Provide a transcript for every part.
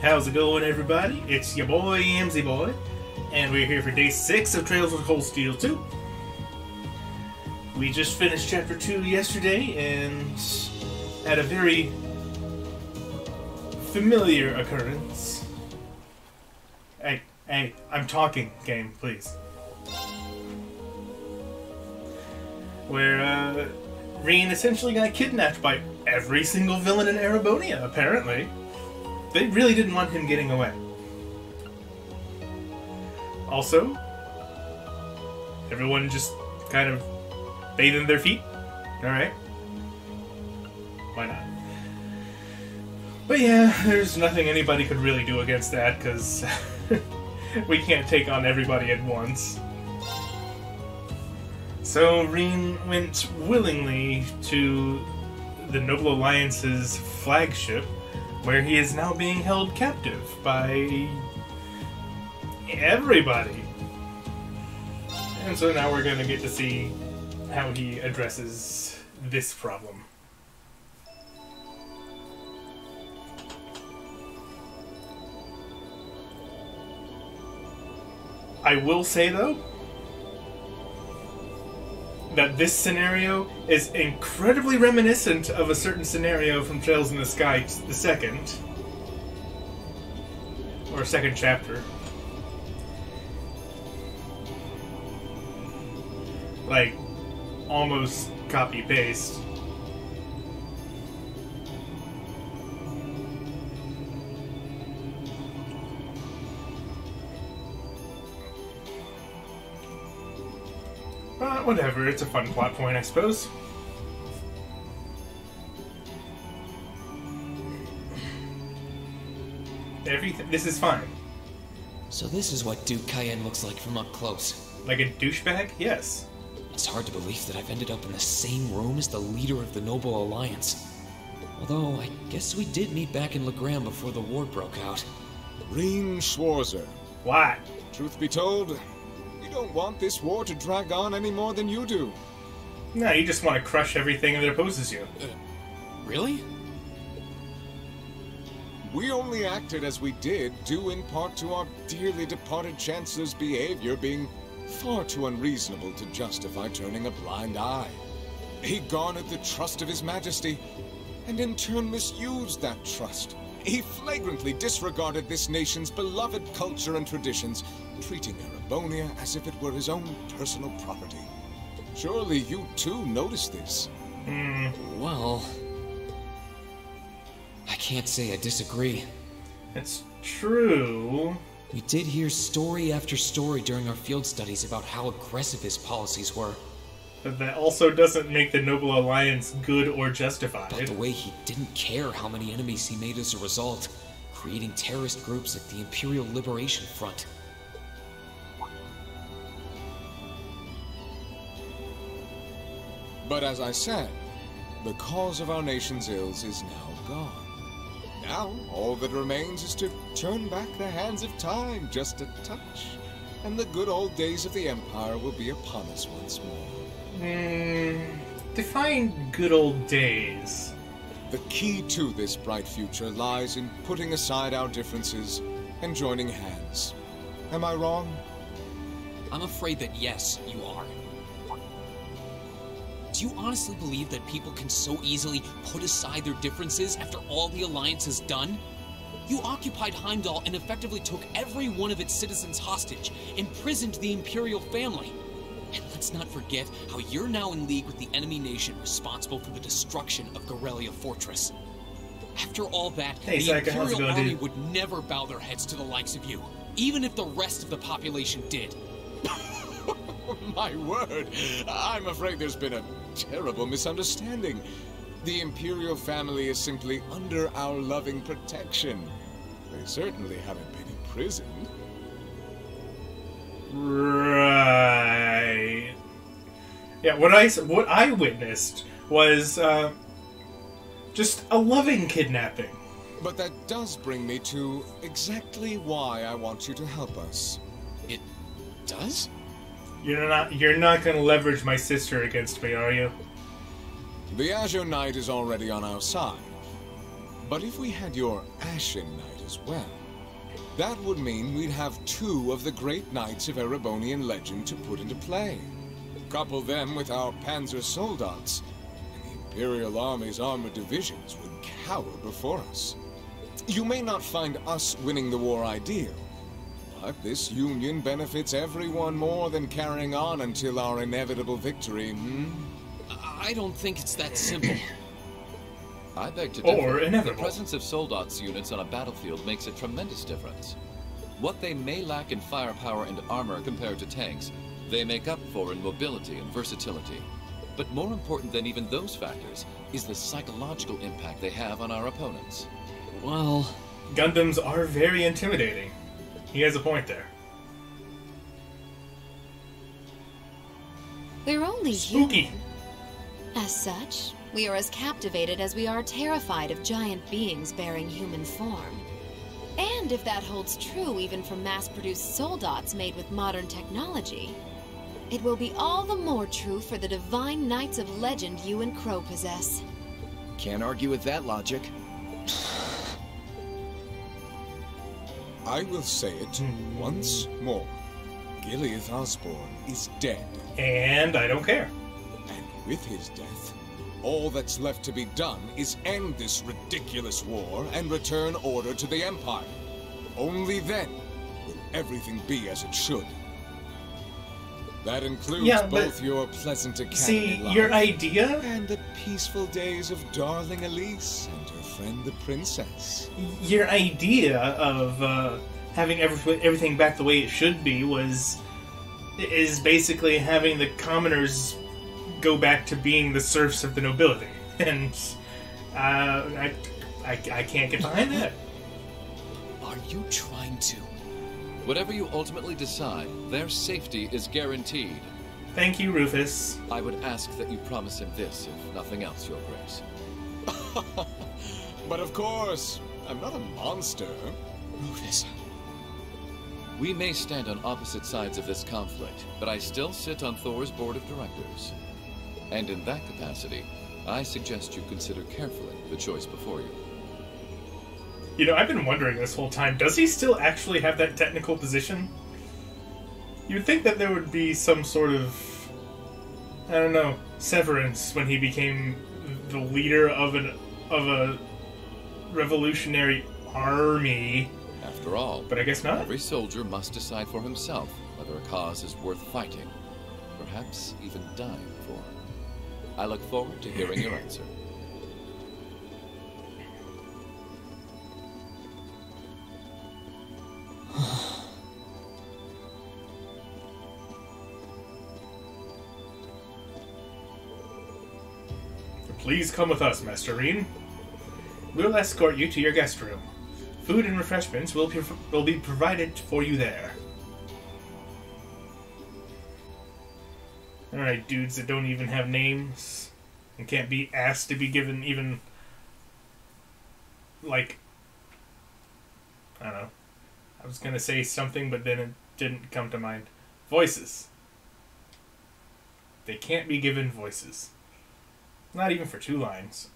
How's it going, everybody? It's your boy, Amzy Boy, and we're here for day 6 of Trails of Cold Steel 2. We just finished Chapter 2 yesterday, and had a very familiar occurrence. Hey, I'm talking, game, please. Where, Rean essentially got kidnapped by every single villain in Erebonia, apparently. They really didn't want him getting away. Also, everyone just kind of bathing their feet. Alright. Why not? But yeah, there's nothing anybody could really do against that, because we can't take on everybody at once. So Rean went willingly to the Noble Alliance's flagship, where he is now being held captive by everybody. And so now we're going to get to see how he addresses this problem. I will say, though, that this scenario is incredibly reminiscent of a certain scenario from Trails in the Sky, the second chapter. Like, almost copy-paste. But whatever, it's a fun plot point, I suppose. This is fine. So this is what Duke Cayenne looks like from up close. Like a douchebag? Yes. It's hard to believe that I've ended up in the same room as the leader of the Noble Alliance. Although, I guess we did meet back in Legram before the war broke out. Rean Schwarzer. What? Truth be told, we don't want this war to drag on any more than you do. No, you just want to crush everything that opposes you. Really? We only acted as we did, due in part to our dearly departed Chancellor's behavior being far too unreasonable to justify turning a blind eye. He garnered the trust of His Majesty, and in turn misused that trust. He flagrantly disregarded this nation's beloved culture and traditions, treating Erebonia as if it were his own personal property. Surely you too noticed this. Well, I can't say I disagree. It's true. We did hear story after story during our field studies about how aggressive his policies were. But that also doesn't make the Noble Alliance good or justified. About the way he didn't care how many enemies he made as a result, creating terrorist groups like the Imperial Liberation Front. But as I said, the cause of our nation's ills is now gone. Now, all that remains is to turn back the hands of time just a touch, and the good old days of the Empire will be upon us once more. Define good old days. The key to this bright future lies in putting aside our differences and joining hands. Am I wrong? I'm afraid that yes, you are. Do you honestly believe that people can so easily put aside their differences after all the Alliance has done? You occupied Heimdall and effectively took every one of its citizens hostage, imprisoned the Imperial family. And let's not forget how you're now in league with the enemy nation responsible for the destruction of Gorelia Fortress. After all that, Hey, the Saka, how's it Imperial going, army dude? would never bow their heads to the likes of you, even if the rest of the population did. My word, I'm afraid there's been a terrible misunderstanding. The Imperial family is simply under our loving protection. They certainly haven't been imprisoned. Right. Yeah, what I witnessed was just a loving kidnapping. But that does bring me to exactly why I want you to help us. It does? You're not gonna leverage my sister against me, are you? The Azure Knight is already on our side. But if we had your Ashen Knight as well. That would mean we'd have 2 of the great knights of Erebonian legend to put into play. Couple them with our Panzer Soldats, and the Imperial Army's armored divisions would cower before us. You may not find us winning the war ideal, but this union benefits everyone more than carrying on until our inevitable victory, I don't think it's that simple. I beg to Or differ. inevitable. The presence of Soldats units on a battlefield makes a tremendous difference. What they may lack in firepower and armor compared to tanks, they make up for in mobility and versatility. But more important than even those factors is the psychological impact they have on our opponents. Well, Gundams are very intimidating. He has a point there. We're only Spooky. human. As such, we are as captivated as we are terrified of giant beings bearing human form. And if that holds true even for mass-produced soldats made with modern technology, it will be all the more true for the divine knights of legend you and Crow possess. Can't argue with that logic. I will say it once more. Gileath Osborne is dead. And I don't care. And with his death, all that's left to be done is end this ridiculous war and return order to the Empire. Only then will everything be as it should. That includes Yeah, but- both your pleasant academy See, life your idea? and the peaceful days of darling Elise and her friend the princess. Your idea of having everything back the way it should be is basically having the commoners go back to being the serfs of the nobility, and I can't get behind that. are you trying to... Whatever you ultimately decide, their safety is guaranteed. Thank you, Rufus. I would ask that you promise him this, if nothing else, Your Grace. But of course, I'm not a monster. Rufus, We may stand on opposite sides of this conflict, but I still sit on Thor's board of directors. And in that capacity, I suggest you consider carefully the choice before you. You know, I've been wondering this whole time, does he still actually have that technical position? You'd think that there would be some sort of, I don't know, severance when he became the leader of a revolutionary army, After all, but I guess not. every soldier must decide for himself whether a cause is worth fighting, perhaps even dying for. I look forward to hearing your answer. Please come with us, Master Reen. We'll escort you to your guest room. Food and refreshments will be provided for you there. Alright, dudes that don't even have names and can't be asked to be given even, like, I don't know. I was gonna say something, but then it didn't come to mind. Voices. They can't be given voices. Not even for 2 lines.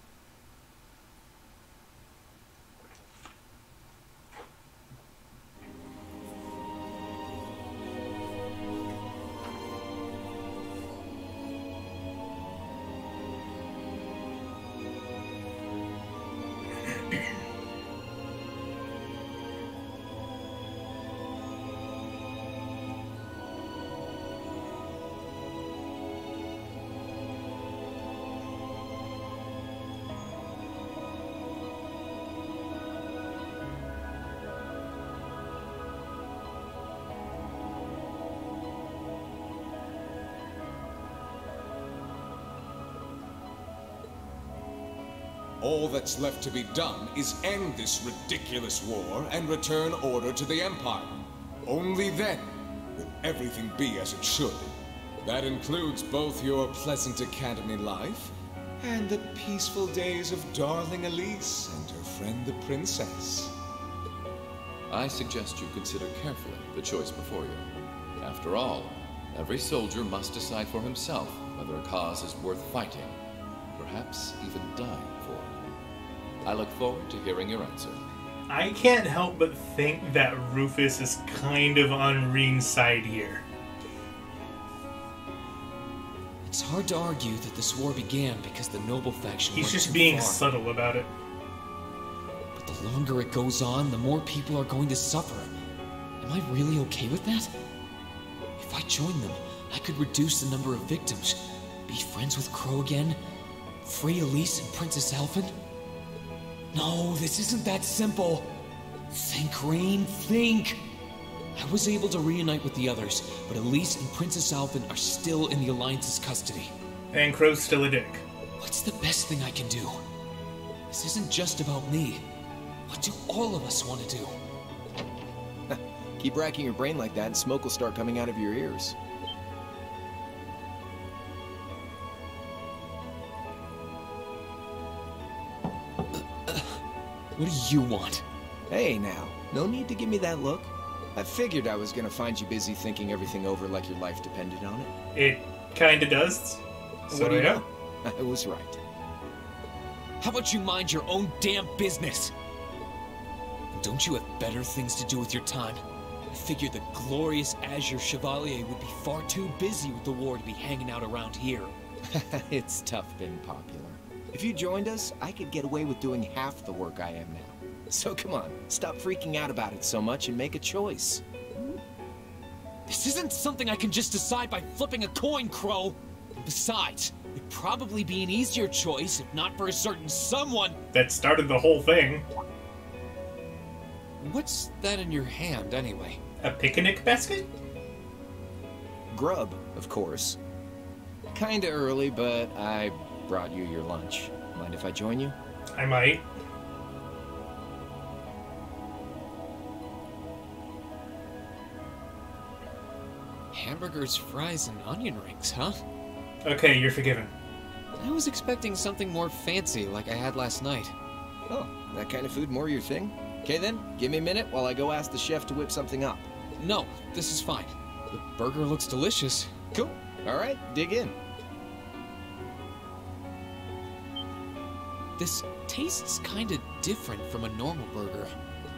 All that's left to be done is end this ridiculous war and return order to the Empire. Only then will everything be as it should. That includes both your pleasant academy life and the peaceful days of darling Elise and her friend the princess. I suggest you consider carefully the choice before you. After all, every soldier must decide for himself whether a cause is worth fighting, perhaps even dying for. I look forward to hearing your answer. I can't help but think that Rufus is kind of on Reen's side here. It's hard to argue that this war began because the noble faction He's went just too being far. subtle about it. But the longer it goes on, the more people are going to suffer. Am I really okay with that? If I join them, I could reduce the number of victims, be friends with Crow again, free Elise and Princess Alphen. No, this isn't that simple. Think, Reen, think! I was able to reunite with the others, but Elise and Princess Alphen are still in the Alliance's custody. And Crow's still a dick. What's the best thing I can do? This isn't just about me. What do all of us want to do? Keep racking your brain like that and smoke will start coming out of your ears. What do you want? Hey now, no need to give me that look. I figured I was gonna find you busy thinking everything over like your life depended on it. It kinda does. So, What do you yeah. know? I was right. How about you mind your own damn business? Don't you have better things to do with your time? I figured the glorious Azure Chevalier would be far too busy with the war to be hanging out around here. It's tough being popular. If you joined us, I could get away with doing half the work I am now. So come on, stop freaking out about it so much and make a choice. This isn't something I can just decide by flipping a coin, Crow. Besides, it'd probably be an easier choice if not for a certain someone. That started the whole thing. What's that in your hand, anyway? A picnic basket? Grub, of course. Kinda early, but I brought you your lunch. Mind if I join you? I might. Hamburgers, fries, and onion rings, huh? Okay, you're forgiven. I was expecting something more fancy like I had last night. Oh, that kind of food more your thing? Okay then, give me a minute while I go ask the chef to whip something up. No, this is fine. The burger looks delicious. Cool. Alright, dig in. This tastes kinda different from a normal burger.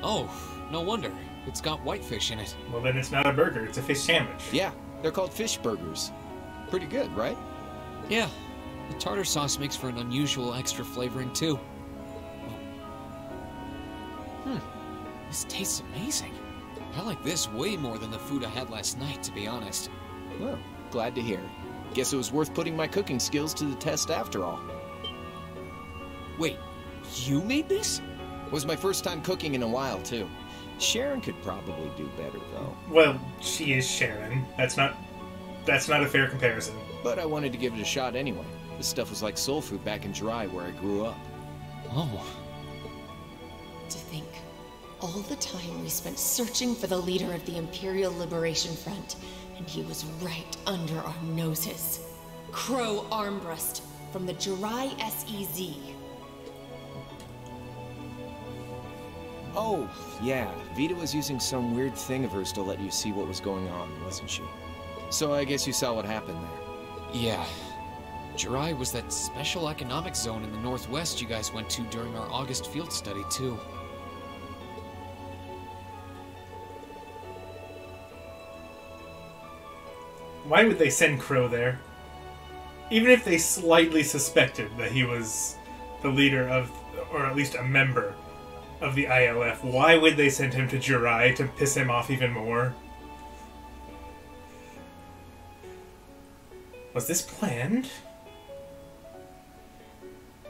Oh, no wonder. It's got whitefish in it. Well, then it's not a burger, it's a fish sandwich. Yeah, they're called fish burgers. Pretty good, right? Yeah, the tartar sauce makes for an unusual extra flavoring too. This tastes amazing. I like this way more than the food I had last night, to be honest. Well, glad to hear. Guess it was worth putting my cooking skills to the test after all. Wait, you made this? Was my first time cooking in a while, too. Sharon could probably do better, though. Well, she is Sharon. That's not a fair comparison. But I wanted to give it a shot anyway. This stuff was like soul food back in Dry, where I grew up. Oh. To think, all the time we spent searching for the leader of the Imperial Liberation Front, and he was right under our noses. Crow Armbrust from the Jirai SEZ. Oh, yeah. Vita was using some weird thing of hers to let you see what was going on, wasn't she? So I guess you saw what happened there. Yeah. Jirai was that special economic zone in the northwest you guys went to during our August field study, too. Why would they send Crow there? Even if they slightly suspected that he was the leader of, or at least a member of the ILF, why would they send him to Jirai to piss him off even more? Was this planned?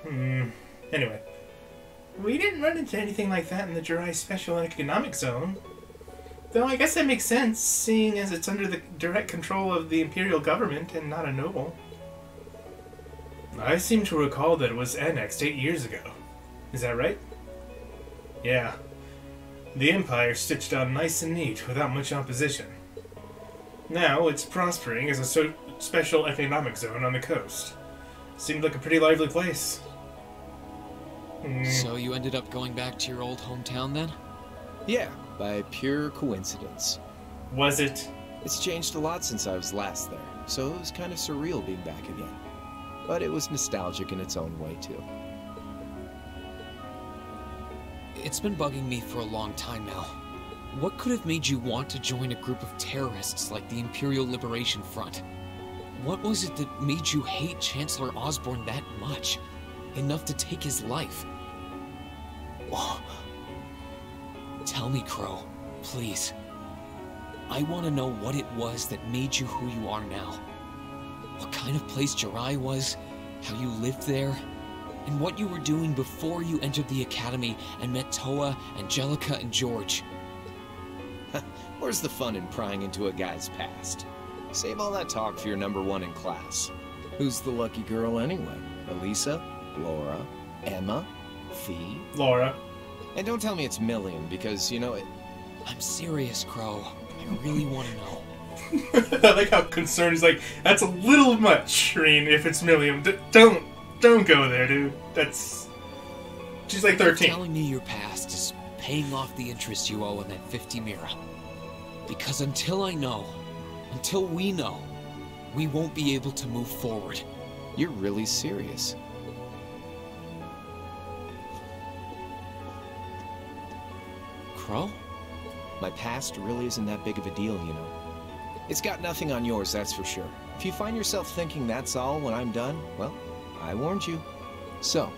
Anyway. We didn't run into anything like that in the Jirai Special Economic Zone. Though I guess that makes sense, seeing as it's under the direct control of the Imperial government and not a noble. I seem to recall that it was annexed 8 years ago. Is that right? Yeah. The Empire stitched on nice and neat, without much opposition. Now it's prospering as a special economic zone on the coast. Seemed like a pretty lively place. So you ended up going back to your old hometown then? Yeah, by pure coincidence. Was it? It's changed a lot since I was last there, so it was kind of surreal being back again. But it was nostalgic in its own way, too. It's been bugging me for a long time now. What could have made you want to join a group of terrorists like the Imperial Liberation Front? What was it that made you hate Chancellor Osborn that much? Enough to take his life? Oh. Tell me, Crow, please. I want to know what it was that made you who you are now. What kind of place Jirai was, how you lived there, and what you were doing before you entered the academy and met Toa, Angelica, and George. Where's the fun in prying into a guy's past? Save all that talk for your number one in class. Who's the lucky girl anyway? Elisa? Laura? Emma? Fee? Laura. And don't tell me it's Million, because, you know, I'm serious, Crow. I really want to know. I like how concerned he's like, that's a little much, Shireen, if it's Milliam. Don't go there, dude. She's like 13. Telling me your past is paying off the interest you owe on that 50 Mira. Because until I know, until we know, we won't be able to move forward. You're really serious. Crow? My past really isn't that big of a deal, you know. It's got nothing on yours, that's for sure. If you find yourself thinking that's all when I'm done, well, I warned you. So,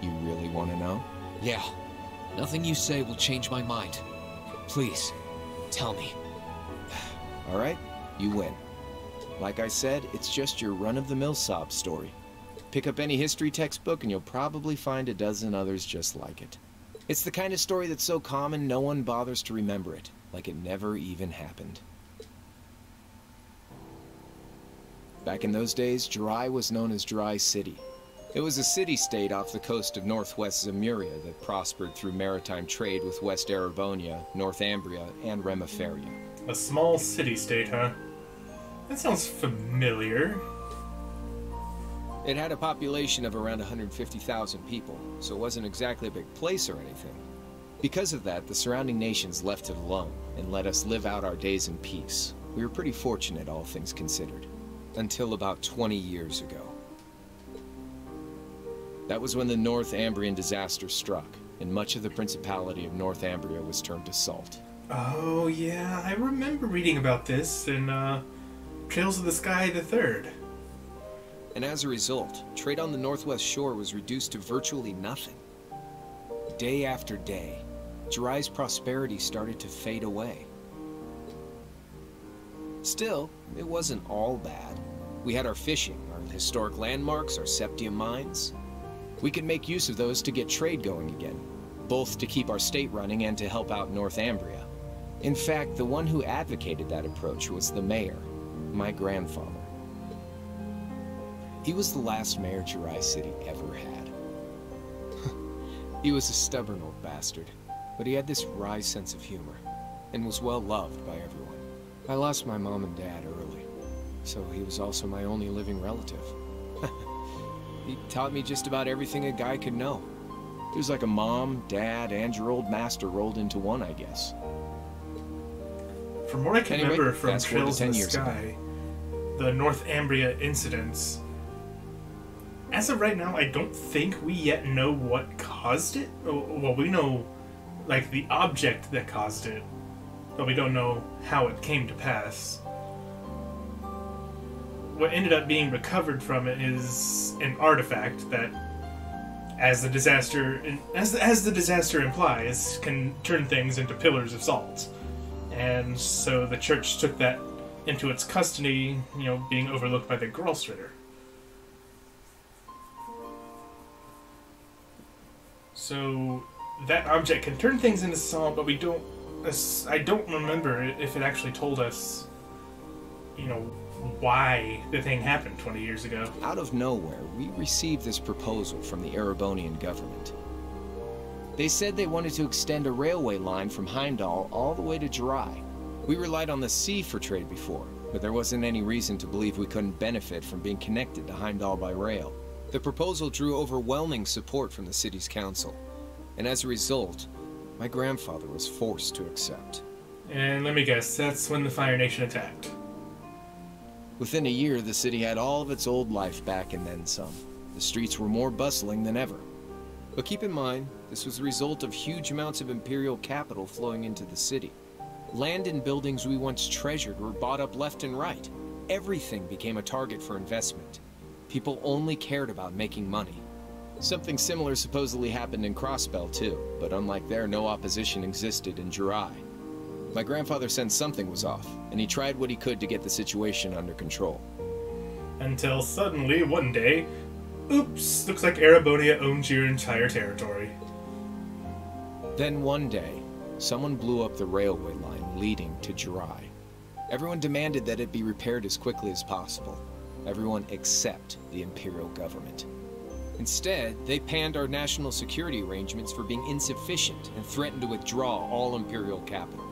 you really want to know? Yeah. Nothing you say will change my mind. Please, tell me. Alright, you win. Like I said, it's just your run-of-the-mill sob story. Pick up any history textbook and you'll probably find a dozen others just like it. It's the kind of story that's so common no one bothers to remember it, like it never even happened. Back in those days, Jirai was known as Jirai City. It was a city-state off the coast of northwest Zemuria that prospered through maritime trade with West Erebonia, Northumbria, and Remiferia. A small city-state, huh? That sounds familiar. It had a population of around 150,000 people, so it wasn't exactly a big place or anything. Because of that, the surrounding nations left it alone and let us live out our days in peace. We were pretty fortunate, all things considered. Until about 20 years ago. That was when the Northumbrian disaster struck, and much of the Principality of Northumbria was turned to salt. Oh, yeah, I remember reading about this in, Trails of the Sky III. And as a result, trade on the northwest shore was reduced to virtually nothing. Day after day, Jirai's prosperity started to fade away. Still, it wasn't all bad. We had our fishing, our historic landmarks, our septium mines. We could make use of those to get trade going again, both to keep our state running and to help out Northumbria. In fact, the one who advocated that approach was the mayor, my grandfather. He was the last mayor Jirai City ever had. He was a stubborn old bastard, but he had this wry sense of humor, and was well loved by everyone. I lost my mom and dad early, so he was also my only living relative. He taught me just about everything a guy could know. He was like a mom, dad, and your old master rolled into one, I guess. From what I can remember from fast forward to Trails of 10 the years Sky, the Northumbria incidents, as of right now, I don't think we yet know what caused it. Well, we know, like, the object that caused it, but we don't know how it came to pass. What ended up being recovered from it is an artifact that, as the disaster implies, can turn things into pillars of salt. And so the church took that into its custody, you know, being overlooked by the Grolstritter. So that object can turn things into salt, but I don't remember if it actually told us, you know, why the thing happened 20 years ago. Out of nowhere, we received this proposal from the Erebonian government. They said they wanted to extend a railway line from Heimdall all the way to Jirai. We relied on the sea for trade before, but there wasn't any reason to believe we couldn't benefit from being connected to Heimdall by rail. The proposal drew overwhelming support from the city's council, and as a result, my grandfather was forced to accept. And let me guess, that's when the Fire Nation attacked. Within a year, the city had all of its old life back and then some. The streets were more bustling than ever. But keep in mind, this was the result of huge amounts of Imperial capital flowing into the city. Land and buildings we once treasured were bought up left and right. Everything became a target for investment. People only cared about making money. Something similar supposedly happened in Crossbell too, but unlike there, no opposition existed in Jirai. My grandfather sensed something was off, and he tried what he could to get the situation under control. Until suddenly, one day, oops, looks like Erebonia owns your entire territory. Then one day, someone blew up the railway line leading to Jirai. Everyone demanded that it be repaired as quickly as possible. Everyone except the Imperial government. Instead, they panned our national security arrangements for being insufficient and threatened to withdraw all Imperial capital.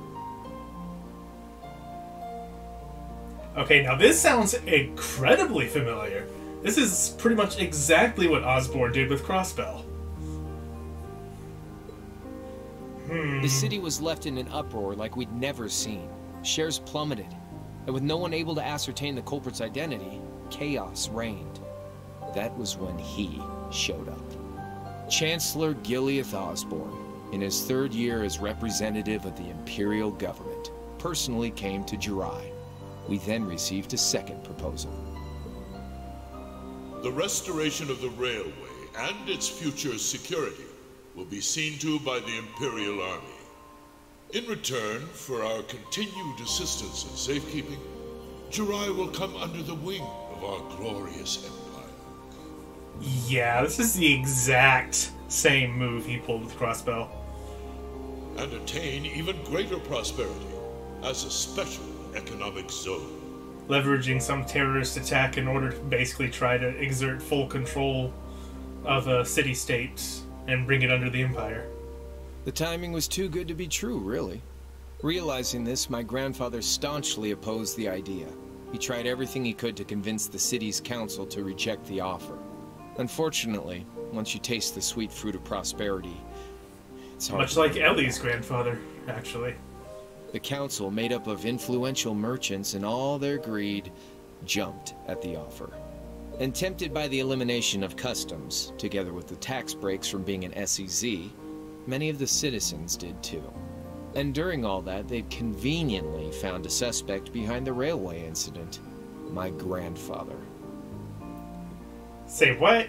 Okay, now this sounds incredibly familiar. This is pretty much exactly what Osborne did with Crossbell. The city was left in an uproar like we'd never seen. Shares plummeted, and with no one able to ascertain the culprit's identity, chaos reigned. That was when he showed up. Chancellor Gileath Osborne, in his third year as representative of the Imperial government, personally came to Jirai. We then received a second proposal. The restoration of the railway and its future security will be seen to by the Imperial Army. In return for our continued assistance in safekeeping, Jirai will come under the wing of our glorious empire. Yeah, this is the exact same move he pulled with Crossbell. And attain even greater prosperity as a special economic zone. Leveraging some terrorist attack in order to basically try to exert full control of a city-state and bring it under the Empire. The timing was too good to be true, really. Realizing this, my grandfather staunchly opposed the idea. He tried everything he could to convince the city's council to reject the offer. Unfortunately, once you taste the sweet fruit of prosperity, it's hard. Much like Ellie's grandfather, actually. The council, made up of influential merchants and all their greed, jumped at the offer. And tempted by the elimination of customs, together with the tax breaks from being an SEZ, many of the citizens did too. And during all that, they'd conveniently found a suspect behind the railway incident. My grandfather. Say what?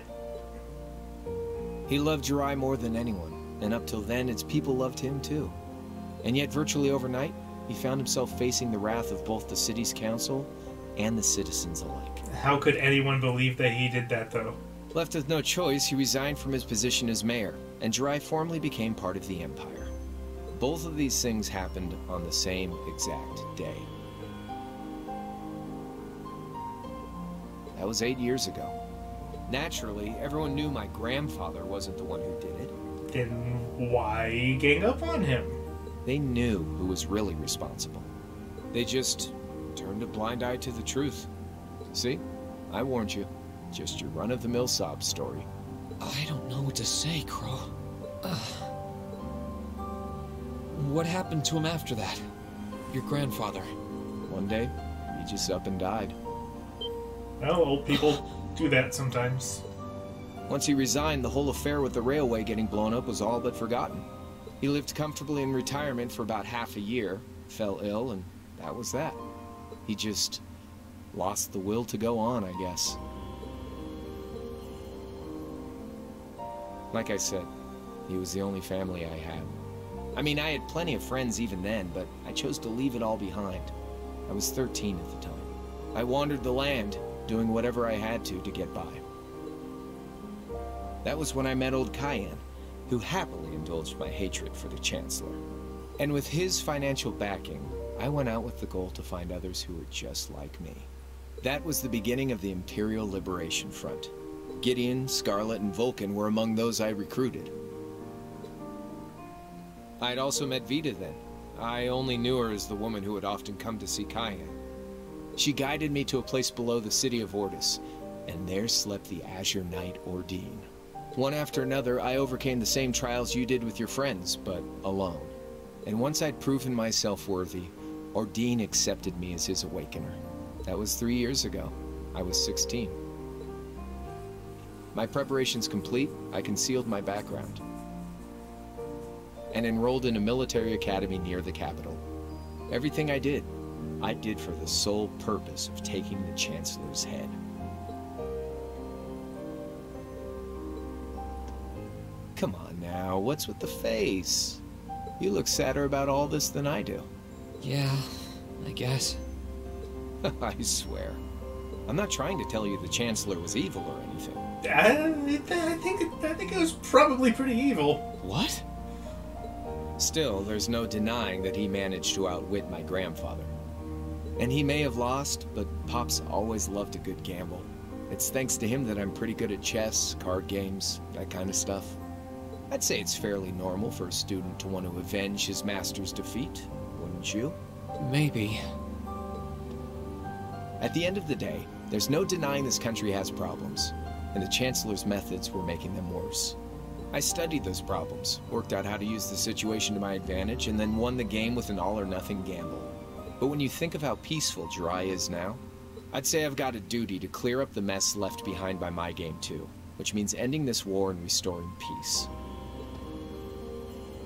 He loved Jirai more than anyone, and up till then, its people loved him too. And yet, virtually overnight, he found himself facing the wrath of both the city's council and the citizens alike. How could anyone believe that he did that, though? Left with no choice, he resigned from his position as mayor, and Jirai formally became part of the Empire. Both of these things happened on the same exact day. That was 8 years ago. Naturally, everyone knew my grandfather wasn't the one who did it. Then why gang up on him? They knew who was really responsible. They just turned a blind eye to the truth. See? I warned you. Just your run-of-the-mill sob story. I don't know what to say, Crow. What happened to him after that? Your grandfather. One day, he just up and died. Well, old people do that sometimes. Once he resigned, the whole affair with the railway getting blown up was all but forgotten. He lived comfortably in retirement for about half a year, fell ill, and that was that. He just lost the will to go on, I guess. Like I said, he was the only family I had. I mean, I had plenty of friends even then, but I chose to leave it all behind. I was 13 at the time. I wandered the land, doing whatever I had to get by. That was when I met old Cayenne, who happily indulged my hatred for the Chancellor. And with his financial backing, I went out with the goal to find others who were just like me. That was the beginning of the Imperial Liberation Front. Gideon, Scarlet, and Vulcan were among those I recruited. I'd also met Vita then. I only knew her as the woman who would often come to see Cayenne. She guided me to a place below the city of Ordis, and there slept the Azure Knight Ordine. One after another, I overcame the same trials you did with your friends, but alone. And once I'd proven myself worthy, Ordine accepted me as his awakener. That was 3 years ago. I was 16. My preparations complete, I concealed my background and enrolled in a military academy near the capital. Everything I did for the sole purpose of taking the Chancellor's head. Come on now, what's with the face? You look sadder about all this than I do. Yeah, I guess. I swear. I'm not trying to tell you the Chancellor was evil or anything. I think it was probably pretty evil. What? Still, there's no denying that he managed to outwit my grandfather. And he may have lost, but Pop's always loved a good gamble. It's thanks to him that I'm pretty good at chess, card games, that kind of stuff. I'd say it's fairly normal for a student to want to avenge his master's defeat, wouldn't you? Maybe. At the end of the day, there's no denying this country has problems, and the Chancellor's methods were making them worse. I studied those problems, worked out how to use the situation to my advantage, and then won the game with an all-or-nothing gamble. But when you think of how peaceful Jirai is now, I'd say I've got a duty to clear up the mess left behind by my game too, which means ending this war and restoring peace.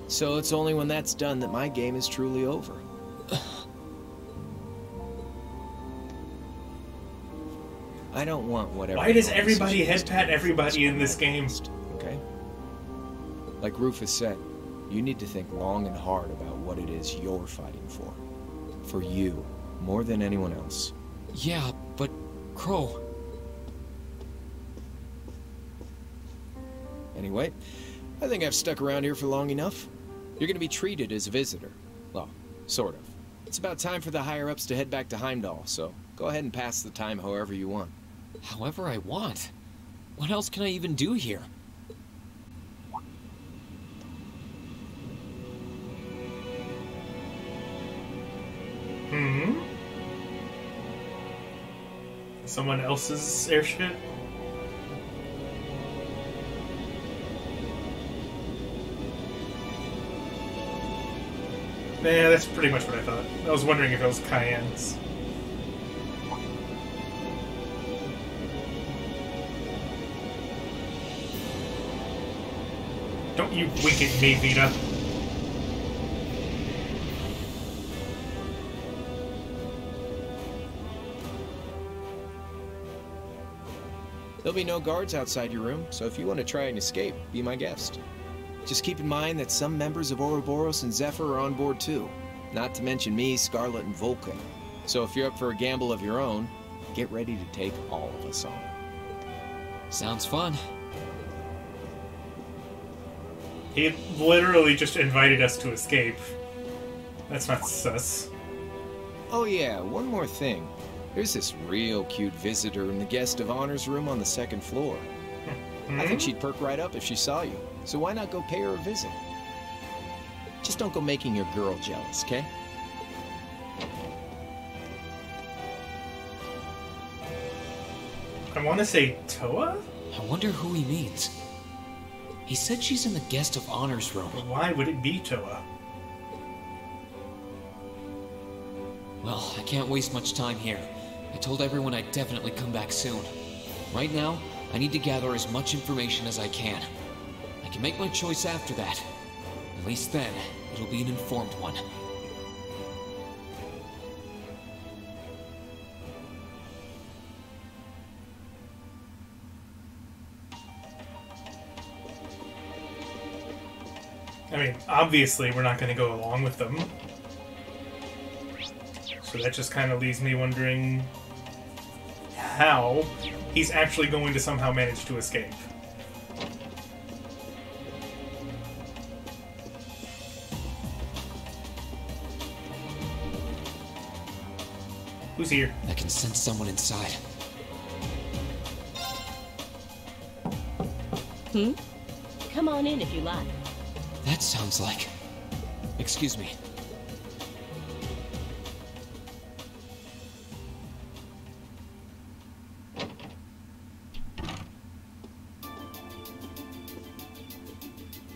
So it's only when that's done that my game is truly over. I don't want whatever... Why does everybody head pat everybody in this game? Okay? Like Rufus said, you need to think long and hard about what it is you're fighting for. For you, more than anyone else. Yeah, but... Crow... Anyway, I think I've stuck around here for long enough. You're gonna be treated as a visitor. Well, sort of. It's about time for the higher-ups to head back to Heimdall, so go ahead and pass the time however you want. However I want? What else can I even do here? Someone else's airship? Nah, that's pretty much what I thought. I was wondering if it was Cayenne's. Don't you wink at me, Vita. There'll be no guards outside your room, so if you want to try and escape, be my guest. Just keep in mind that some members of Ouroboros and Zephyr are on board too. Not to mention me, Scarlet, and Vulcan. So if you're up for a gamble of your own, get ready to take all of us on. Sounds fun. He literally just invited us to escape. That's not sus. Oh yeah, one more thing. There's this real cute visitor in the guest of honor's room on the second floor. I think she'd perk right up if she saw you. So why not go pay her a visit? Just don't go making your girl jealous, okay? I want to say Toa? I wonder who he means. He said she's in the guest of honor's room. But why would it be Toa? Well, I can't waste much time here. I told everyone I'd definitely come back soon. Right now, I need to gather as much information as I can. I can make my choice after that. At least then, it'll be an informed one. I mean, obviously we're not going to go along with them. So that just kind of leaves me wondering how he's actually going to somehow manage to escape. Who's here? I can sense someone inside. Come on in if you like. That sounds like... Excuse me.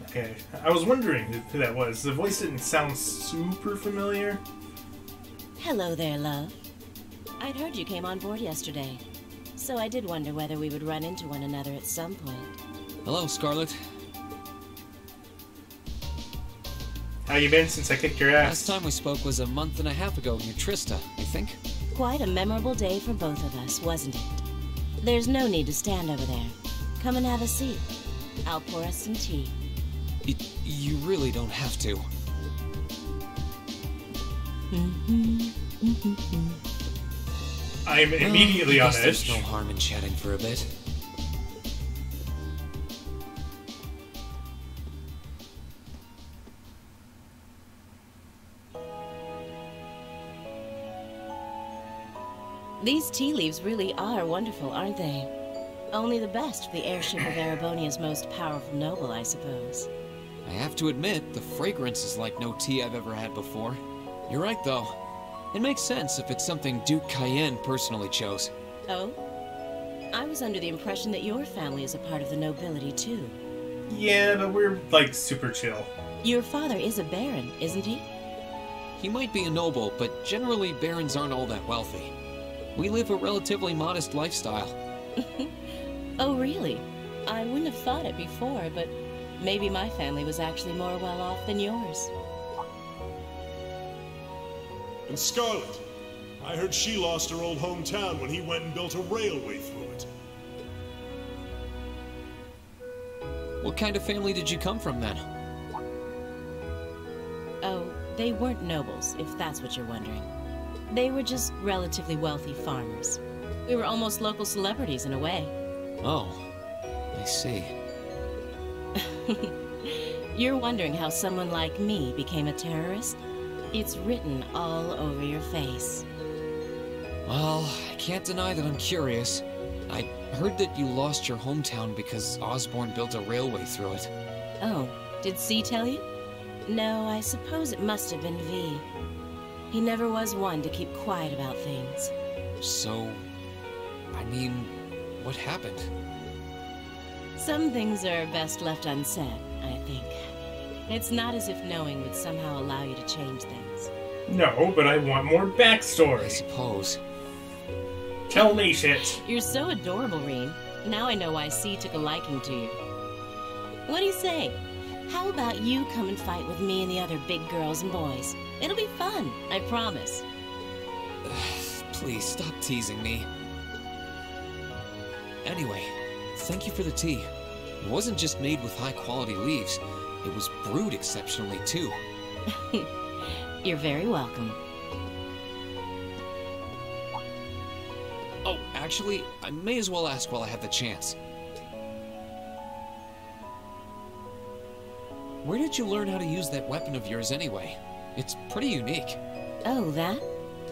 Okay, I was wondering who that was. The voice didn't sound super familiar. Hello there, love. I'd heard you came on board yesterday. So I did wonder whether we would run into one another at some point. Hello, Scarlet. How you been since I kicked your ass? Last time we spoke was a month and a half ago near Trista, I think. Quite a memorable day for both of us, wasn't it? There's no need to stand over there. Come and have a seat. I'll pour us some tea. You really don't have to. I'm immediately on Guess edge. There's no harm in chatting for a bit. These tea leaves really are wonderful, aren't they? Only the best for the airship of Erebonia's most powerful noble, I suppose. I have to admit, the fragrance is like no tea I've ever had before. You're right, though. It makes sense if it's something Duke Cayenne personally chose. Oh? I was under the impression that your family is a part of the nobility, too. Yeah, but we're, like, super chill. Your father is a baron, isn't he? He might be a noble, but generally barons aren't all that wealthy. We live a relatively modest lifestyle. Oh, really? I wouldn't have thought it before, but maybe my family was actually more well off than yours. And Scarlet, I heard she lost her old hometown when he went and built a railway through it. What kind of family did you come from, then? Oh, they weren't nobles, if that's what you're wondering. They were just relatively wealthy farmers. We were almost local celebrities in a way. Oh, I see. You're wondering how someone like me became a terrorist? It's written all over your face. Well, I can't deny that I'm curious. I heard that you lost your hometown because Osborn built a railway through it. Oh, did C tell you? No, I suppose it must have been V. He never was one to keep quiet about things. So, I mean, what happened? Some things are best left unsaid, I think. It's not as if knowing would somehow allow you to change things. No, but I want more I backstory. suppose. Tell me shit. You're so adorable, Reen. Now I know why C took a liking to you. What do you say? How about you come and fight with me and the other big girls and boys? It'll be fun, I promise. Please, stop teasing me. Anyway, thank you for the tea. It wasn't just made with high-quality leaves. It was brewed exceptionally, too. You're very welcome. Oh, actually, I may as well ask while I have the chance. Where did you learn how to use that weapon of yours anyway? It's pretty unique. Oh, that?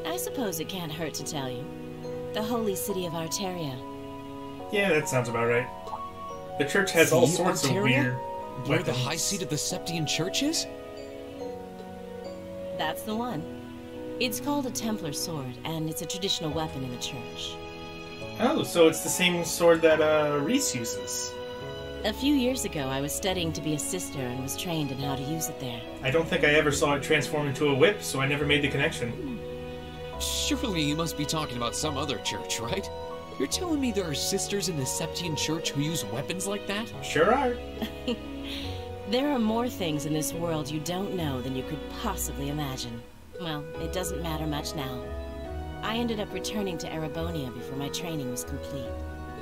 I suppose it can't hurt to tell you. The holy city of Arteria. Yeah, that sounds about right. The church has all The sorts of Arteria? weird Where the weapons. high seat of the Septian Church is? That's the one. It's called a Templar sword, and it's a traditional weapon in the church. Oh, so it's the same sword that Reese uses. A few years ago, I was studying to be a sister and was trained in how to use it there. I don't think I ever saw it transform into a whip, so I never made the connection. Surely you must be talking about some other church, right? You're telling me there are sisters in the Septian Church who use weapons like that? Sure are. There are more things in this world you don't know than you could possibly imagine. Well, it doesn't matter much now. I ended up returning to Erebonia before my training was complete.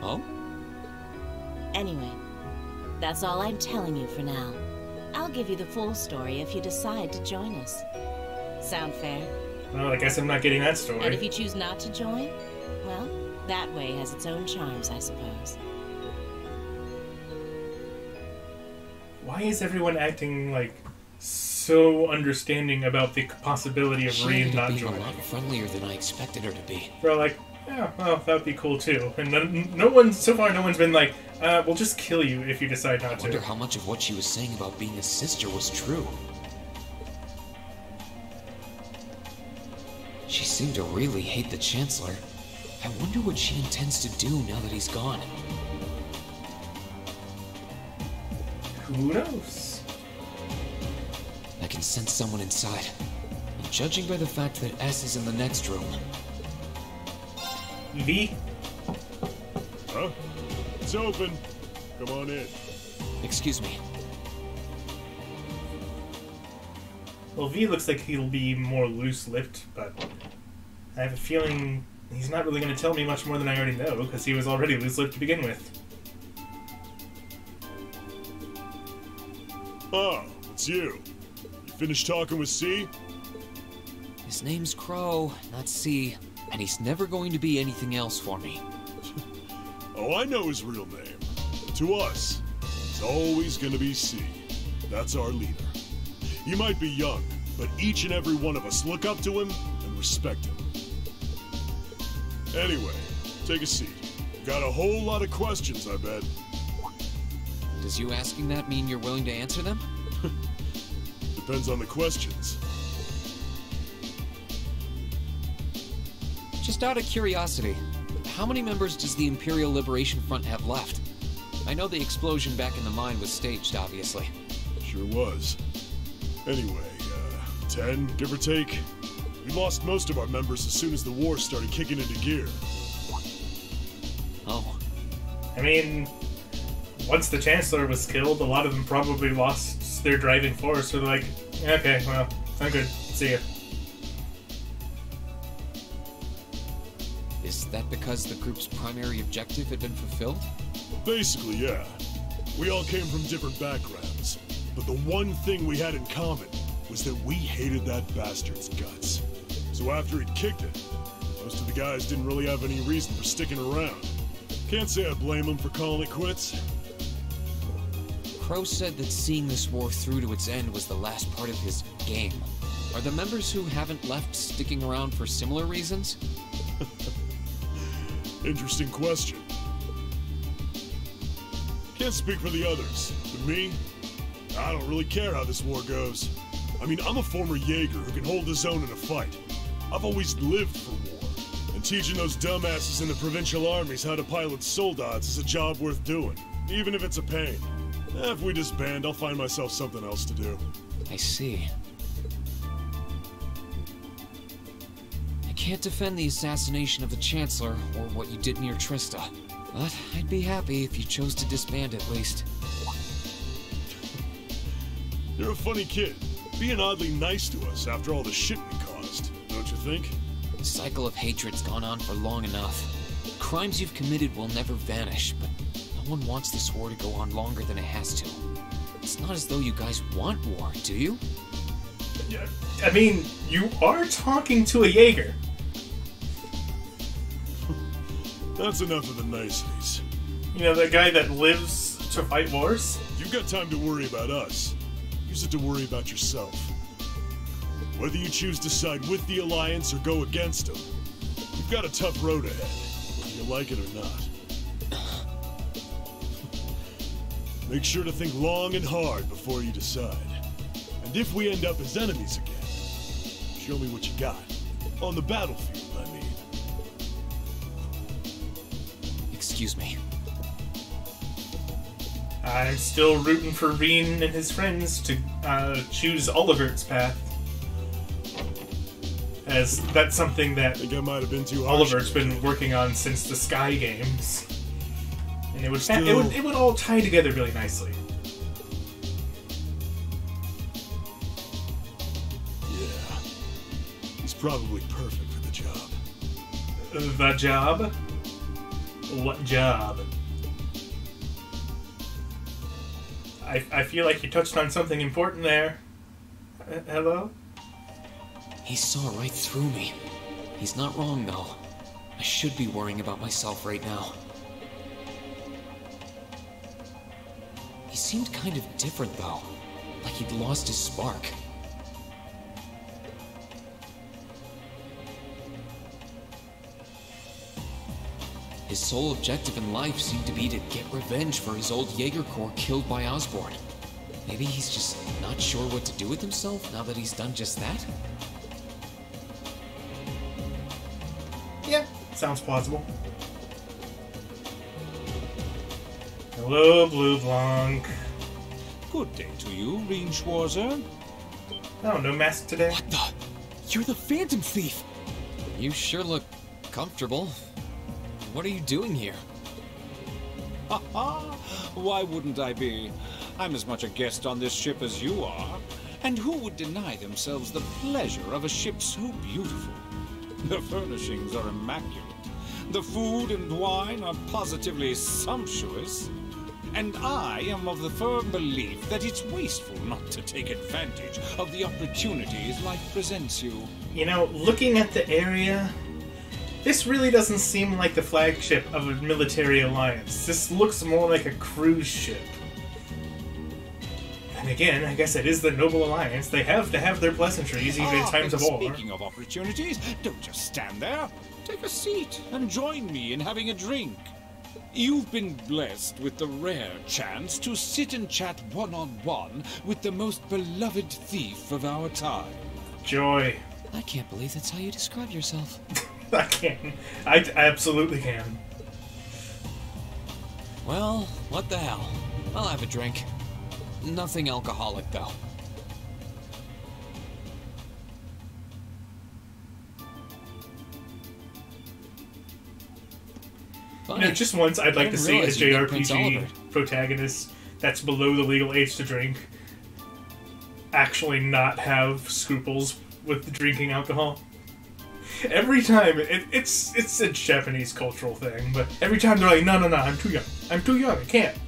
Oh? Anyway, that's all I'm telling you for now. I'll give you the full story if you decide to join us. Sound fair? Well, I guess I'm not getting that And story. if you choose not to join, well, that way has its own charms, I suppose. Why is everyone acting, like, so understanding about the possibility of She Reed ended up not being joining? a lot friendlier than I expected her to be. They're like, yeah, well, that would be cool too. And no one's, so far, no one's been like, we'll just kill you if you decide not I wonder to. how much of what she was saying about being a sister was true. She seemed to really hate the Chancellor. I wonder what she intends to do now that he's gone. Who knows? I can sense someone inside. And judging by the fact that S is in the next room, V? Huh? It's open. Come on in. Excuse me. Well, V looks like he'll be more loose-lipped, but I have a feeling he's not really going to tell me much more than I already know, because he was already loose-lipped to begin with. Oh, it's you. You finished talking with C? His name's Crow, not C, and he's never going to be anything else for me. Oh, I know his real name. To us, he's always gonna be C. That's our leader. He might be young, but each and every one of us look up to him and respect him. Anyway, take a seat. Got a whole lot of questions, I bet. Does you asking that mean you're willing to answer them? Depends on the questions. Just out of curiosity, how many members does the Imperial Liberation Front have left? I know the explosion back in the mine was staged, obviously. Sure was. Anyway, 10, give or take. We lost most of our members as soon as the war started kicking into gear. Oh. I mean, once the Chancellor was killed, a lot of them probably lost their driving force, so they're like, okay, well, I'm good. See ya. Is that because the group's primary objective had been fulfilled? Basically, yeah. We all came from different backgrounds, but the one thing we had in common was that we hated that bastard's guts. So after he'd kicked it, most of the guys didn't really have any reason for sticking around. Can't say I blame them for calling it quits. Crow said that seeing this war through to its end was the last part of his game. Are the members who haven't left sticking around for similar reasons? Interesting question. Can't speak for the others, but me, I don't really care how this war goes. I mean, I'm a former Jaeger who can hold his own in a fight. I've always lived for war, and teaching those dumbasses in the provincial armies how to pilot soldats is a job worth doing, even if it's a pain. If we disband, I'll find myself something else to do. I see. I can't defend the assassination of the Chancellor or what you did near Trista, but I'd be happy if you chose to disband at least. You're a funny kid, being oddly nice to us after all the shit we caused, don't you think? The cycle of hatred's gone on for long enough. The crimes you've committed will never vanish, but no one wants this war to go on longer than it has to. It's not as though you guys want war, do you? Yeah, I mean, you are talking to a Jaeger. That's enough of the niceties. You know, the guy that lives to fight wars? You've got time to worry about us. Use it to worry about yourself. Whether you choose to side with the Alliance or go against them, you've got a tough road ahead, whether you like it or not. Make sure to think long and hard before you decide. And if we end up as enemies again, show me what you got. On the battlefield, I mean. Excuse me. I'm still rooting for Reen and his friends to choose Olivert's path. As that's something that I think I might have been too harsh. Oliver's been working on since the Sky Games. And it would all tie together really nicely. Yeah. He's probably perfect for the job. The job? What job? I feel like you touched on something important there. Hello? He saw right through me. He's not wrong, though. I should be worrying about myself right now. He seemed kind of different, though. Like he'd lost his spark. His sole objective in life seemed to be to get revenge for his old Jaeger Corps killed by Osborn. Maybe he's just not sure what to do with himself now that he's done just that? Yeah, sounds plausible. Hello, Blue Blanc. Good day to you, Reen Schwarzer. Oh, no mask today? What the? You're the Phantom Thief! You sure look comfortable. What are you doing here? Ha ha! Why wouldn't I be? I'm as much a guest on this ship as you are. And who would deny themselves the pleasure of a ship so beautiful? The furnishings are immaculate. The food and wine are positively sumptuous. And I am of the firm belief that it's wasteful not to take advantage of the opportunities life presents you. You know, looking at the area, this really doesn't seem like the flagship of a military alliance. This looks more like a cruise ship. And again, I guess it is the Noble Alliance. They have to have their pleasantries even in times of war. Speaking of opportunities, don't just stand there. Take a seat and join me in having a drink. You've been blessed with the rare chance to sit and chat one-on-one with the most beloved thief of our time. Joy. I can't believe that's how you describe yourself. I can. I absolutely can. Well, what the hell? I'll have a drink. Nothing alcoholic, though. You know, just once I'd like to see a JRPG protagonist that's below the legal age to drink actually not have scruples with drinking alcohol. Every time, it's a Japanese cultural thing, but every time they're like, no, I'm too young, I can't.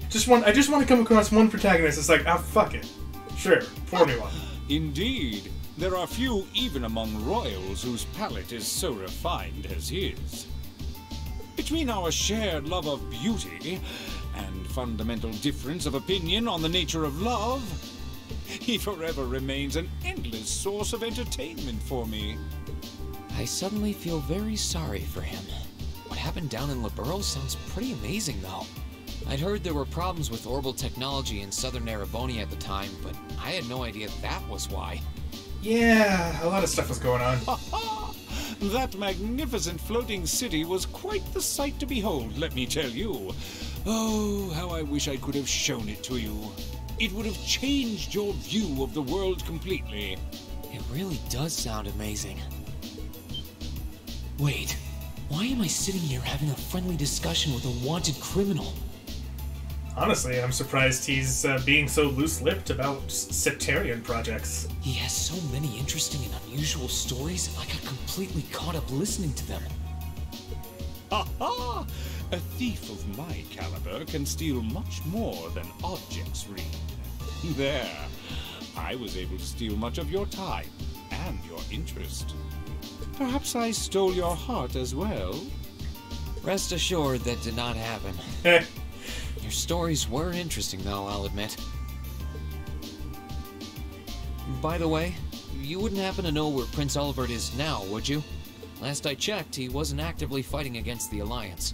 I just want to come across one protagonist that's like, ah, fuck it. Sure, pour me one. Indeed. There are few even among royals whose palate is so refined as his. Between our shared love of beauty and fundamental difference of opinion on the nature of love, he forever remains an endless source of entertainment for me. I suddenly feel very sorry for him. What happened down in Liberl sounds pretty amazing, though. I'd heard there were problems with orbital technology in southern Erebonia at the time, but I had no idea that was why. Yeah, a lot of stuff was going on. That magnificent floating city was quite the sight to behold, let me tell you. Oh, how I wish I could have shown it to you. It would have changed your view of the world completely. It really does sound amazing. Wait, why am I sitting here having a friendly discussion with a wanted criminal? Honestly, I'm surprised he's being so loose-lipped about sectarian projects. He has so many interesting and unusual stories, I got completely caught up listening to them. Ha ha! A thief of my caliber can steal much more than objects read. There. I was able to steal much of your time and your interest. Perhaps I stole your heart as well? Rest assured that did not happen. Your stories were interesting, though, I'll admit. By the way, you wouldn't happen to know where Prince Olivert is now, would you? Last I checked, he wasn't actively fighting against the Alliance.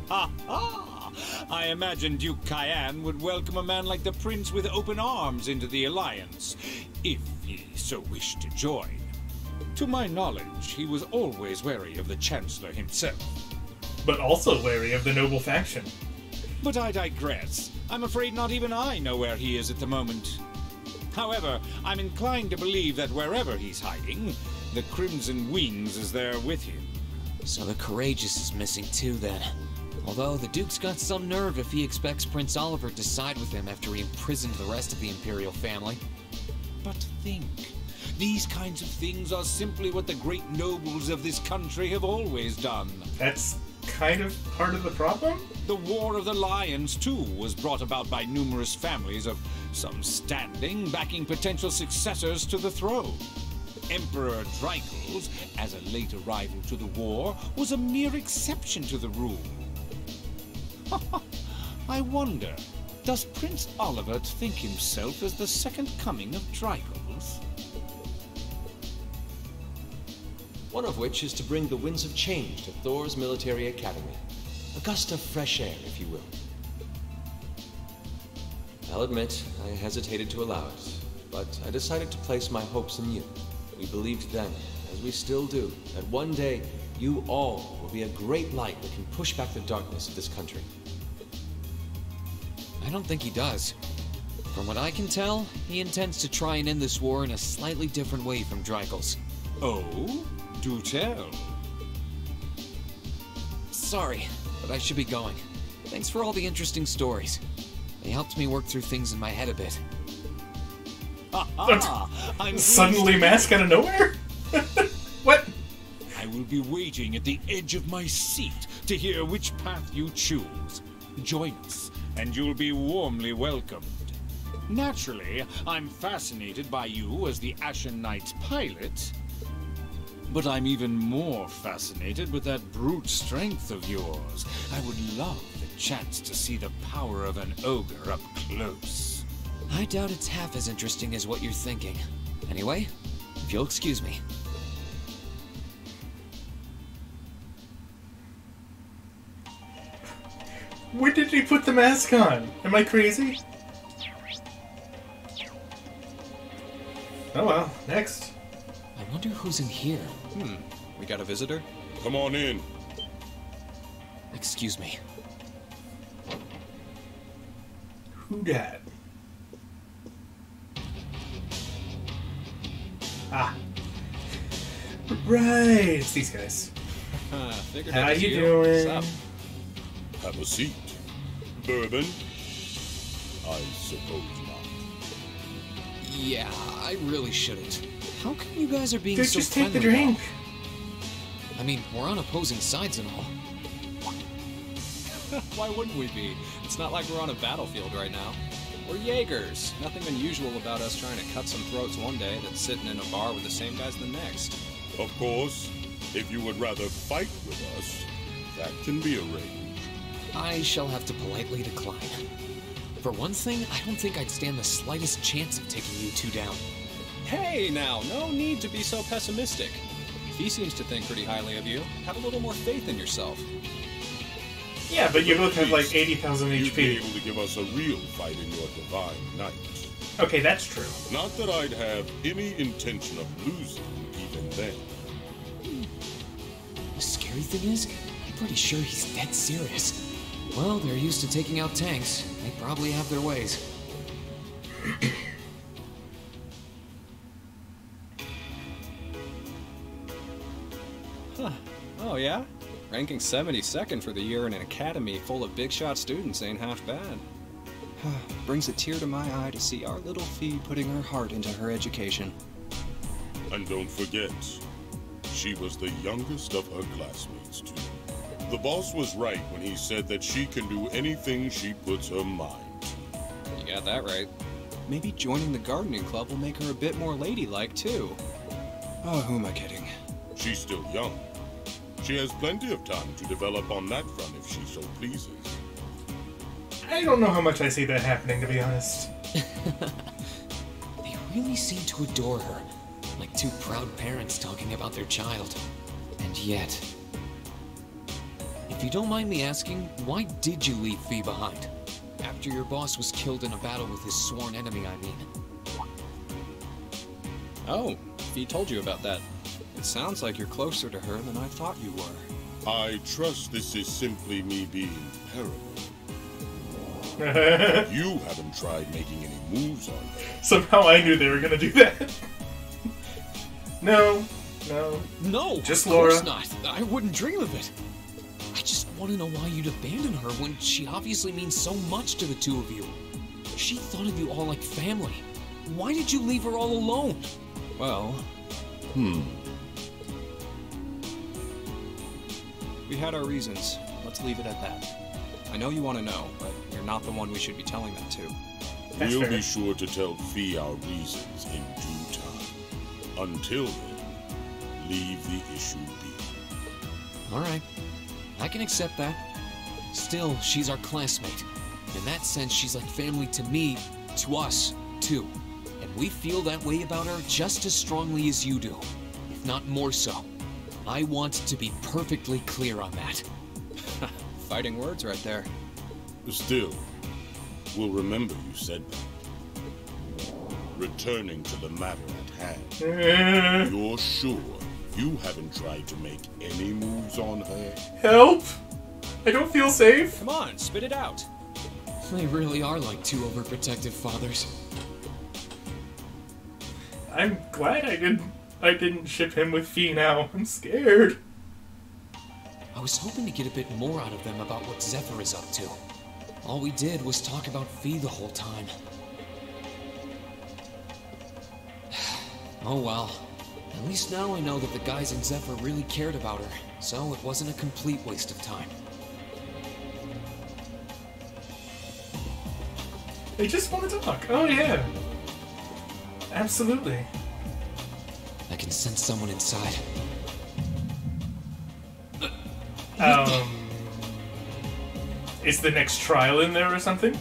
Ha ha! I imagine Duke Cayenne would welcome a man like the Prince with open arms into the Alliance, if he so wished to join. To my knowledge, he was always wary of the Chancellor himself. But also wary of the noble faction. But I digress. I'm afraid not even I know where he is at the moment. However, I'm inclined to believe that wherever he's hiding, the Crimson Wings is there with him. So the Courageous is missing too, then. Although the Duke's got some nerve if he expects Prince Olivert to side with him after he imprisoned the rest of the Imperial family. But think, these kinds of things are simply what the great nobles of this country have always done. That's kind of part of the problem? The War of the Lions, too, was brought about by numerous families of some standing backing potential successors to the throne. Emperor Dreichels, as a late arrival to the war, was a mere exception to the rule. I wonder, does Prince Olivert think himself as the second coming of Dreichels? One of which is to bring the winds of change to Thor's military academy. A gust of fresh air, if you will. I'll admit, I hesitated to allow it, but I decided to place my hopes in you. We believed then, as we still do, that one day you all will be a great light that can push back the darkness of this country. I don't think he does. From what I can tell, he intends to try and end this war in a slightly different way from Dreichels. Oh? Do tell. Sorry, but I should be going. Thanks for all the interesting stories. They helped me work through things in my head a bit. I'm Suddenly mask out of nowhere? What? I will be waiting at the edge of my seat to hear which path you choose. Join us, and you'll be warmly welcomed. Naturally, I'm fascinated by you as the Ashen Knight's pilot, but I'm even more fascinated with that brute strength of yours. I would love the chance to see the power of an ogre up close. I doubt it's half as interesting as what you're thinking. Anyway, if you'll excuse me. When did he put the mask on? Am I crazy? Oh well, next. I wonder who's in here. We got a visitor? Come on in. Excuse me. Who dat? Ah. Right, it's these guys. Figured How it was you What's doing? up? Have a seat. Bourbon? I suppose not. Yeah, I really shouldn't. How come you guys are being Dude, so just take the friendly drink. now? I mean, we're on opposing sides and all. Why wouldn't we be? It's not like we're on a battlefield right now. We're Jaegers. Nothing unusual about us trying to cut some throats one day than sitting in a bar with the same guys the next. Of course, if you would rather fight with us, that can be arranged. I shall have to politely decline. For one thing, I don't think I'd stand the slightest chance of taking you two down. Hey now, no need to be so pessimistic. If he seems to think pretty highly of you, have a little more faith in yourself. Yeah, but you both have like 80,000 You'd be HP. able to give us a real fight in your divine night. Okay, that's true. Not that I'd have any intention of losing even then. The scary thing is, I'm pretty sure he's dead serious. Well, they're used to taking out tanks. They probably have their ways. Oh yeah? Ranking 72nd for the year in an academy full of big shot students ain't half bad. Brings a tear to my eye to see our little Fee putting her heart into her education. And don't forget, she was the youngest of her classmates, too. The boss was right when he said that she can do anything she puts her mind to. You got that right. Maybe joining the gardening club will make her a bit more ladylike, too. Oh, who am I kidding? She's still young. She has plenty of time to develop on that front if she so pleases. I don't know how much I see that happening, to be honest. They really seem to adore her, like two proud parents talking about their child. And yet... If you don't mind me asking, why did you leave Fee behind? After your boss was killed in a battle with his sworn enemy, I mean. Oh, Fee told you about that. It sounds like you're closer to her than I thought you were. I trust this is simply me being paranoid. You haven't tried making any moves on her. Somehow I knew they were gonna do that. No. No, Just of Laura. course not. I wouldn't dream of it. I just want to know why you'd abandon her when she obviously means so much to the two of you. She thought of you all like family. Why did you leave her all alone? Well, we had our reasons. Let's leave it at that. I know you want to know, but you're not the one we should be telling that to. That's We'll fair. be sure to tell Fee our reasons in due time. Until then, leave the issue be. Alright, I can accept that. Still, she's our classmate. In that sense, she's like family to me, to us, too. And we feel that way about her just as strongly as you do, if not more so. I want to be perfectly clear on that. Fighting words right there. Still, we'll remember you said that. Returning to the matter at hand. You're sure you haven't tried to make any moves on her? Help! I don't feel safe. Come on, spit it out. They really are like two overprotective fathers. I'm glad I didn't ship him with Fee now. I'm scared. I was hoping to get a bit more out of them about what Zephyr is up to. All we did was talk about Fee the whole time. Oh well. At least now I know that the guys in Zephyr really cared about her, so it wasn't a complete waste of time. They just want to talk. Oh yeah. Absolutely. I can sense someone inside. Is the next trial in there or something?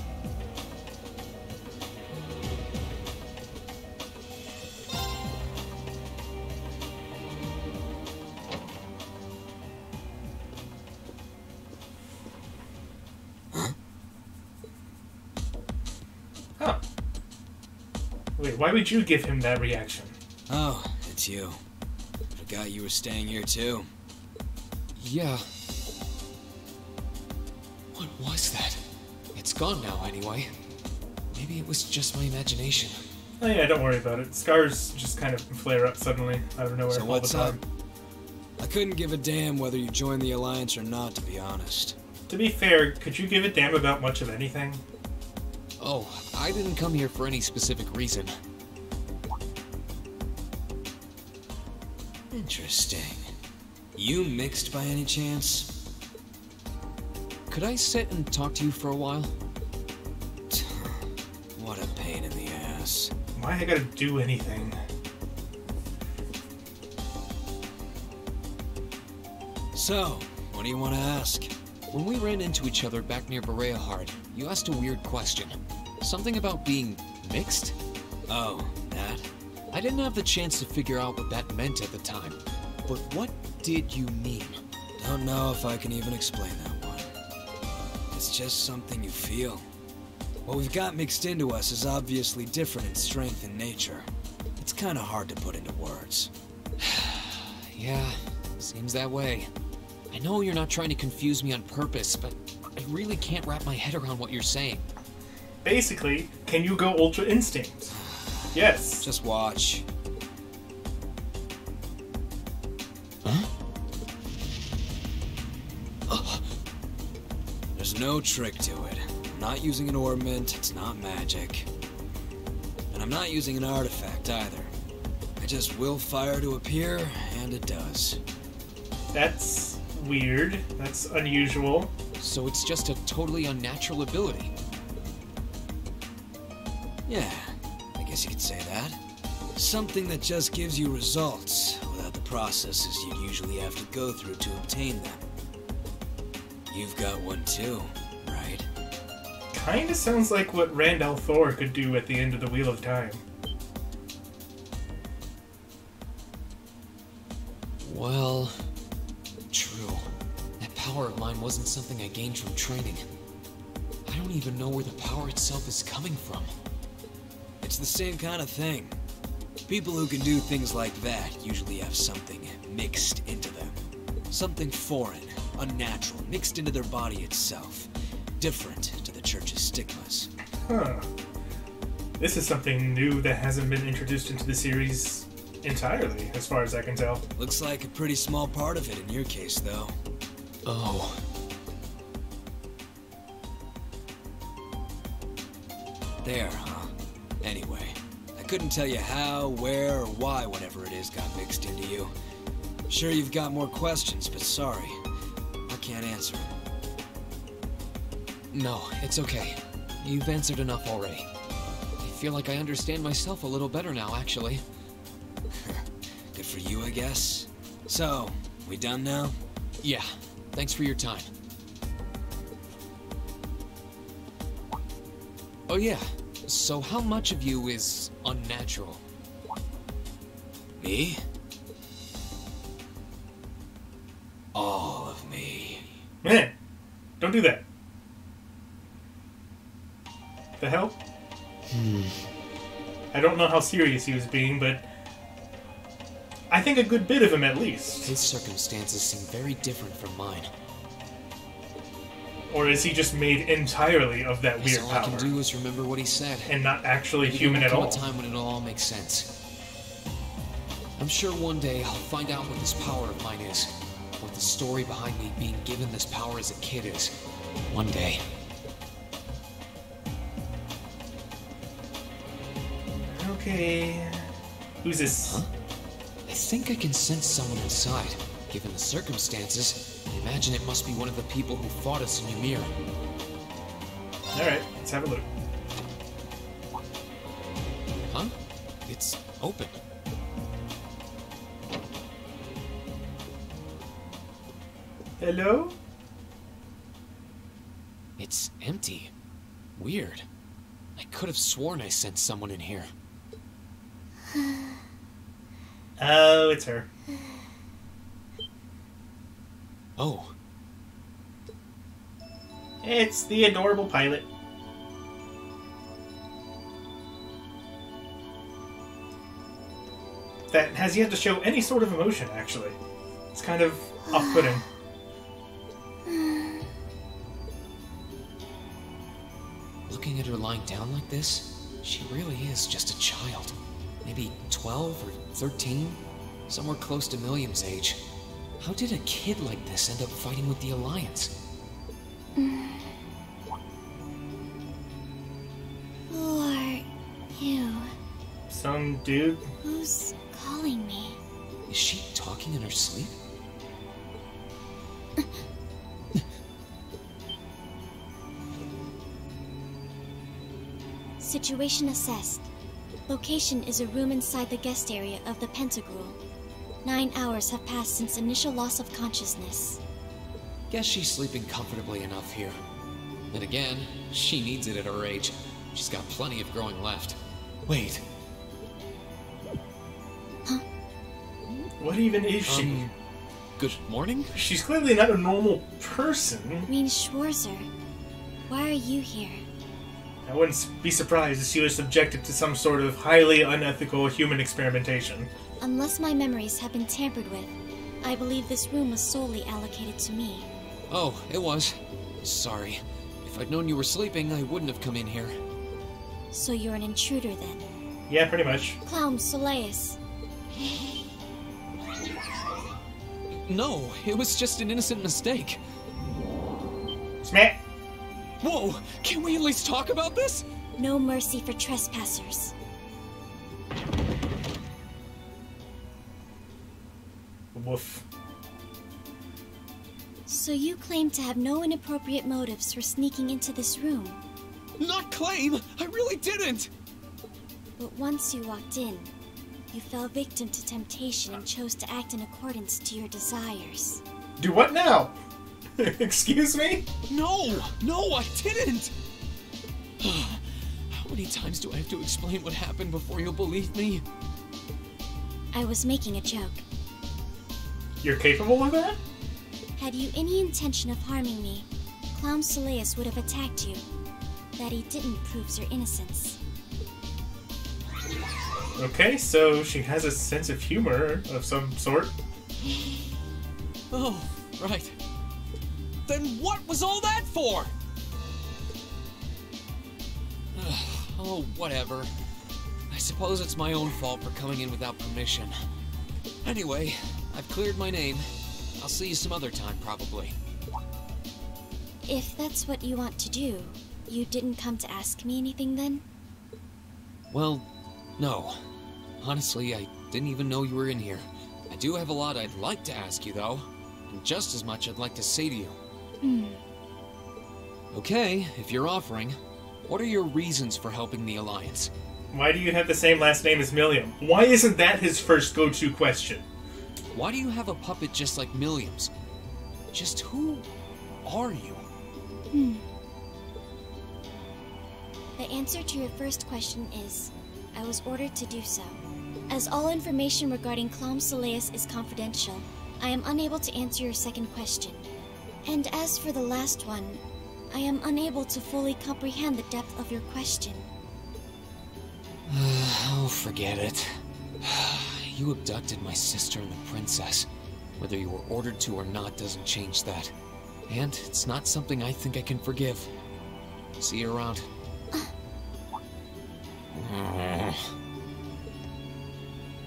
Huh. Wait, why would you give him that reaction? Oh, it's you. Forgot you were staying here too. Yeah. What was that? It's gone now, anyway. Maybe it was just my imagination. Oh yeah, don't worry about it. Scars just kind of flare up suddenly out of nowhere So all what's the time. up? I couldn't give a damn whether you joined the Alliance or not, to be honest. To be fair, could you give a damn about much of anything? Oh, I didn't come here for any specific reason. Interesting. You mixed by any chance? Could I sit and talk to you for a while? What a pain in the ass. Why I gotta do anything? So, what do you want to ask? When we ran into each other back near Bereahard, you asked a weird question. Something about being mixed? Oh, that? I didn't have the chance to figure out what that meant at the time. But what did you mean? Don't know if I can even explain that one. It's just something you feel. What we've got mixed into us is obviously different in strength and nature. It's kind of hard to put into words. Yeah, seems that way. I know you're not trying to confuse me on purpose, but I really can't wrap my head around what you're saying. Basically, can you go Ultra Instinct? Yes. Just watch. Huh? There's no trick to it. I'm not using an ornament, it's not magic. And I'm not using an artifact either. I just will fire to appear, and it does. That's weird. That's unusual. So it's just a totally unnatural ability. Yeah, I guess you could say that. Something that just gives you results without the processes you'd usually have to go through to obtain them. You've got one too, right? Kinda sounds like what Rand al'Thor could do at the end of the Wheel of Time. Well, true. That power of mine wasn't something I gained from training. I don't even know where the power itself is coming from. It's the same kind of thing. People who can do things like that usually have something mixed into them. Something foreign, unnatural, mixed into their body itself. Different to the Church's stigmas. Huh. This is something new that hasn't been introduced into the series entirely, as far as I can tell. Looks like a pretty small part of it in your case, though. Oh. There, huh? Anyway, I couldn't tell you how, where, or why whatever it is got mixed into you. Sure you've got more questions, but sorry. I can't answer them. No, it's okay. You've answered enough already. I feel like I understand myself a little better now, actually. Good for you, I guess. So, we done now? Yeah. Thanks for your time. Oh yeah. So how much of you is unnatural? Me? All of me. Man, don't do that. The hell? I don't know how serious he was being, but I think a good bit of him at least. His circumstances seem very different from mine. Or is he just made entirely of that weird all power? I can do is remember what he said. And not actually Maybe human at there will all. come a time when it'll all make sense. I'm sure one day I'll find out what this power of mine is. what the story behind me being given this power as a kid is. One day. Okay. Who's this? Huh? I think I can sense someone inside. Given the circumstances, I imagine it must be one of the people who fought us in Ymir. Alright, let's have a look. Huh? It's open. Hello? It's empty. Weird. I could have sworn I sensed someone in here. Oh, it's her. Oh. It's the adorable pilot. That has yet to show any sort of emotion, actually. It's kind of off-putting. Looking at her lying down like this, she really is just a child. Maybe 12 or 13? Somewhere close to Milliam's age. How did a kid like this end up fighting with the Alliance? Who are you? Some dude. Who's calling me? Is she talking in her sleep? Situation assessed. Location is a room inside the guest area of the Pentagrul. 9 hours have passed since initial loss of consciousness. Guess she's sleeping comfortably enough here. Then again, she needs it at her age. She's got plenty of growing left. Wait. Huh? What even is she? Good morning? She's clearly not a normal person. Rean Schwarzer, why are you here? I wouldn't be surprised if she was subjected to some sort of highly unethical human experimentation. Unless my memories have been tampered with, I believe this room was solely allocated to me. Oh, it was. Sorry. If I'd known you were sleeping, I wouldn't have come in here. So you're an intruder then? Yeah, pretty much. Clown Soleus. No, it was just an innocent mistake. Smack! Whoa! Can we at least talk about this? No mercy for trespassers. Woof. So you claim to have no inappropriate motives for sneaking into this room. Not claim! I really didn't! But once you walked in, you fell victim to temptation and chose to act in accordance to your desires. Do what now? Excuse me? No! No, I didn't! How many times do I have to explain what happened before you'll believe me? I was making a joke. You're capable of that? Had you any intention of harming me, Clown Soleus would have attacked you. That he didn't proves your innocence. Okay, so she has a sense of humor of some sort. Oh, right. Then what was all that for? Oh, whatever. I suppose it's my own fault for coming in without permission. Anyway, I've cleared my name. I'll see you some other time, probably. If that's what you want to do, you didn't come to ask me anything then? Well, no. Honestly, I didn't even know you were in here. I do have a lot I'd like to ask you, though. And just as much I'd like to say to you. Okay, if you're offering, what are your reasons for helping the Alliance? Why do you have the same last name as Milliam? Why isn't that his first go-to question? Why do you have a puppet just like Milliam's? Just who are you? The answer to your first question is, I was ordered to do so. As all information regarding Clown Soleus is confidential, I am unable to answer your second question. And as for the last one, I am unable to fully comprehend the depth of your question. Oh, forget it. You abducted my sister and the princess. Whether you were ordered to or not doesn't change that. And it's not something I think I can forgive. See you around.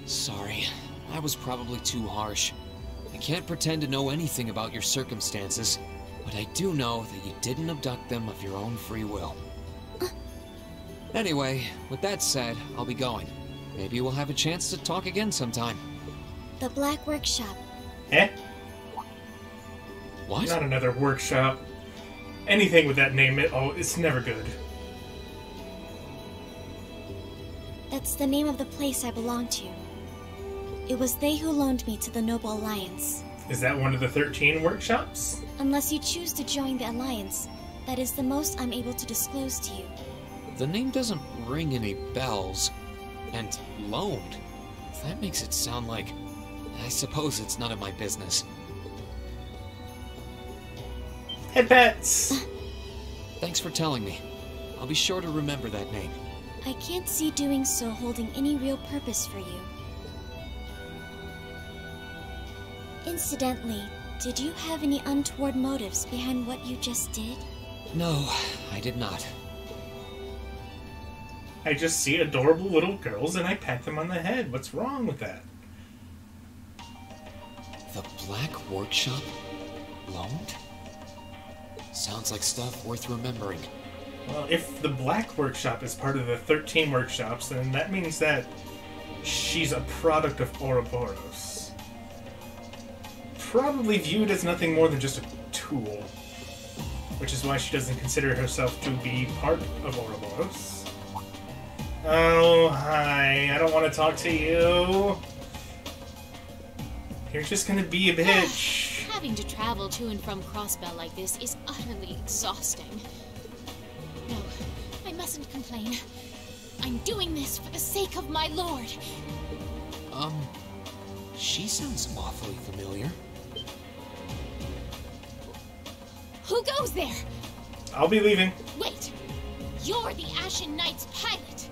Sorry, I was probably too harsh. I can't pretend to know anything about your circumstances, but I do know that you didn't abduct them of your own free will. Anyway, with that said, I'll be going. Maybe we'll have a chance to talk again sometime. The Black Workshop. Eh? What? Not another workshop. Anything with that name, it's never good. That's the name of the place I belong to. It was they who loaned me to the Noble Alliance. Is that one of the 13 workshops? Unless you choose to join the Alliance, that is the most I'm able to disclose to you. The name doesn't ring any bells. And loaned? That makes it sound like... I suppose it's none of my business. Hey, pets! Thanks for telling me. I'll be sure to remember that name. I can't see doing so holding any real purpose for you. Incidentally, did you have any untoward motives behind what you just did? No, I did not. I just see adorable little girls and I pat them on the head. What's wrong with that? The Black Workshop? Loaned? Sounds like stuff worth remembering. Well, if the Black Workshop is part of the 13 workshops, then that means that she's a product of Ouroboros. Probably viewed as nothing more than just a tool. Which is why she doesn't consider herself to be part of Ouroboros. Oh, hi. I don't want to talk to you. You're just gonna be a bitch. Having to travel to and from Crossbell like this is utterly exhausting. No, I mustn't complain. I'm doing this for the sake of my lord. She sounds awfully familiar. Who goes there? I'll be leaving. Wait! You're the Ashen Knight's pilot!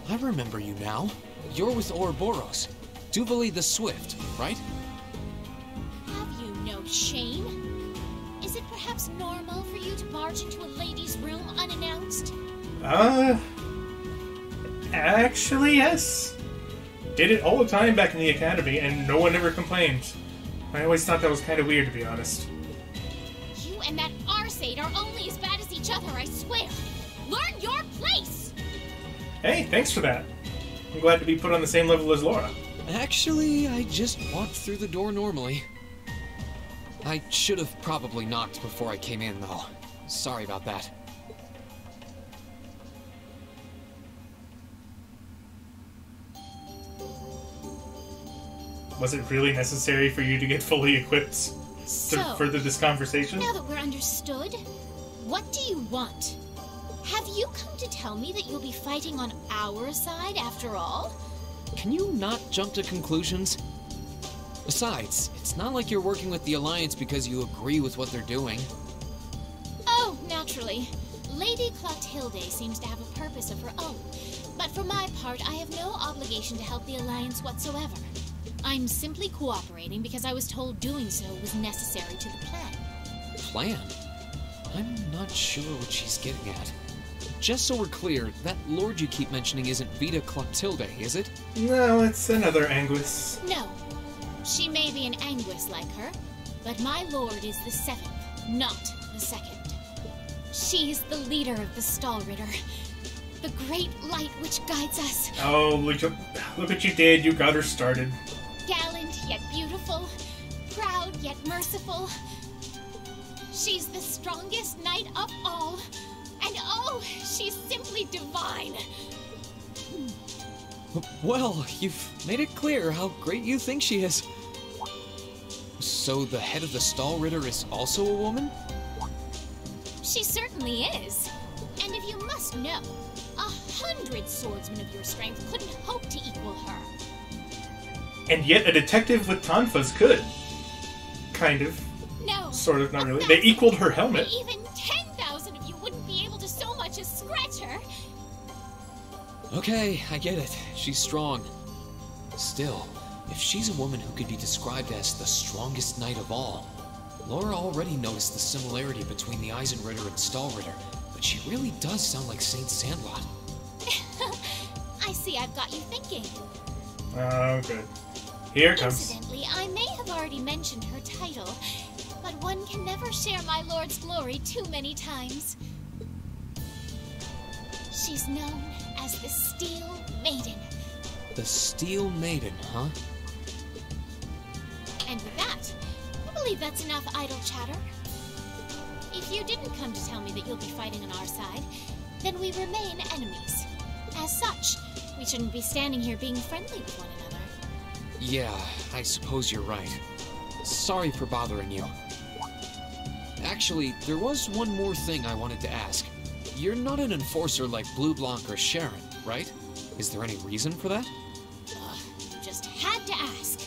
I remember you now. You're with Ouroboros. Duvali the Swift, right? Have you no shame? Is it perhaps normal for you to barge into a lady's room unannounced? Actually, yes. Did it all the time back in the academy, and no one ever complained. I always thought that was kind of weird, to be honest. You and that Arseid are only as bad as each other, I swear. Learn your place! Hey, thanks for that. I'm glad to be put on the same level as Laura. Actually, I just walked through the door normally. I should have probably knocked before I came in, though. Sorry about that. Was it really necessary for you to get fully equipped to So, further this conversation? Now that we're understood, what do you want? Have you come to tell me that you'll be fighting on our side after all? Can you not jump to conclusions? Besides, it's not like you're working with the Alliance because you agree with what they're doing. Oh, naturally. Lady Clotilde seems to have a purpose of her own. But for my part, I have no obligation to help the Alliance whatsoever. I'm simply cooperating because I was told doing so was necessary to the plan. Plan? I'm not sure what she's getting at. Just so we're clear, that lord you keep mentioning isn't Vita Clotilde, is it? No, it's another Anguis. No. She may be an Anguis like her, but my lord is the 7th, not the 2nd. She's the leader of the Stahlritter, the great light which guides us. Oh, look what you did. You got her started. Gallant yet beautiful, proud yet merciful. She's the strongest knight of all, and oh, she's simply divine. Well, you've made it clear how great you think she is. So the head of the Stahlritter is also a woman? She certainly is. And if you must know, 100 swordsmen of your strength couldn't hope to equal her. And yet a detective with tonfas could. Kind of. No. Sort of, not really. They equaled her helmet. Even 10,000 of you wouldn't be able to so much as scratch her. Okay, I get it. She's strong. Still, if she's a woman who could be described as the strongest knight of all, Laura already noticed the similarity between the Eisenritter and Stahlritter, but she really does sound like Saint Here it comes. Incidentally, I may have already mentioned her title, but one can never share my lord's glory too many times. She's known as the Steel Maiden. The Steel Maiden, huh? And with that, I believe that's enough idle chatter. If you didn't come to tell me that you'll be fighting on our side, then we remain enemies. As such, we shouldn't be standing here being friendly with one another. Yeah, I suppose you're right. Sorry for bothering you. Actually, there was one more thing I wanted to ask. You're not an enforcer like Blue Blanc or Sharon, right? Is there any reason for that? You just had to ask.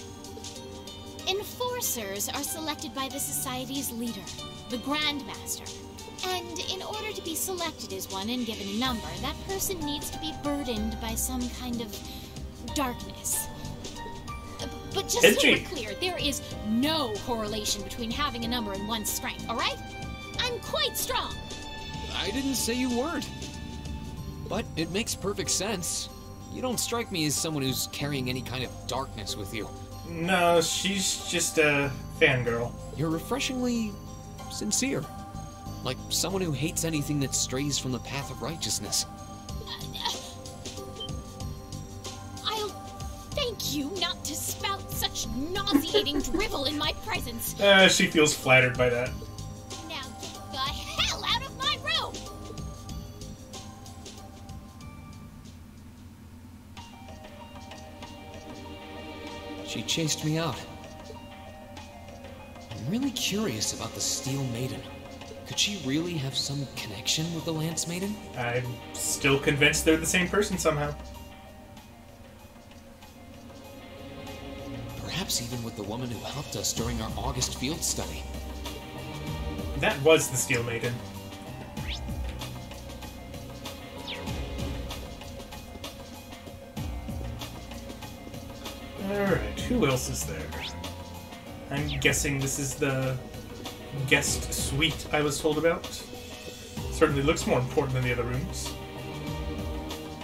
Enforcers are selected by the Society's leader, the Grand Master. And in order to be selected as one and given a number, that person needs to be burdened by some kind of darkness. But just so we're clear, there is no correlation between having a number and one's strength, alright? I'm quite strong. I didn't say you weren't. But it makes perfect sense. You don't strike me as someone who's carrying any kind of darkness with you. No, she's just a fangirl. You're refreshingly sincere. Like someone who hates anything that strays from the path of righteousness. I'll thank you not to spout such nauseating drivel in my presence. She feels flattered by that. Now get the hell out of my room! She chased me out. I'm really curious about the Steel Maiden. Could she really have some connection with the Lance Maiden? I'm still convinced they're the same person somehow. Perhaps even with the woman who helped us during our August field study. That was the Steel Maiden. Alright, who else is there? I'm guessing this is the guest suite I was told about. Certainly looks more important than the other rooms.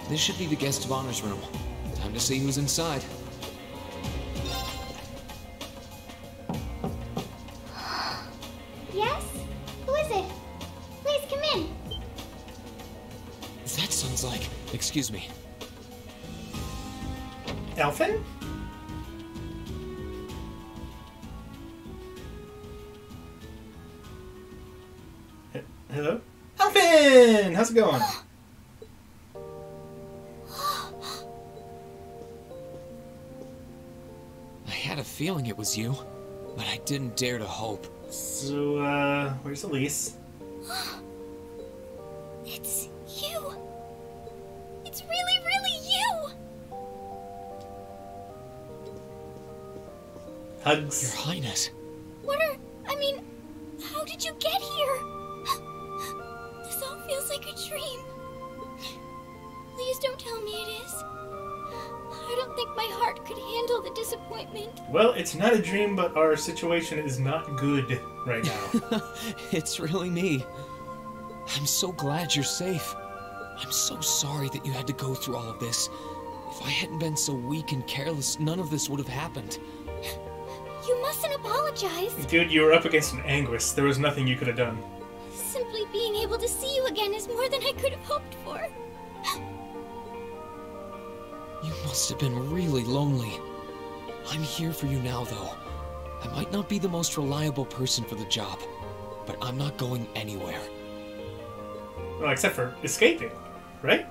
This should be the guest of honor's room. Time to see who's inside. Yes? Who is it? Please come in. That sounds like... Excuse me. Elfin? Hello? Elfin! How's it going? I had a feeling it was you, but I didn't dare to hope. So, where's Elise? It's you. It's really, really you. Hugs. Your Highness. I mean, how did you get here? This all feels like a dream. Please don't tell me it is. I don't think my heart could handle the disappointment. Well, it's not a dream, but our situation is not good right now. It's really me. I'm so glad you're safe. I'm so sorry that you had to go through all of this. If I hadn't been so weak and careless, none of this would have happened. You mustn't apologize. Dude, you were up against an Anguis. There was nothing you could have done. Simply being able to see you again is more than I could have hoped for. You must have been really lonely. I'm here for you now, though. I might not be the most reliable person for the job, but I'm not going anywhere. Well, except for escaping, right?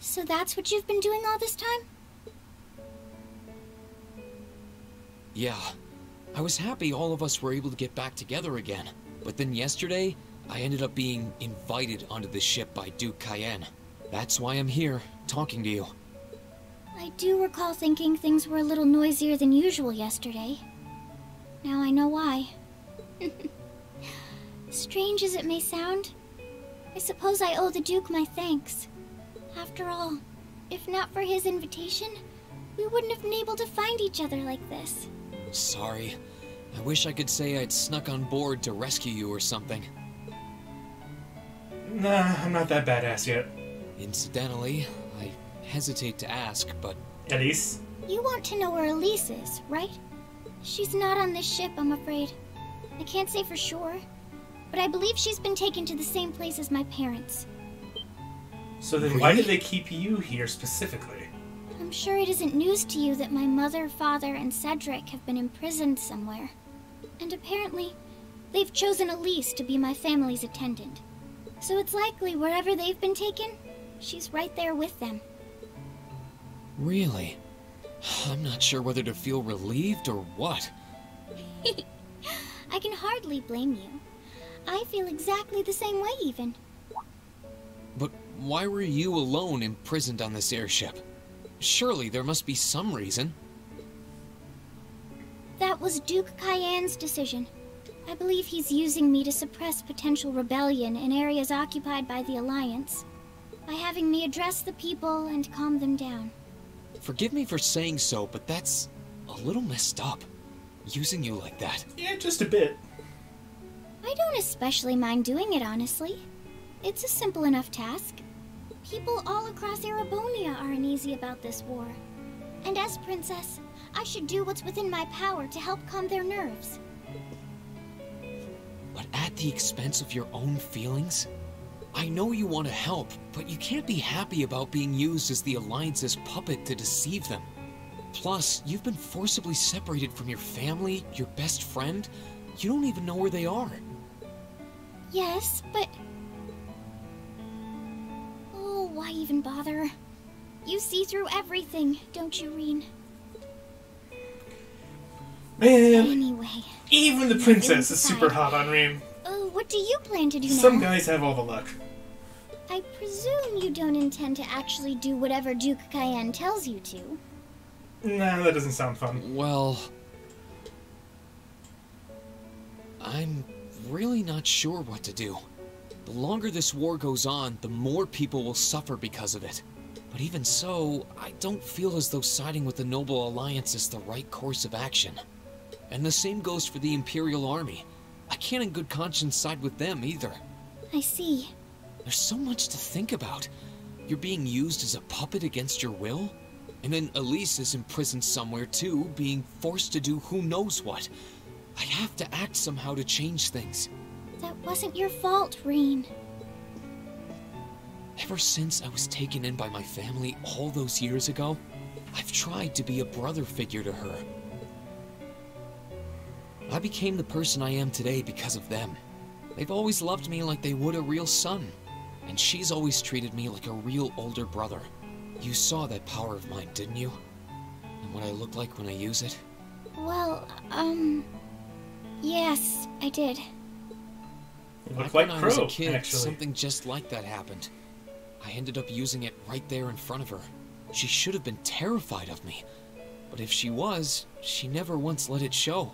So that's what you've been doing all this time? Yeah. I was happy all of us were able to get back together again. But then yesterday, I ended up being invited onto the ship by Duke Cayenne. That's why I'm here, talking to you. I do recall thinking things were a little noisier than usual yesterday. Now I know why. Strange as it may sound, I suppose I owe the Duke my thanks. After all, if not for his invitation, we wouldn't have been able to find each other like this. Sorry. I wish I could say I'd snuck on board to rescue you or something. Nah, I'm not that badass yet. Incidentally, I hesitate to ask, but... Elise? You want to know where Elise is, right? She's not on this ship, I'm afraid. I can't say for sure, but I believe she's been taken to the same place as my parents. So then why did they keep you here specifically? I'm sure it isn't news to you that my mother, father, and Cedric have been imprisoned somewhere. And apparently, they've chosen Elise to be my family's attendant. So it's likely wherever they've been taken, she's right there with them. Really? I'm not sure whether to feel relieved or what. I can hardly blame you. I feel exactly the same way, even. But why were you alone imprisoned on this airship? Surely there must be some reason. That was Duke Cayenne's decision. I believe he's using me to suppress potential rebellion in areas occupied by the Alliance, by having me address the people and calm them down. Forgive me for saying so, but that's a little messed up. Using you like that. Yeah, just a bit. I don't especially mind doing it, honestly. It's a simple enough task. People all across Erebonia are uneasy about this war. And as princess, I should do what's within my power to help calm their nerves. But at the expense of your own feelings? I know you want to help, but you can't be happy about being used as the Alliance's puppet to deceive them. Plus, you've been forcibly separated from your family, your best friend. You don't even know where they are. Yes, but... Oh, why even bother? You see through everything, don't you, Rean? Man, anyway, even the princess is super hot on Rean. Oh, what do you plan to do now? Some guys have all the luck. I presume you don't intend to actually do whatever Duke Cayenne tells you to. Nah, that doesn't sound fun. Well... I'm really not sure what to do. The longer this war goes on, the more people will suffer because of it. But even so, I don't feel as though siding with the Noble Alliance is the right course of action. And the same goes for the Imperial Army. I can't in good conscience side with them either. I see. There's so much to think about. You're being used as a puppet against your will? And then Elise is imprisoned somewhere too, being forced to do who knows what. I have to act somehow to change things. That wasn't your fault, Rean. Ever since I was taken in by my family all those years ago, I've tried to be a brother figure to her. I became the person I am today because of them. They've always loved me like they would a real son, and she's always treated me like a real older brother. You saw that power of mine, didn't you? And what I look like when I use it? Well, yes, I did. Look like when I was a Crow, kid, actually. something just like that happened. I ended up using it right there in front of her. She should have been terrified of me. But if she was, she never once let it show.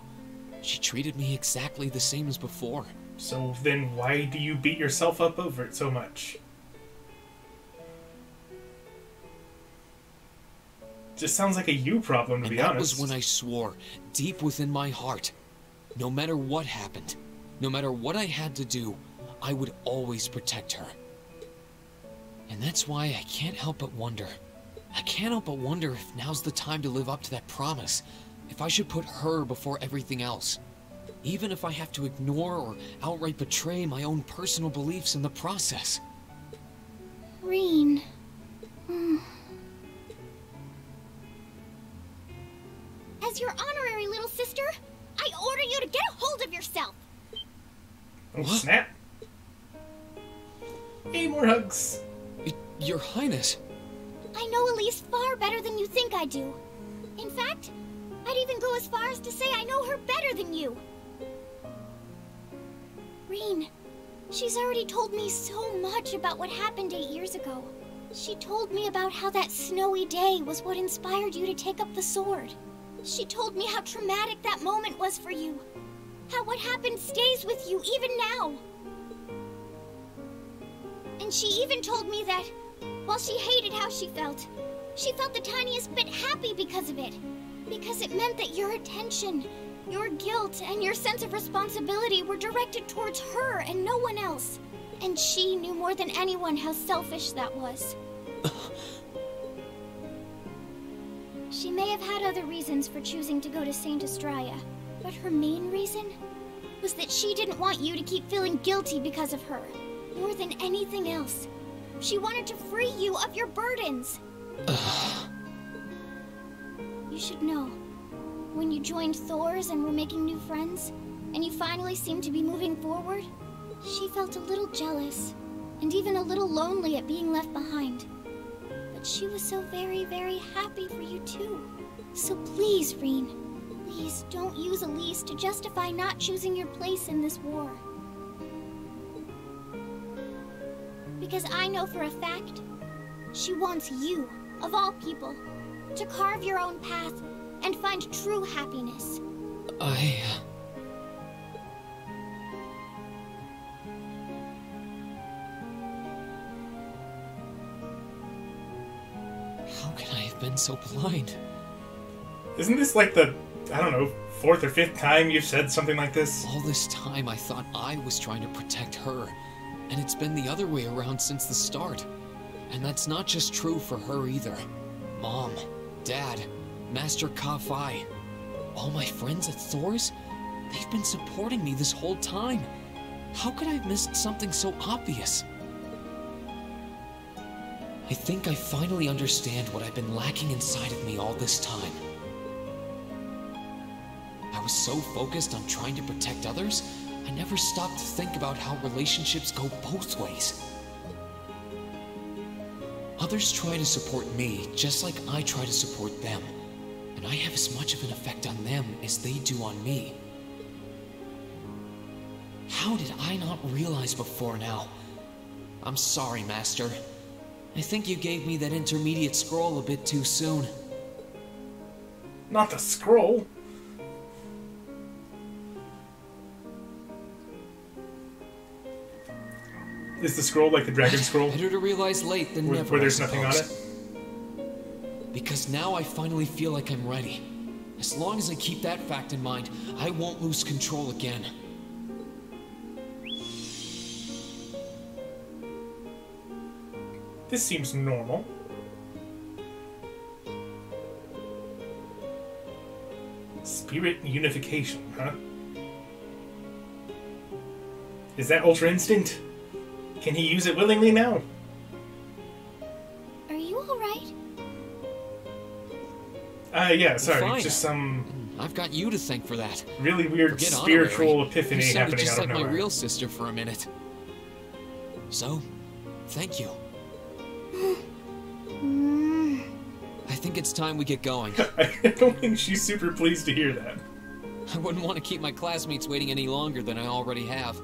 She treated me exactly the same as before. So then why do you beat yourself up over it so much? Just sounds like a you problem, to be honest. That was when I swore, deep within my heart, no matter what happened, no matter what I had to do, I would always protect her. And that's why I can't help but wonder. I can't help but wonder if now's the time to live up to that promise. If I should put her before everything else. Even if I have to ignore or outright betray my own personal beliefs in the process. Rean. As your honorary little sister, I order you to get a hold of yourself. Oh, snap. Hey, more hugs. Your Highness. I know Elise far better than you think I do. In fact, I'd even go as far as to say I know her better than you. Rean, she's already told me so much about what happened 8 years ago. She told me about how that snowy day was what inspired you to take up the sword. She told me how traumatic that moment was for you. How what happened stays with you even now. And she even told me that, while she hated how she felt the tiniest bit happy because of it. Because it meant that your attention, your guilt, and your sense of responsibility were directed towards her and no one else. And she knew more than anyone how selfish that was. She may have had other reasons for choosing to go to Saint Estrella, but her main reason was that she didn't want you to keep feeling guilty because of her. More than anything else, she wanted to free you of your burdens. You should know, when you joined Thor's and were making new friends, and you finally seemed to be moving forward, she felt a little jealous, and even a little lonely at being left behind. But she was so very, very happy for you too. So please, Rean, please don't use Elise to justify not choosing your place in this war. Because I know for a fact, she wants you, of all people, to carve your own path and find true happiness. How can I have been so blind? Isn't this like the, I don't know, 4th or 5th time you've said something like this? All this time I thought I was trying to protect her, and it's been the other way around since the start. And that's not just true for her either. Mom, Dad, Master Ka-Fai, all my friends at Thor's, they've been supporting me this whole time. How could I have missed something so obvious? I think I finally understand what I've been lacking inside of me all this time. I was so focused on trying to protect others, I never stopped to think about how relationships go both ways. Others try to support me just like I try to support them, and I have as much of an effect on them as they do on me. How did I not realize before now? I'm sorry, Master. I think you gave me that intermediate scroll a bit too soon. Not the scroll. Is the scroll like the dragon scroll? Better to realize late than never. Where there's nothing on it? Because now I finally feel like I'm ready. As long as I keep that fact in mind, I won't lose control again. This seems normal. Spirit unification, huh? Is that Ultra Instinct? Can he use it willingly now? Are you alright? Yeah, sorry, Fine. just some I've got you to thank for that. really weird Forget spiritual honorary. epiphany You sounded happening just out of like nowhere. my real sister for a minute. So, thank you. I think it's time we get going. I don't think she's super pleased to hear that. I wouldn't want to keep my classmates waiting any longer than I already have.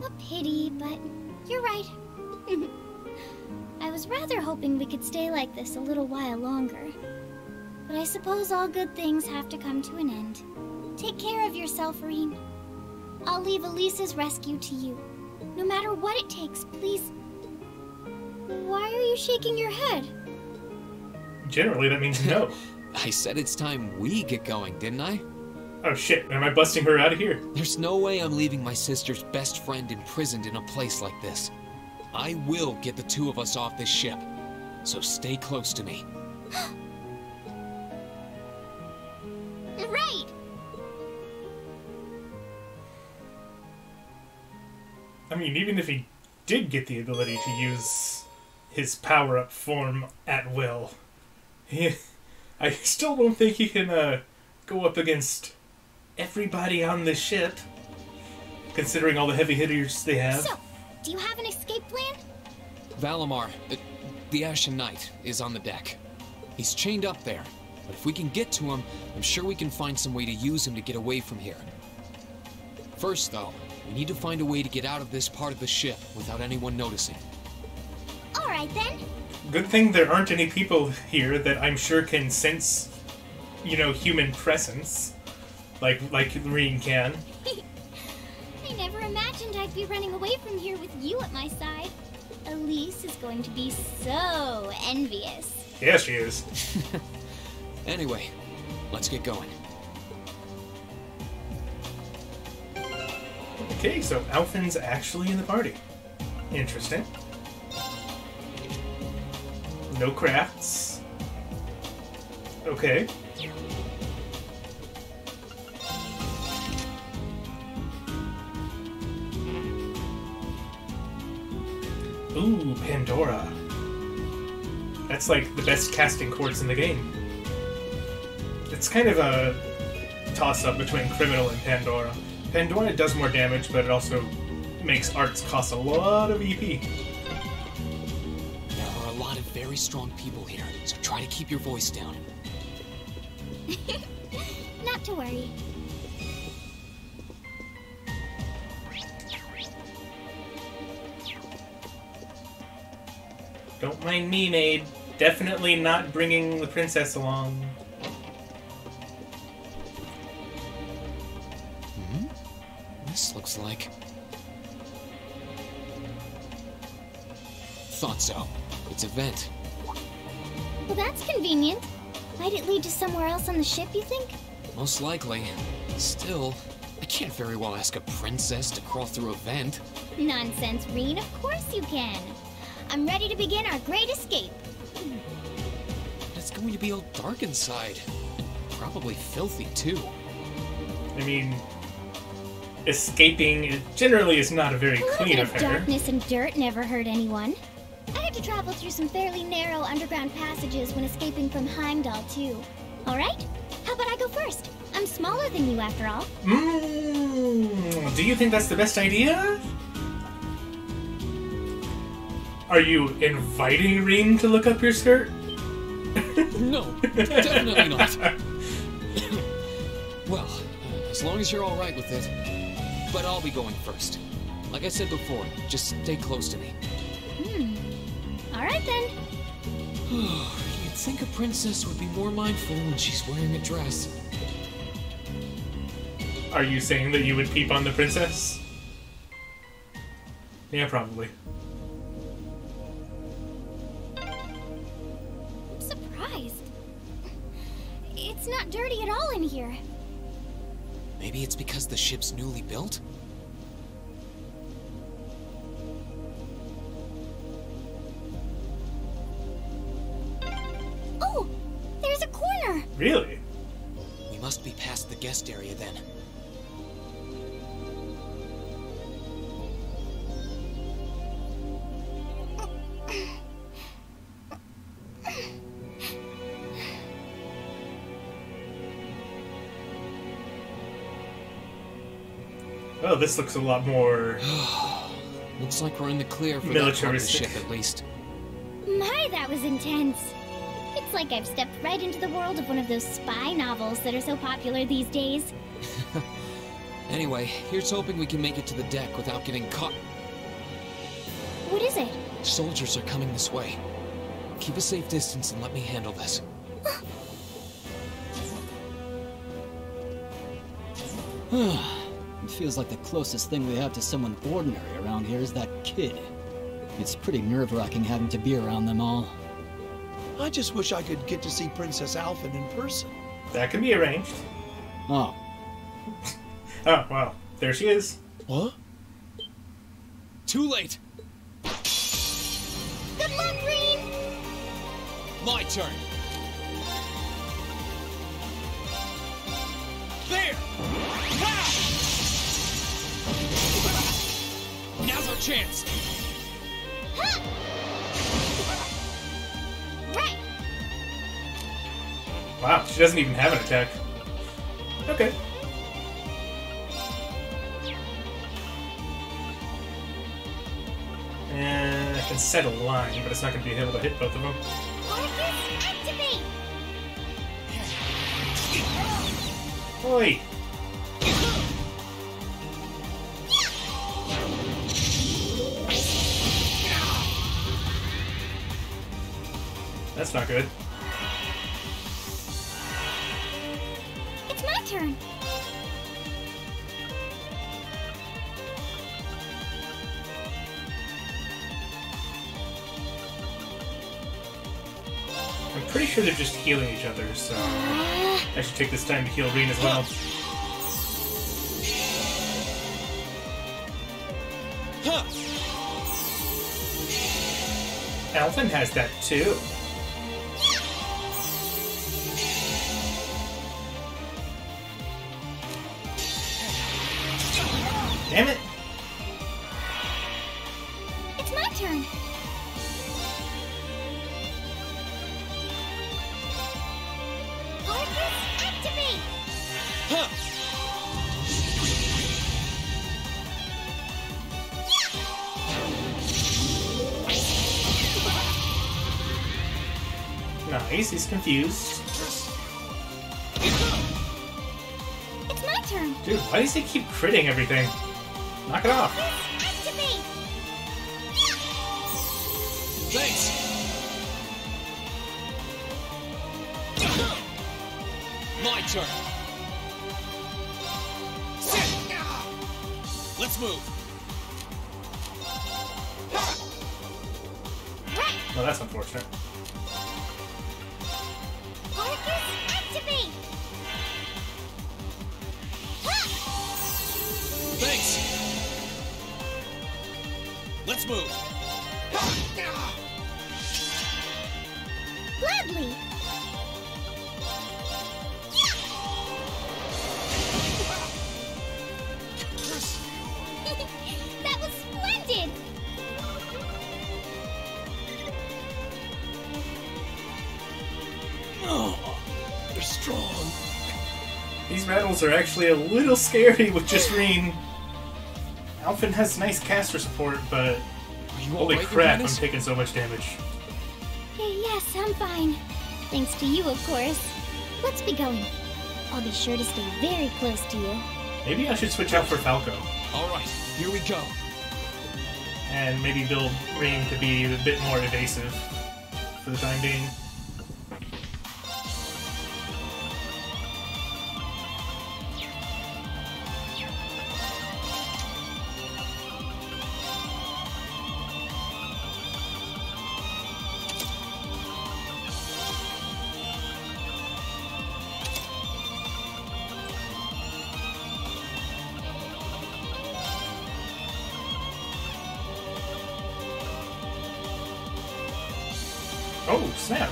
A pity, but you're right. I was rather hoping we could stay like this a little while longer. But I suppose all good things have to come to an end. Take care of yourself, Rean. I'll leave Elise's rescue to you. No matter what it takes, please. Why are you shaking your head? Generally, that means no. I said it's time we get going, didn't I? Oh shit, am I busting her out of here? There's no way I'm leaving my sister's best friend imprisoned in a place like this. I will get the two of us off this ship, so stay close to me. Right! I mean, even if he did get the ability to use his power-up form at will, I still don't think he can go up against everybody on the ship, considering all the heavy hitters they have. So, do you have an escape plan? Valimar, the Ashen Knight, is on the deck. He's chained up there, but if we can get to him, I'm sure we can find some way to use him to get away from here. First, though, we need to find a way to get out of this part of the ship without anyone noticing. Alright then. Good thing there aren't any people here that I'm sure can sense, you know, human presence, like Rean can. I never imagined I'd be running away from here with you at my side. Elise is going to be so envious. Yeah, she is. Anyway, let's get going. Okay, so Alphen's actually in the party. Interesting. No crafts. Okay. Ooh, Pandora. That's like the best casting quartz in the game. It's kind of a toss-up between Criminal and Pandora. Pandora does more damage, but it also makes arts cost a lot of EP. There are a lot of very strong people here, so try to keep your voice down. Not to worry. Don't mind me, maid. Definitely not bringing the princess along. This looks like... Thought so. It's a vent. Well, that's convenient. Might it lead to somewhere else on the ship, you think? Most likely. Still, I can't very well ask a princess to crawl through a vent. Nonsense, Reen. Of course you can. I'm ready to begin our great escape. It's going to be all dark inside. Probably filthy, too. I mean, escaping generally is not a very clean Of affair. darkness and dirt never hurt anyone. I had to travel through some fairly narrow underground passages when escaping from Heimdall, too. All right? How about I go first? I'm smaller than you, after all. Do you think that's the best idea? Are you inviting Reen to look up your skirt? No, definitely not. Well, as long as you're all right with it. But I'll be going first. Like I said before, just stay close to me. All right, then. You'd think a princess would be more mindful when she's wearing a dress. Are you saying that you would peep on the princess? Yeah, probably. I'm surprised. It's not dirty at all in here. Maybe it's because the ship's newly built? Oh, there's a corner. Really? We must be past the guest area then. Oh, this looks a lot more... Looks like we're in the clear for that part of the ship, at least. My, that was intense. It's like I've stepped right into the world of one of those spy novels that are so popular these days. Anyway, here's hoping we can make it to the deck without getting caught. What is it? Soldiers are coming this way. Keep a safe distance and let me handle this. It feels like the closest thing we have to someone ordinary around here is that kid. It's pretty nerve-wracking having to be around them all. I just wish I could get to see Princess Alphen in person. That can be arranged. Oh. Oh, wow. There she is. What? Too late! Good luck, Reen! My turn! There! Ha! Now's our chance! Ha! Right! Wow, she doesn't even have an attack. Okay. And I can set a line, but it's not going to be able to hit both of them. Arcus, activate! Oi! That's not good. It's my turn. I'm pretty sure they're just healing each other, so I should take this time to heal Reen as well. Alphen has that too. Damn it! It's my turn. Arcus, activate! Huh. Nice, he's confused. It's my turn. Dude, why does he keep critting everything? Knock it off. Activate! Thanks. My turn. Let's move. Well, that's unfortunate. Arcus, activate! Thanks. Let's move. Gladly! That was splendid! Oh, they're strong. These battles are actually a little scary with just Rean. Alphen has nice caster support, but holy alright, crap, I'm Johannes? taking so much damage. Yes, I'm fine. Thanks to you, of course. Let's be going. I'll be sure to stay very close to you. Maybe I should switch out for Falco. Alright, here we go. And maybe build Rean to be a bit more evasive for the time being. Oh, snap.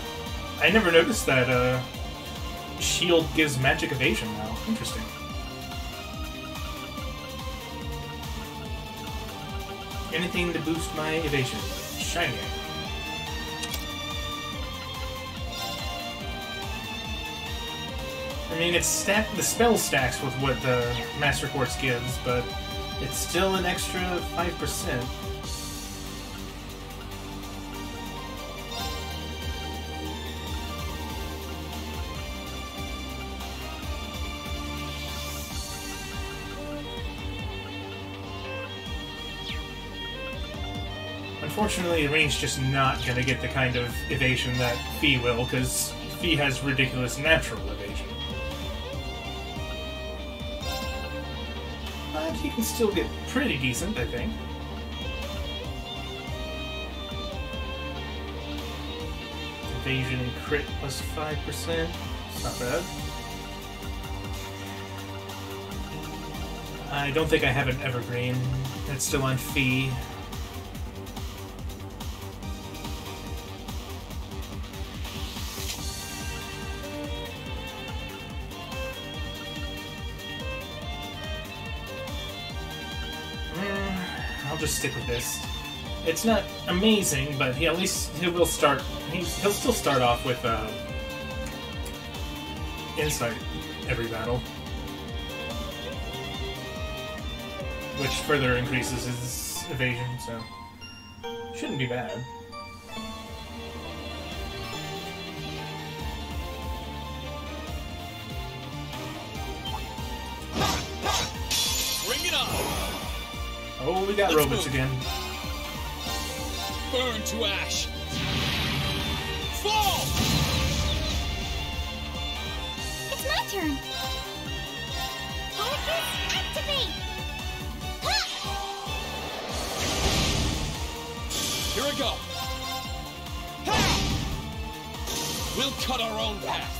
I never noticed that shield gives magic evasion now. Interesting. Anything to boost my evasion. Shiny. I mean, it's the spell stacks with what the Master Quartz gives, but it's still an extra 5%. Unfortunately, Rain's just not going to get the kind of evasion that Fee will, because Fee has ridiculous natural evasion. But he can still get pretty decent, I think. Evasion and crit plus 5%. It's not bad. I don't think I have an Evergreen. It's still on Fee. I'll just stick with this. It's not amazing, but he will start. He'll still start off with insight every battle, which further increases his evasion. So shouldn't be bad. Bring it on! Oh, we got robots again. Burn to ash! Fall! It's my turn. Arcus, activate! Here we go! Ha! We'll cut our own path.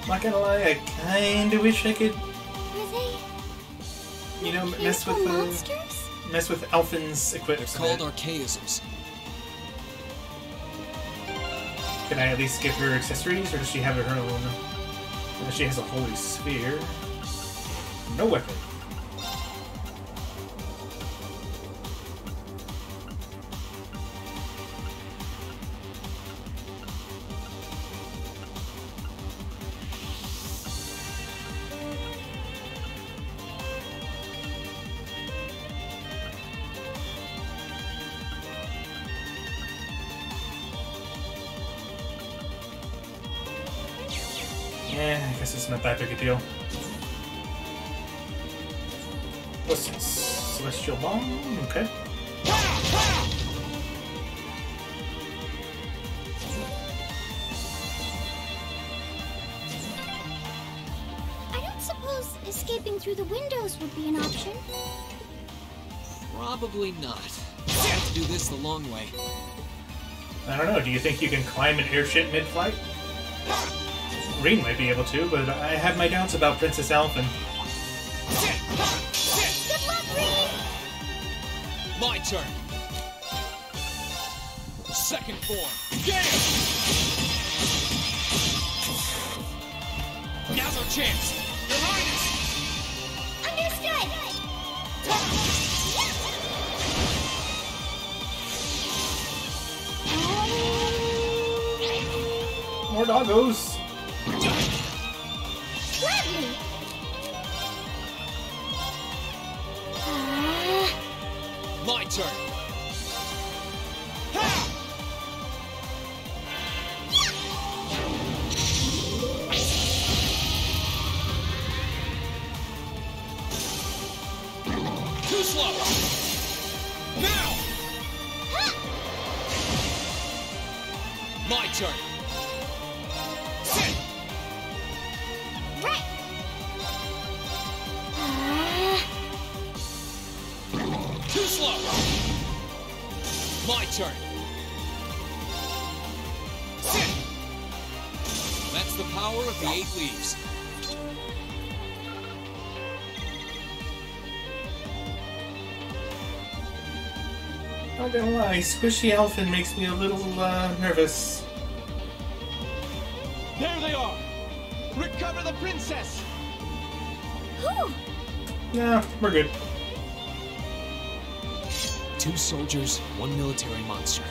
Not gonna lie, I kinda wish I could, Are they you know, mess with Alphen's equipment. They're called archaisms. Can I at least give her accessories, or does she have her own? She has a holy sphere. No weapon. I guess it's not that big a deal. What's this? Celestial Bomb? Okay. I don't suppose escaping through the windows would be an option. Probably not. I'll have to do this the long way. I don't know, do you think you can climb an airship mid-flight? Rean might be able to, but I have my doubts about Princess Alphen. Good luck, Rean! My turn. Second form. Game! Now's our chance. Your Highness! Understood! More doggos! Gladly! My turn. Too slow. Now. My turn. Sit. Right. Too slow. My turn. Sit. That's the power of the 8 leaves. Not gonna lie, Squishy Elfin makes me a little, nervous. There they are! Recover the princess! Whew. Nah, we're good. 2 soldiers, 1 military monster.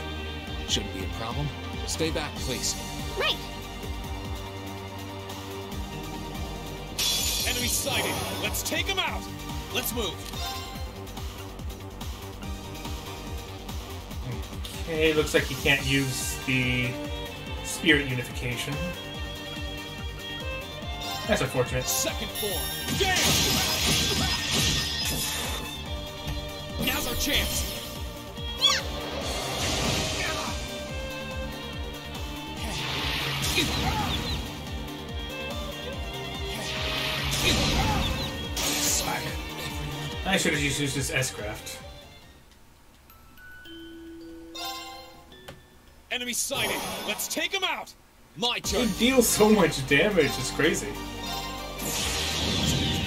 Shouldn't be a problem. Stay back, please. Right. Enemy sighted. Let's take him out. Let's move. Okay, looks like you can't use the spirit unification. That's unfortunate. Second form. Game! Now's our chance. I should have just used this S-Craft. Enemy sighted. Let's take him out. My turn. It deals so much damage, it's crazy.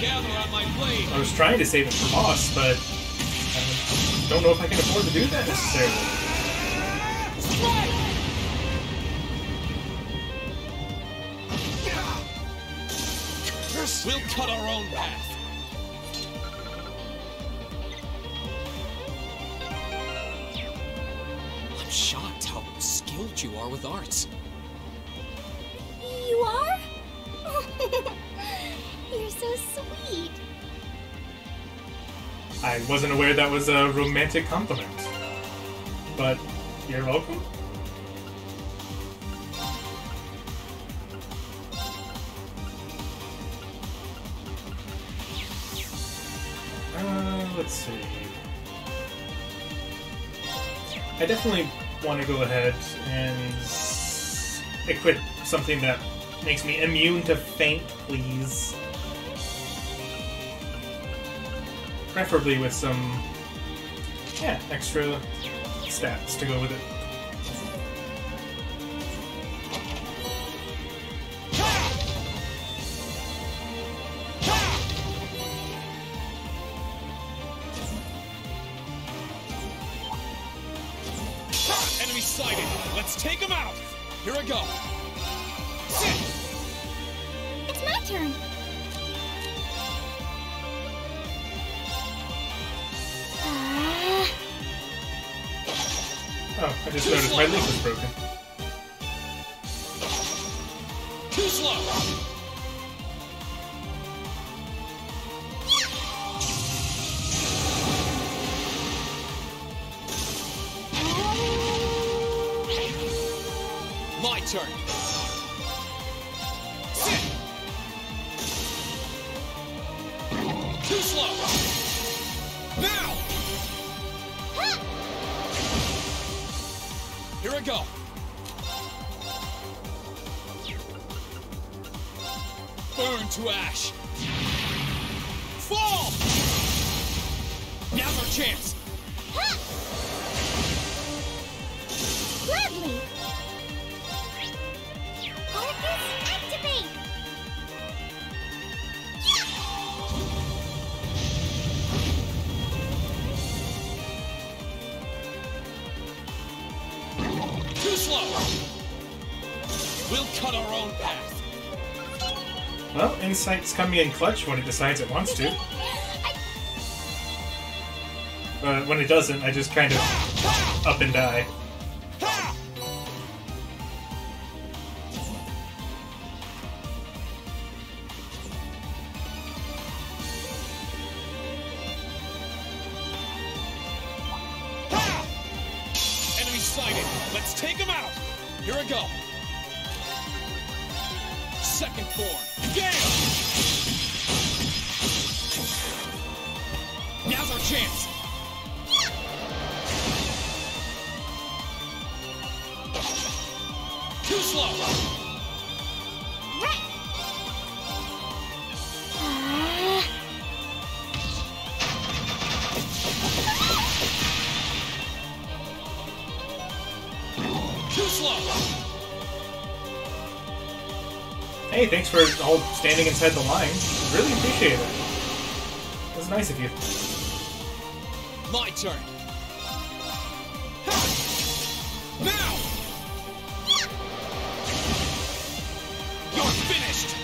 Gather on my blade. I was trying to save it for Moss, but I don't know if I can afford to do that necessarily. We'll cut our own path. I'm shocked how skilled you are with arts. You are? You're so sweet. I wasn't aware that was a romantic compliment. But you're welcome. Let's see. I definitely want to go ahead and equip something that makes me immune to faint, please. Preferably with some, extra stats to go with it. Enemy sighted. Let's take him out. Here I go. It's my turn. Oh, I just noticed my leaf was broken. Too slow. My turn. Here I go. Burn to ash. Fall! Now's our chance. Gladly! Arcus, activate! Too slow. We'll cut our own path. Well, Insight's coming in clutch when it decides it wants to. But when it doesn't, I just kind of up and die. Enemy sighted. Let's take him out. Here I go. Second form. Gale! Now's our chance. Too slow. Too slow. Hey, thanks for all standing inside the line. Really appreciate it. That was nice of you. My turn. Now! You're finished!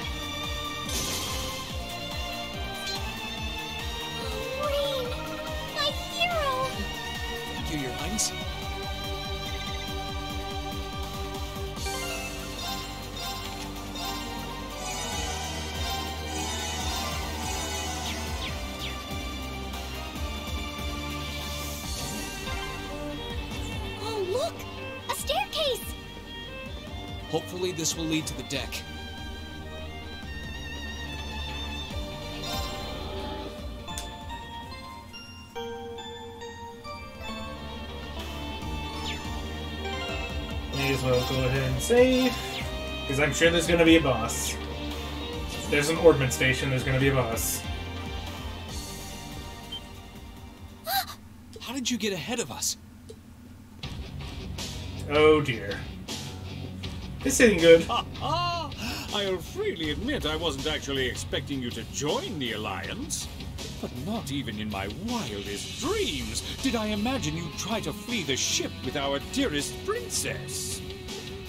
Rain! My hero! Thank you, Your Highness. Oh, look! A staircase! Hopefully this will lead to the deck. May as well go ahead and save, because I'm sure there's going to be a boss. If there's an Ordnance station, there's going to be a boss. How did you get ahead of us? Oh dear. This isn't good. I'll freely admit I wasn't actually expecting you to join the Alliance. But not even in my wildest dreams did I imagine you'd try to flee the ship with our dearest princess.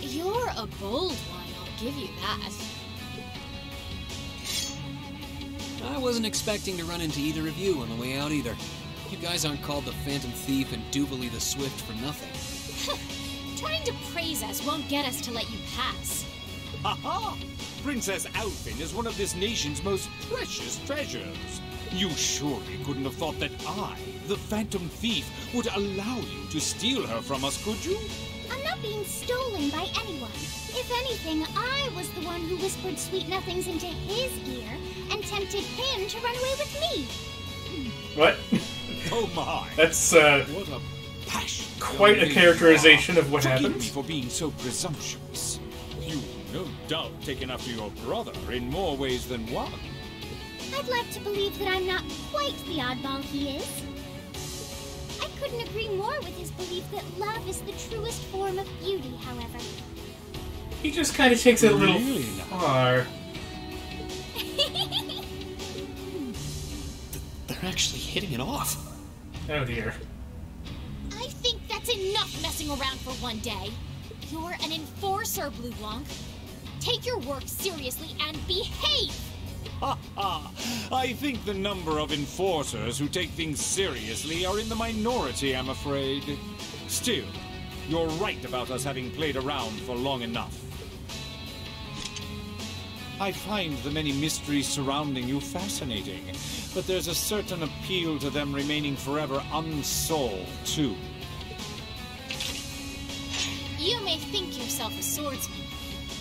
You're a bold one, I'll give you that. I wasn't expecting to run into either of you on the way out either. You guys aren't called the Phantom Thief and Duvalie the Swift for nothing. Trying to praise us won't get us to let you pass. Ha-ha! Princess Alphen is one of this nation's most precious treasures. You surely couldn't have thought that I, the Phantom Thief, would allow you to steal her from us, could you? I'm not being stolen by anyone. If anything, I was the one who whispered sweet nothings into his ear and tempted him to run away with me. What? Oh my! That's, what a passion! quite a characterization of what Forgive happened. me for being so presumptuous. You, no doubt, taken after your brother in more ways than one. I'd like to believe that I'm not quite the oddball he is. I couldn't agree more with his belief that love is the truest form of beauty, however. He just kind of takes it a little Really? far. They're actually hitting it off. Oh dear. I think that's enough messing around for one day. You're an enforcer, Blue Blanc. Take your work seriously and behave! Ha ha! I think the number of enforcers who take things seriously are in the minority, I'm afraid. Still, you're right about us having played around for long enough. I find the many mysteries surrounding you fascinating, but there's a certain appeal to them remaining forever unsolved, too. You may think yourself a swordsman,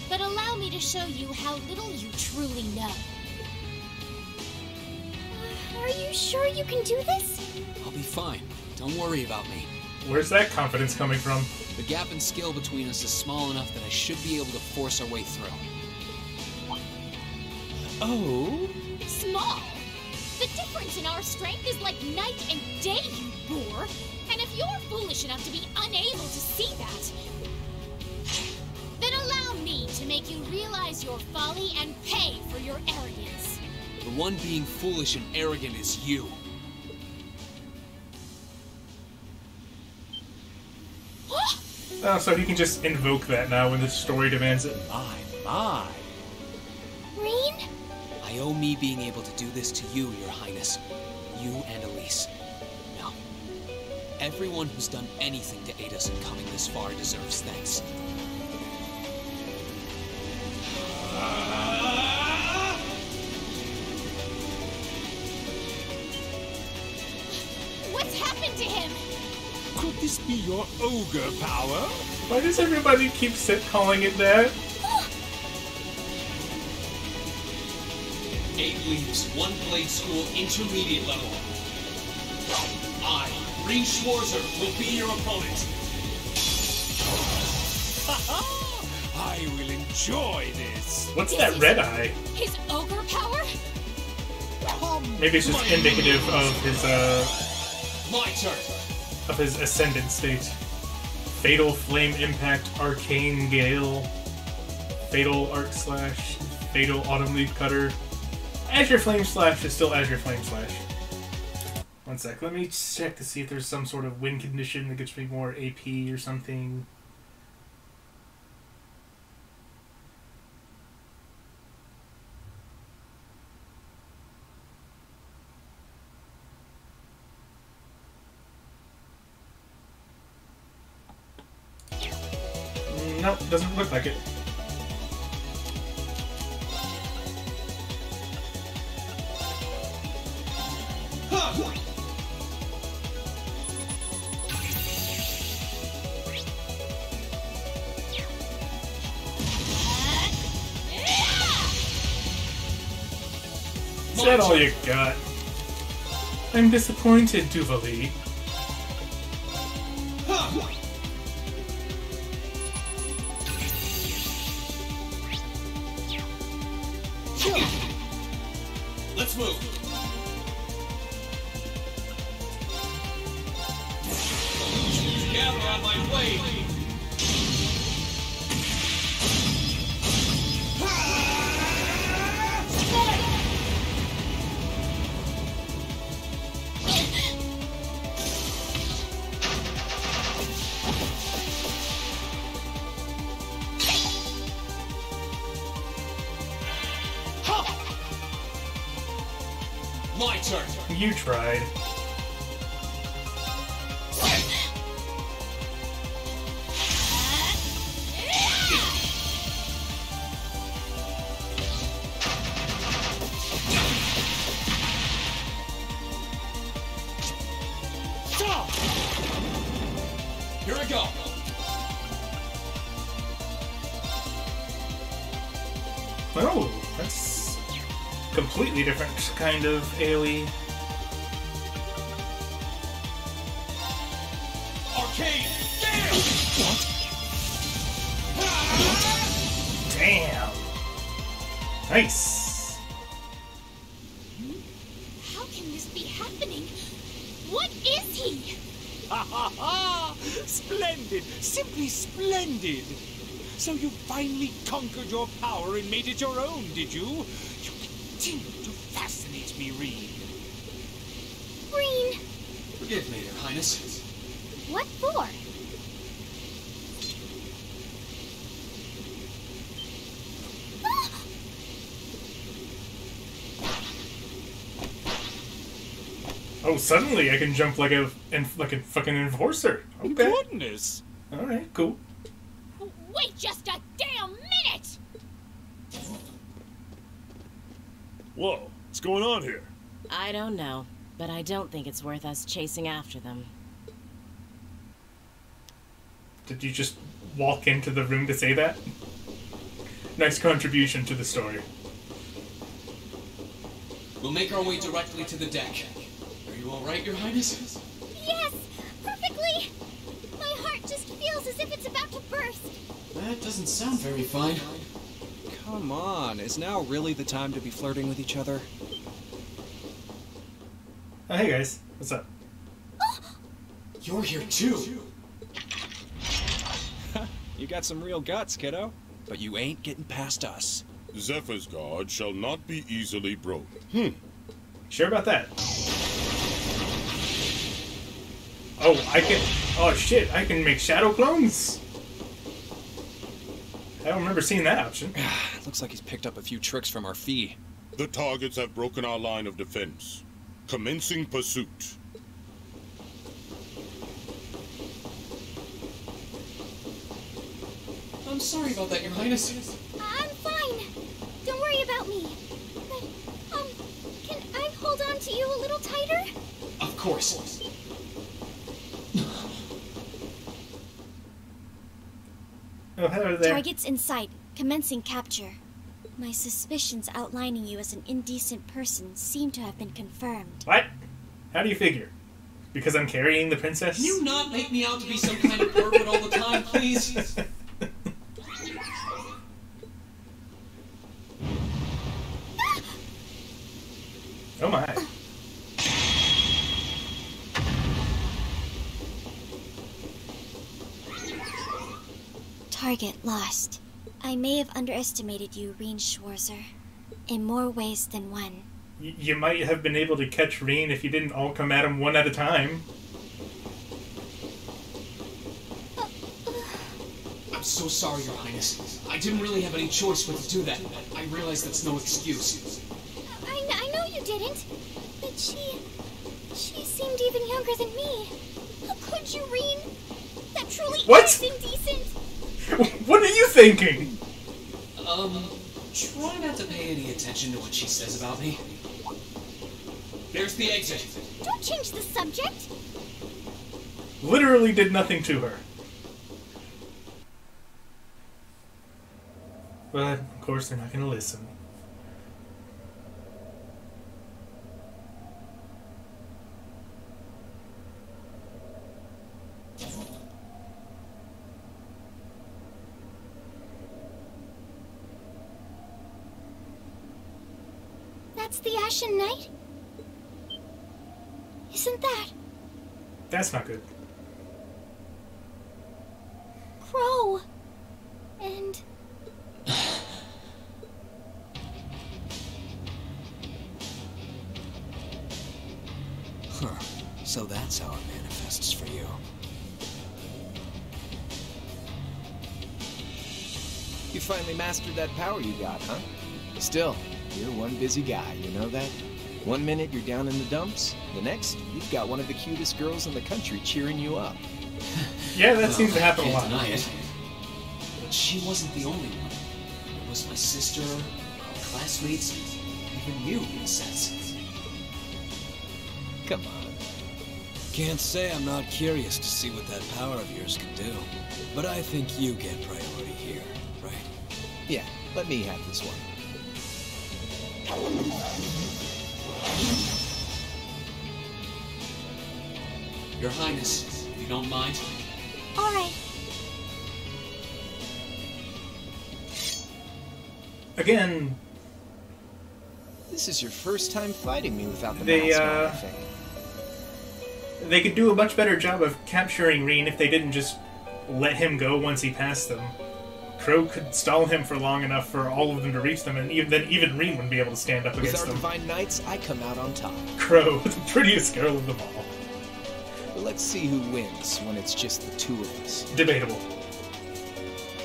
but allow me to show you how little you truly know. Are you sure you can do this? I'll be fine. Don't worry about me. Where's that confidence coming from? The gap in skill between us is small enough that I should be able to force our way through. Oh? Small? The difference in our strength is like night and day, you boor! And if you're foolish enough to be unable to see that, then allow me to make you realize your folly and pay for your arrogance. The one being foolish and arrogant is you. Oh, so he can just invoke that now when the story demands it. My. Rean? I owe me being able to do this to you, Your Highness. You and Elise. No. Everyone who's done anything to aid us in coming this far deserves thanks. What's happened to him? Could this be your ogre power? Why does everybody keep calling it that? 8 leaves, 1 blade school, intermediate level. I, Rean Schwarzer, will be your opponent. I will enjoy this. What's that red eye? His ogre power? Maybe it's just indicative of his, My turn. of his ascendant state. Fatal Flame Impact, Arcane Gale, Fatal Arc Slash, Fatal Autumn Leaf Cutter. Azure Flame Slash is still Azure Flame Slash. One sec, let me check to see if there's some sort of win condition that gives me more AP or something. Nope, doesn't look like it. Is that all you got? I'm disappointed, Duvali. Let's move. Gather on my blade. My turn. You tried. Here I go. Oh, that's completely different kind of AoE. Arcade! Damn! Nice! How can this be happening? What is he? Ha ha ha! Splendid! Simply splendid! So you finally conquered your power and made it your own, did you? You continue to fascinate me, Rean. Rean! Forgive me, Your Highness. What for? Oh, suddenly I can jump like a fucking enforcer. Okay. Goodness! Alright, cool. Wait just a damn minute! Whoa, what's going on here? I don't know, but I don't think it's worth us chasing after them. Did you just walk into the room to say that? Nice contribution to the story. We'll make our way directly to the deck. Are you all right, Your Highness? Yes! Perfectly! doesn't sound very fine. Come on, is now really the time to be flirting with each other? Oh, hey guys, what's up? You're here too. You got some real guts, kiddo. But you ain't getting past us. Zephyr's guard shall not be easily broken. Sure about that? Oh, I can... Oh shit, I can make shadow clones? I don't remember seeing that option. Looks like he's picked up a few tricks from our fee. The targets have broken our line of defense. Commencing pursuit. I'm sorry about that, Your Highness. I'm fine. Don't worry about me. But, can I hold on to you a little tighter? Of course. Oh, hello there. Targets in sight. Commencing capture. My suspicions outlining you as an indecent person seem to have been confirmed. What? How do you figure? Because I'm carrying the princess? Can you not make me out to be some kind of pervert all the time, please? Oh my. Target lost. I may have underestimated you, Reen Schwarzer. In more ways than one. You might have been able to catch Reen if you didn't all come at him one at a time. I'm so sorry, Your Highness. I didn't really have any choice but to do that. I realize that's no excuse. I know you didn't. But she seemed even younger than me. How could you, Reen? That truly is indecent. What are you thinking? Try not to pay any attention to what she says about me. There's the exit. Don't change the subject. Literally did nothing to her. But, of course, they're not going to listen. That's the Ashen Knight? Isn't that That's not good. Crow? And... Huh. So that's how it manifests for you. You finally mastered that power you got, huh? Still, you're one busy guy, you know that? One minute you're down in the dumps, the next you've got one of the cutest girls in the country cheering you up. Yeah, that seems to happen a lot. Can't deny it. But she wasn't the only one. There was my sister, our classmates, even you, in a sense. Come on. Can't say I'm not curious to see what that power of yours can do. But I think you get priority here, right? Yeah, let me have this one. Your Highness, if you don't mind. All right. Again... This is your first time fighting me without the They, mask on, I think. They could do a much better job of capturing Reen if they didn't just let him go once he passed them. Crow could stall him for long enough for all of them to reach them, and even Reen wouldn't be able to stand up With against our them. Divine Knights, I come out on top. Crow, the prettiest girl of them all. But let's see who wins when it's just the two of us. Debatable.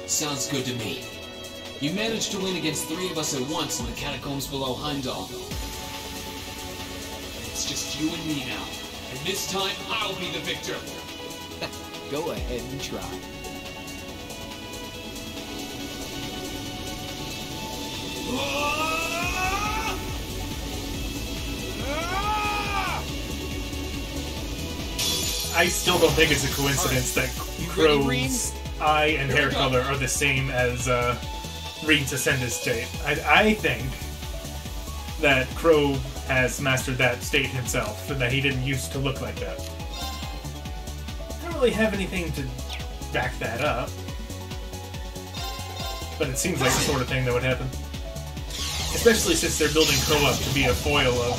Sounds good to me. You managed to win against 3 of us at once in the catacombs below Heimdall. It's just you and me now. And this time, I'll be the victor. Go ahead and try. I still don't think it's a coincidence that Crow's eye and hair color are the same as Reen's Ascended state. I think that Crow has mastered that state himself, and that he didn't used to look like that. I don't really have anything to back that up. But it seems like the sort of thing that would happen. Especially since they're building Crow up to be a foil of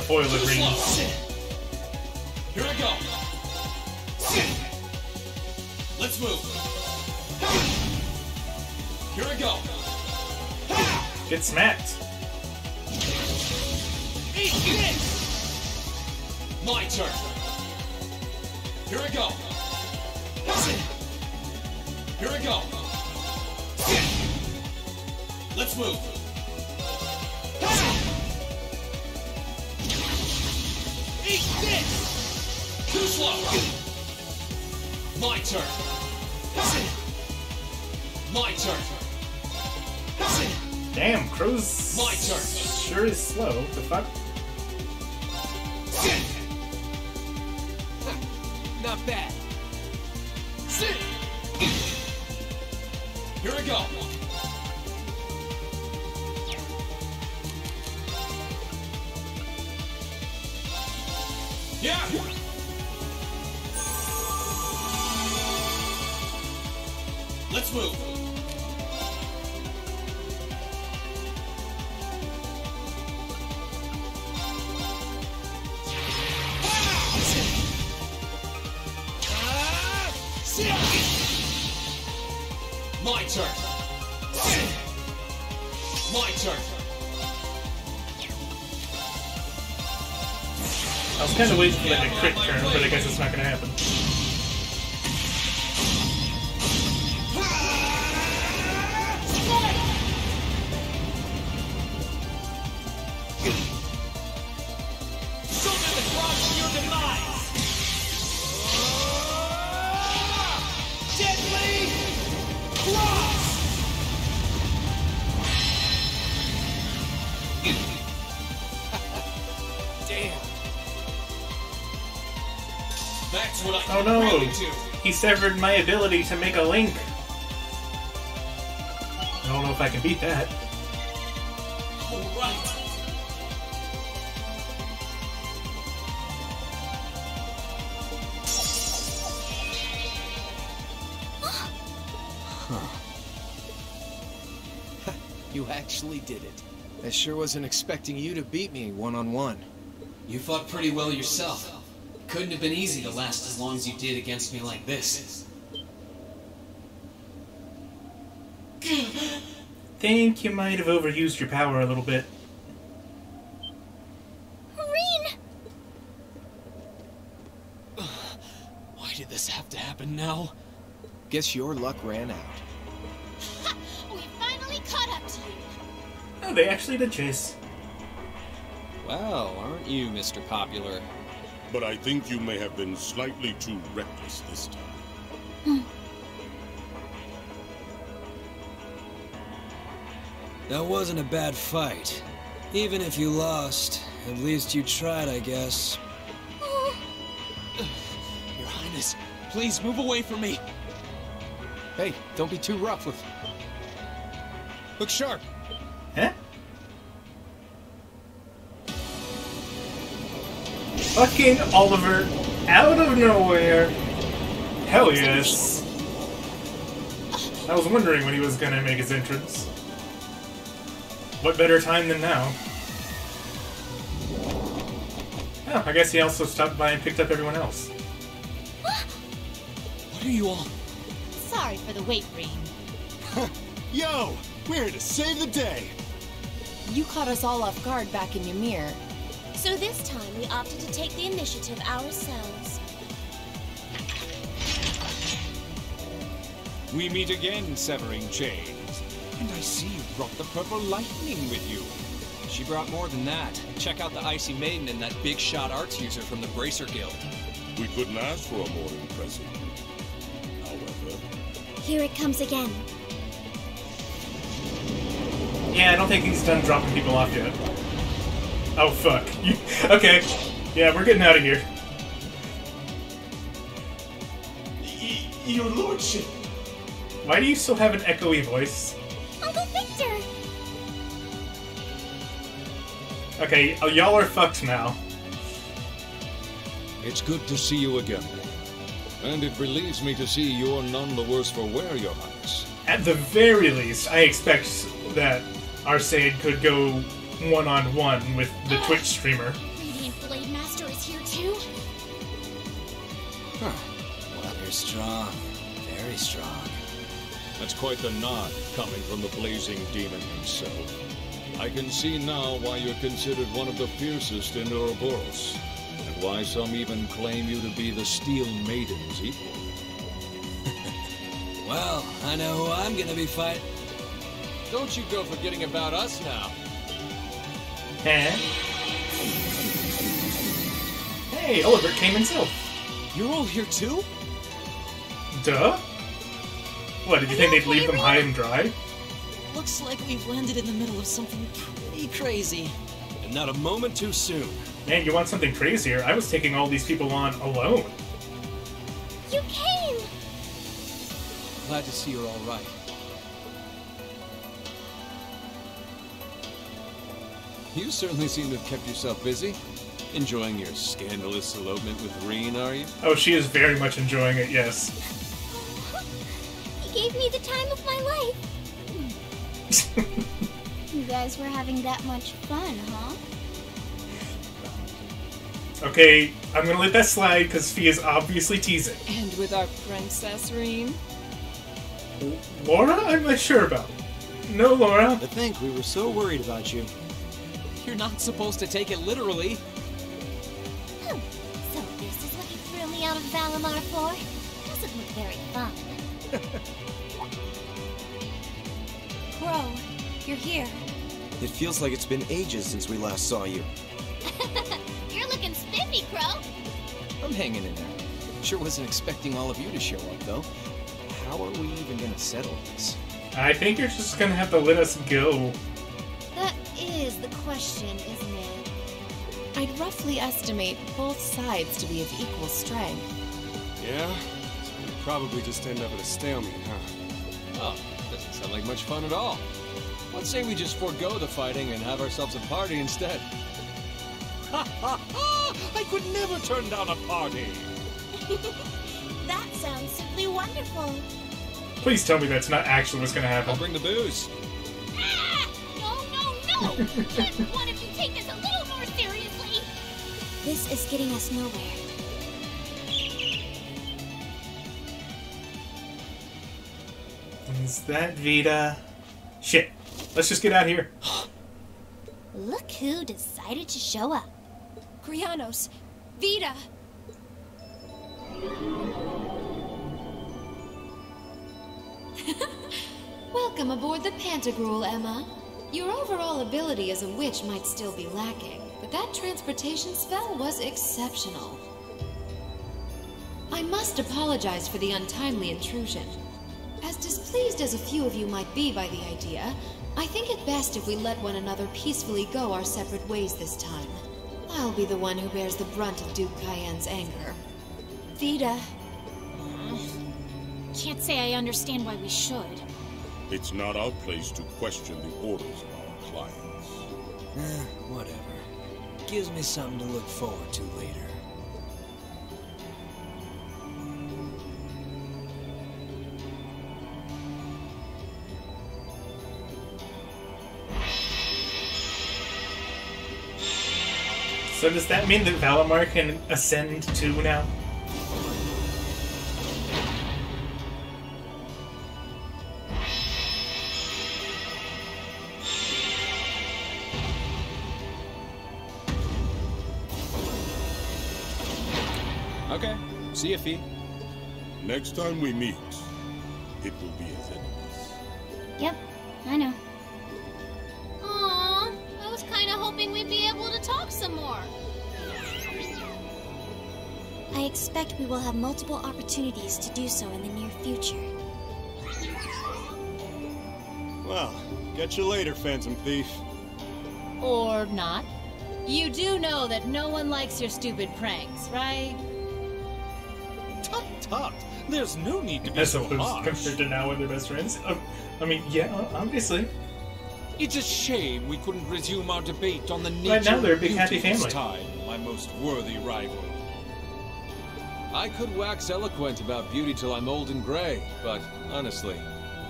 Greens. Here I go. Let's move. Here I go. Get smacked. Eat this! My turn. Here I go. Here I go. Let's move. Eat this! Too slow. My turn. My turn. Damn, Crow's My turn. sure is slow. The fuck? Not bad. Sit. Here I go. Yeah. Let's move. My turn. My turn. I was kind of waiting for like a crit turn, but I guess it's not going to happen. Summon the cross of your demise. Deadly cross. Damn. That's what I Oh no! really do. He severed my ability to make a link. I don't know if I can beat that. All right. You actually did it. I sure wasn't expecting you to beat me one-on-one. You fought pretty well yourself. Couldn't have been easy to last as long as you did against me like this. Think you might have overused your power a little bit. Rean! Why did this have to happen now? Guess your luck ran out. We finally caught up to you. Oh, they actually did chase. Well, aren't you, Mr. Popular? But I think you may have been slightly too reckless this time. That wasn't a bad fight. Even if you lost, at least you tried, I guess. Your Highness, please move away from me. Hey, don't be too rough with... Look sharp. Huh? Fucking Oliver, out of nowhere. Hell yes. I was wondering when he was gonna make his entrance. What better time than now? Oh, I guess he also stopped by and picked up everyone else. What are you all? Sorry for the wait, Rean. Yo, we're here to save the day. You caught us all off guard back in Ymir. So this time we opted to take the initiative ourselves. We meet again, Severing Chains. And I see you brought the Purple Lightning with you. She brought more than that. Check out the Icy Maiden and that big shot arts user from the Bracer Guild. We couldn't ask for a more impressive group. However... Here it comes again. Yeah, I don't think he's done dropping people off yet. Oh, fuck. Okay. Yeah, we're getting out of here. Your lordship. Why do you still have an echoey voice? Uncle Victor! Okay, y'all are fucked now. It's good to see you again. And it relieves me to see you're none the worse for wear, Your Highness. at the very least, I expect that Arcade could go one-on-one with the Twitch streamer. Radiant Blade Master is here too? Huh. Well, you're strong. Very strong. That's quite the nod coming from the blazing demon himself. I can see now why you're considered one of the fiercest in Ouroboros, and why some even claim you to be the Steel Maiden's equal. Well, I know who I'm gonna be fighting. Don't you go forgetting about us now. Hey, Oliver came himself. You're all here too? Duh. What, did you think they'd leave them high and dry? Looks like we've landed in the middle of something pretty crazy. And not a moment too soon. Man, you want something crazier? I was taking all these people on alone. You came! Glad to see you're all right. You certainly seem to have kept yourself busy. Enjoying your scandalous elopement with Reen, are you? Oh, she is very much enjoying it, yes. He gave me the time of my life. You guys were having that much fun, huh? Okay, I'm gonna let that slide because Fee is obviously teasing. And with our Princess Reen? Laura? I'm not sure about. No, Laura. To think we were so worried about you. You're not supposed to take it literally. So this is what you threw me out of Valimar for? Doesn't look very fun. Crow, you're here. It feels like it's been ages since we last saw you. You're looking spiffy, Crow. I'm hanging in there. Sure wasn't expecting all of you to show up, though. How are we even gonna settle this? I think you're just gonna have to let us go. That is the question, isn't it? I'd roughly estimate both sides to be of equal strength. Yeah? So we'll probably just end up at a stalemate, huh? Oh, doesn't sound like much fun at all. Let's say we just forego the fighting and have ourselves a party instead. Ha ha ha! I could never turn down a party! That sounds simply wonderful. Please tell me that's not actually what's gonna happen. I'll bring the booze. Ah! No! One of you take this a little more seriously. This is getting us nowhere. Is that Vita? Shit. Let's just get out of here. Look who decided to show up. Krianos! Vita! Welcome aboard the Pantagruel, Emma. Your overall ability as a witch might still be lacking, but that transportation spell was exceptional. I must apologize for the untimely intrusion. As displeased as a few of you might be by the idea, I think it best if we let one another peacefully go our separate ways this time. I'll be the one who bears the brunt of Duke Cayenne's anger. Vita. Can't say I understand why we should. It's not our place to question the orders of our clients. Whatever. Gives me something to look forward to later. So does that mean that Valimar can ascend too now? Okay. See ya, Fee. Next time we meet, it will be as enemies. Yep, I know. Aww, I was kind of hoping we'd be able to talk some more. I expect we will have multiple opportunities to do so in the near future. Well, catch you later, Phantom Thief. Or not. You do know that no one likes your stupid pranks, right? Tut tut! There's no need to be As so opposed harsh. compared to now when they're best friends. I mean, yeah, obviously. It's a shame we couldn't resume our debate on the nature Right now they're a of big happy beauty this family. time, my most worthy rival. I could wax eloquent about beauty till I'm old and gray, but honestly,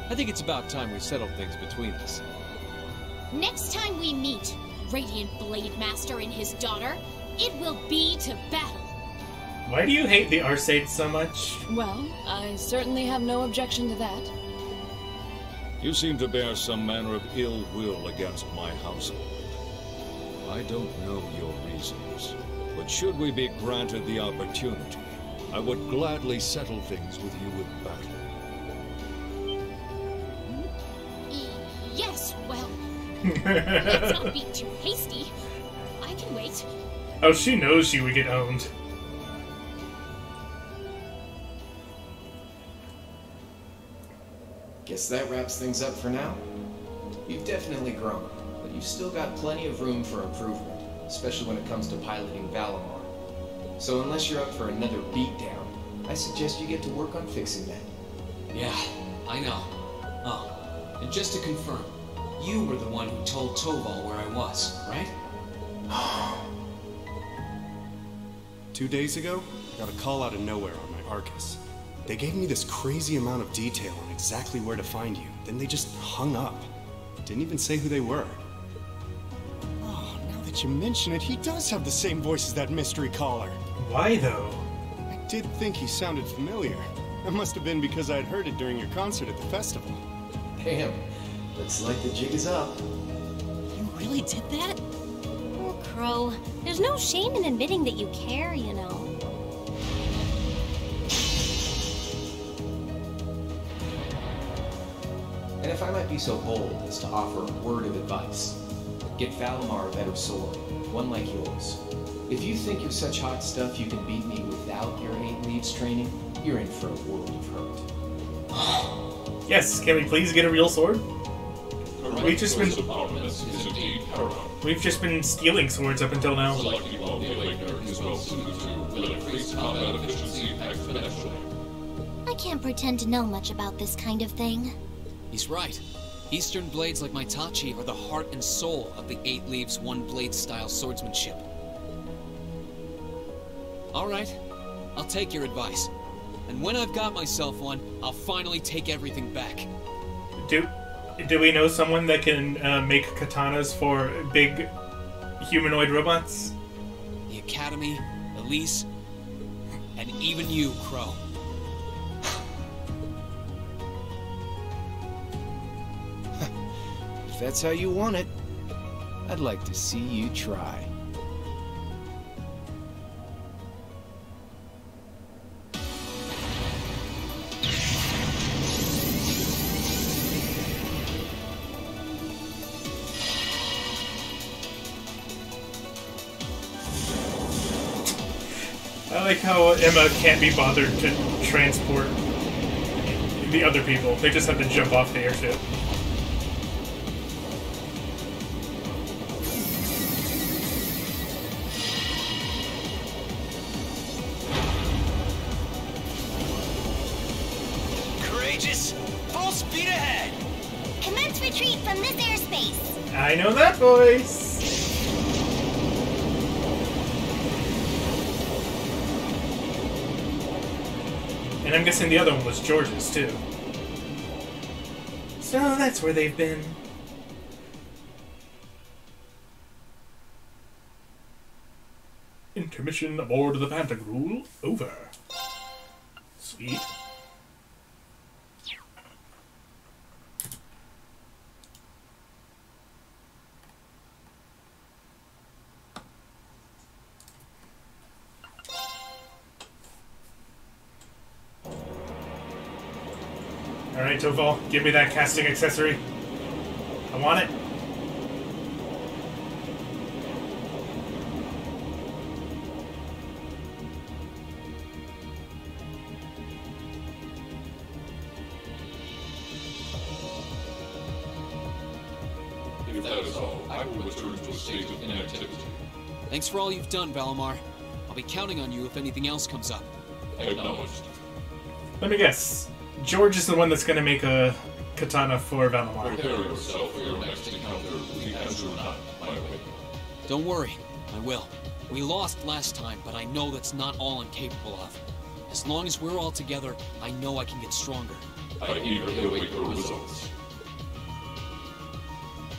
I think it's about time we settled things between us. Next time we meet, Radiant Blade Master and his daughter, it will be to battle. Why do you hate the Arcades so much? Well, I certainly have no objection to that. You seem to bear some manner of ill will against my household. I don't know your reasons, but should we be granted the opportunity, I would gladly settle things with you in battle. Yes, well, let's not be too hasty. I can wait. Oh, she knows she would get owned. Guess that wraps things up for now. You've definitely grown, but you've still got plenty of room for improvement, especially when it comes to piloting Valimar. So unless you're up for another beatdown, I suggest you get to work on fixing that. Yeah, I know. Oh, and just to confirm, you were the one who told Toval where I was, right? 2 days ago, I got a call out of nowhere on my Arcus. They gave me this crazy amount of detail on exactly where to find you, then they just hung up. Didn't even say who they were. Oh, now that you mention it, he does have the same voice as that mystery caller. Why, though? I did think he sounded familiar. That must have been because I'd heard it during your concert at the festival. Damn, looks like the jig is up. You really did that? Oh, Crow, there's no shame in admitting that you care, you know. And if I might be so bold as to offer a word of advice, get Valimar a better sword, one like yours. If you think you're such hot stuff you can beat me without your 8 Leaves training, you're in for a world of hurt. Yes, can we please get a real sword? We've just been stealing swords up until now. I can't pretend to know much about this kind of thing. He's right. Eastern blades like my Tachi are the heart and soul of the 8 Leaves, 1 Blade style swordsmanship. Alright, I'll take your advice. And when I've got myself one, I'll finally take everything back. Do we know someone that can make katanas for big humanoid robots? The Academy, Elise, and even you, Crow. If that's how you want it, I'd like to see you try. I like how Emma can't be bothered to transport the other people. They just have to jump off the airship. Courageous! Full speed ahead! Commence retreat from this airspace. I know that voice! And I'm guessing the other one was George's, too. So that's where they've been. Intermission aboard the Pantagruel over. Sweet. Alright, Toval, give me that casting accessory. I want it. If that is all, I will return to a state of inactivity. Thanks for all you've done, Valimar. I'll be counting on you if anything else comes up. Acknowledged. Let me guess. George is the one that's going to make a katana for Valimar. Prepare yourself for your next encounter with the Azure Knight, my way. Don't worry, I will. We lost last time, but I know that's not all I'm capable of. As long as we're all together, I know I can get stronger. I eagerly await your results.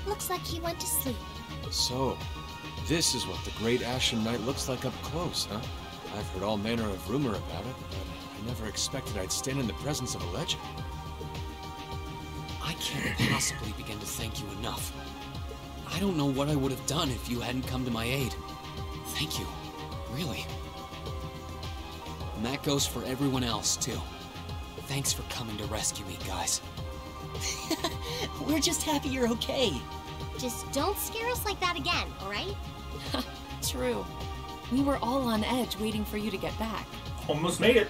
Looks like he went to sleep. So, this is what the Great Ashen Knight looks like up close, huh? I've heard all manner of rumor about it, but I never expected I'd stand in the presence of a legend. I can't possibly begin to thank you enough. I don't know what I would have done if you hadn't come to my aid. Thank you. Really. And that goes for everyone else, too. Thanks for coming to rescue me, guys. We're just happy you're okay. Just don't scare us like that again, alright? True. We were all on edge waiting for you to get back. Almost made it.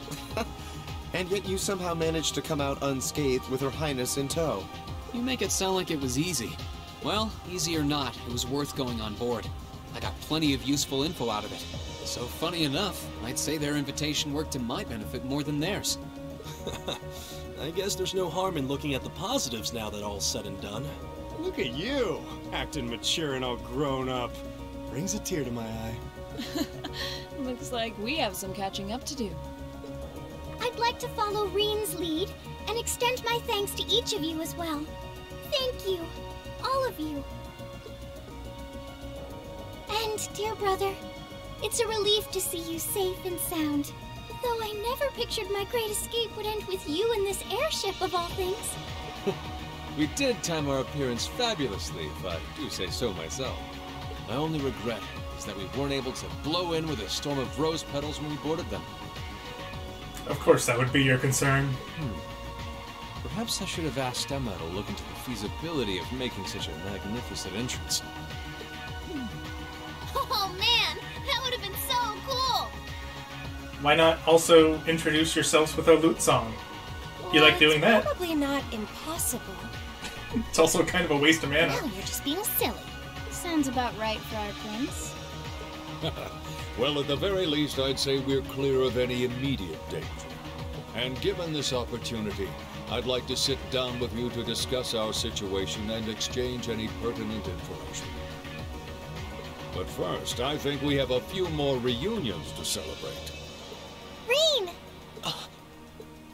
And yet you somehow managed to come out unscathed with Her Highness in tow. You make it sound like it was easy. Well, easy or not, it was worth going on board. I got plenty of useful info out of it. So funny enough, I'd say their invitation worked to my benefit more than theirs. I guess there's no harm in looking at the positives now that all's said and done. Look at you, acting mature and all grown up. Brings a tear to my eye. Looks like we have some catching up to do. I'd like to follow Reen's lead and extend my thanks to each of you as well. Thank you, all of you. And, dear brother, it's a relief to see you safe and sound. Though I never pictured my great escape would end with you in this airship of all things. We did time our appearance fabulously, if I do say so myself. My only regret is that we weren't able to blow in with a storm of rose petals when we boarded them. Of course that would be your concern. Perhaps I should have asked Emma to look into the feasibility of making such a magnificent entrance. Oh man, that would have been so cool! Why not also introduce yourselves with a lute song? You like doing that? Probably not impossible. It's also kind of a waste of mana. Now you're just being silly. Sounds about right for our prince. Well, at the very least, I'd say we're clear of any immediate danger. And given this opportunity, I'd like to sit down with you to discuss our situation and exchange any pertinent information. But first, I think we have a few more reunions to celebrate. Reen!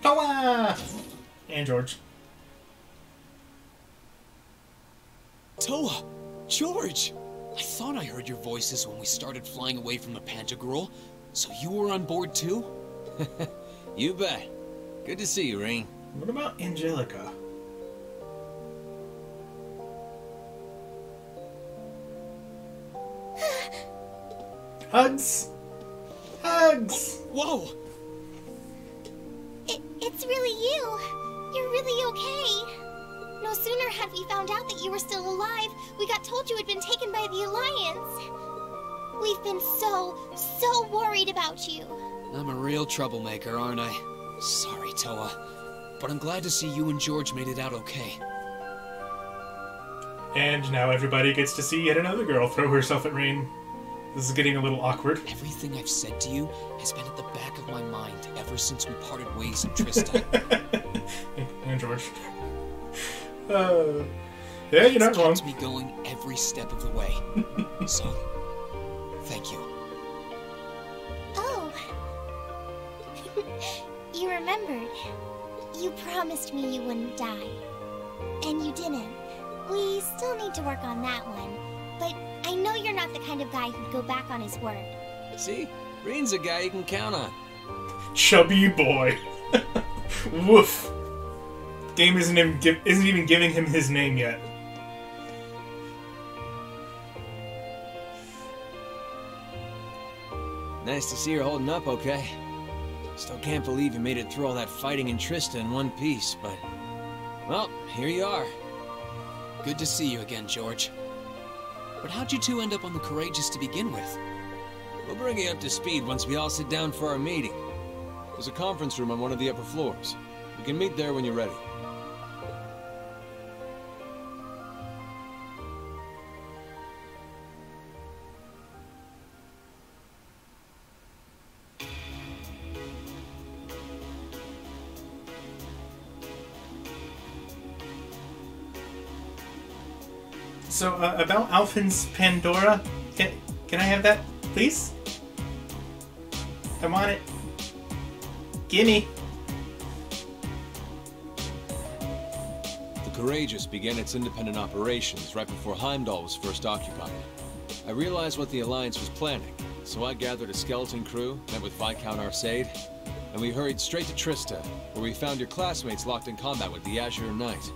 Toa! And George. Toa! George! I thought I heard your voices when we started flying away from the Pantagruel. So you were on board too? You bet. Good to see you, Reen. What about Angelica? Hugs! Hugs! Whoa! It's really you. You're really okay. No sooner had we found out that you were still alive, we got told you had been taken by the Alliance. We've been so worried about you. I'm a real troublemaker, aren't I? Sorry, Toa. But I'm glad to see you and George made it out okay. And now everybody gets to see yet another girl throw herself at Reen. This is getting a little awkward. Everything I've said to you has been at the back of my mind ever since we parted ways in Trista. And George. Yeah, you're not wrong. It's kept me going every step of the way. So, thank you. Oh. You remembered. You promised me you wouldn't die. And you didn't. We still need to work on that one. But I know you're not the kind of guy who'd go back on his word. See? Reen's a guy you can count on. Chubby boy. Woof. Game isn't even giving him his name yet. Nice to see you're holding up okay. Still can't believe you made it through all that fighting in Trista in one piece, but... well, here you are. Good to see you again, George. But how'd you two end up on the Courageous to begin with? We'll bring you up to speed once we all sit down for our meeting. There's a conference room on one of the upper floors. We can meet there when you're ready. So, about Alphen's Pandora, can I have that, please? I want it. Gimme. Courageous began its independent operations right before Heimdall was first occupied. I realized what the Alliance was planning, so I gathered a skeleton crew, met with Viscount Arcade, and we hurried straight to Trista, where we found your classmates locked in combat with the Azure Knight.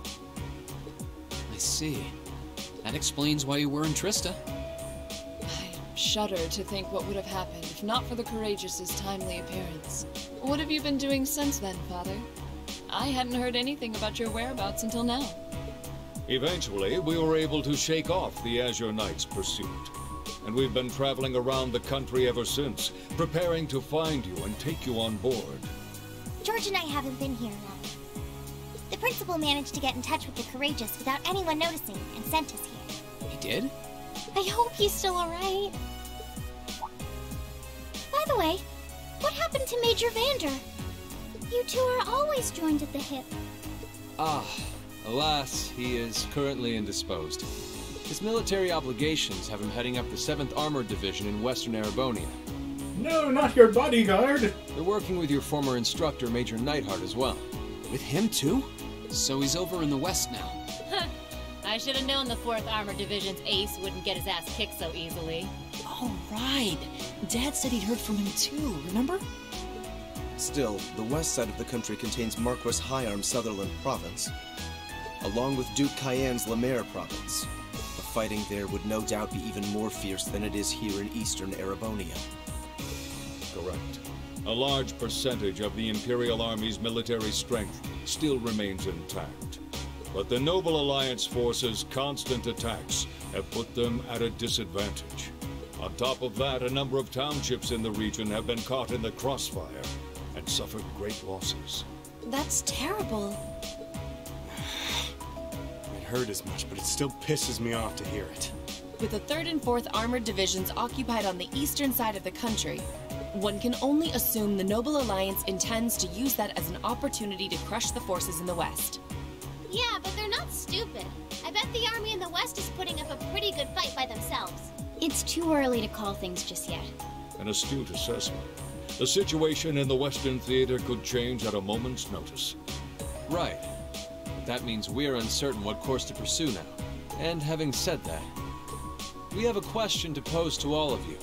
I see. That explains why you were in Trista. I shudder to think what would have happened if not for the Courageous's timely appearance. What have you been doing since then, Father? I hadn't heard anything about your whereabouts until now. Eventually, we were able to shake off the Azure Knight's pursuit. And we've been traveling around the country ever since, preparing to find you and take you on board. George and I haven't been here long. The principal managed to get in touch with the Courageous without anyone noticing and sent us here. He did? I hope he's still alright. By the way, what happened to Major Vander? You two are always joined at the hip. Alas, he is currently indisposed. His military obligations have him heading up the 7th Armored Division in Western Erebonia. No, not your bodyguard! They're working with your former instructor, Major Neidhart, as well. With him too? So he's over in the west now. I should have known the 4th Armored Division's ace wouldn't get his ass kicked so easily. Oh, right. Dad said he'd heard from him too, remember? Still, the west side of the country contains Marquis Hyarm's Sutherland province, along with Duke Cayenne's Lemaire province. The fighting there would no doubt be even more fierce than it is here in eastern Erebonia. Correct. A large percentage of the Imperial Army's military strength still remains intact. But the Noble Alliance forces' constant attacks have put them at a disadvantage. On top of that, a number of townships in the region have been caught in the crossfire and suffered great losses. That's terrible. It hurt as much, but it still pisses me off to hear it. With the 3rd and 4th Armored Divisions occupied on the eastern side of the country, one can only assume the Noble Alliance intends to use that as an opportunity to crush the forces in the west. Yeah, but they're not stupid. I bet the army in the west is putting up a pretty good fight by themselves. It's too early to call things just yet. An astute assessment. The situation in the Western Theater could change at a moment's notice. Right. But that means we're uncertain what course to pursue now. And having said that, we have a question to pose to all of you.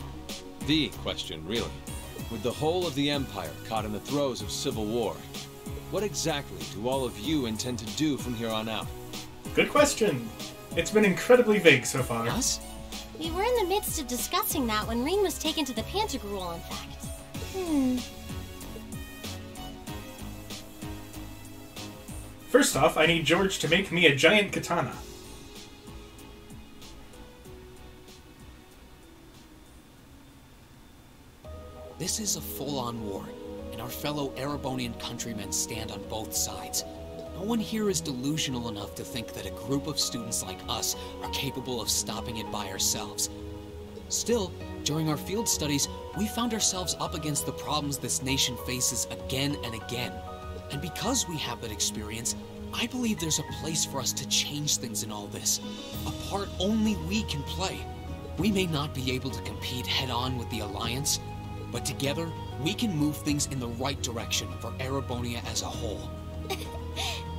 The question, really. With the whole of the Empire caught in the throes of civil war, what exactly do all of you intend to do from here on out? Good question. It's been incredibly vague so far. Us? We were in the midst of discussing that when Reen was taken to the Pantagruel, in fact. First off, I need George to make me a giant katana. This is a full-on war, and our fellow Erebonian countrymen stand on both sides. No one here is delusional enough to think that a group of students like us are capable of stopping it by ourselves. Still, during our field studies, we found ourselves up against the problems this nation faces again and again. And because we have that experience, I believe there's a place for us to change things in all this. A part only we can play. We may not be able to compete head-on with the Alliance, but together, we can move things in the right direction for Erebonia as a whole.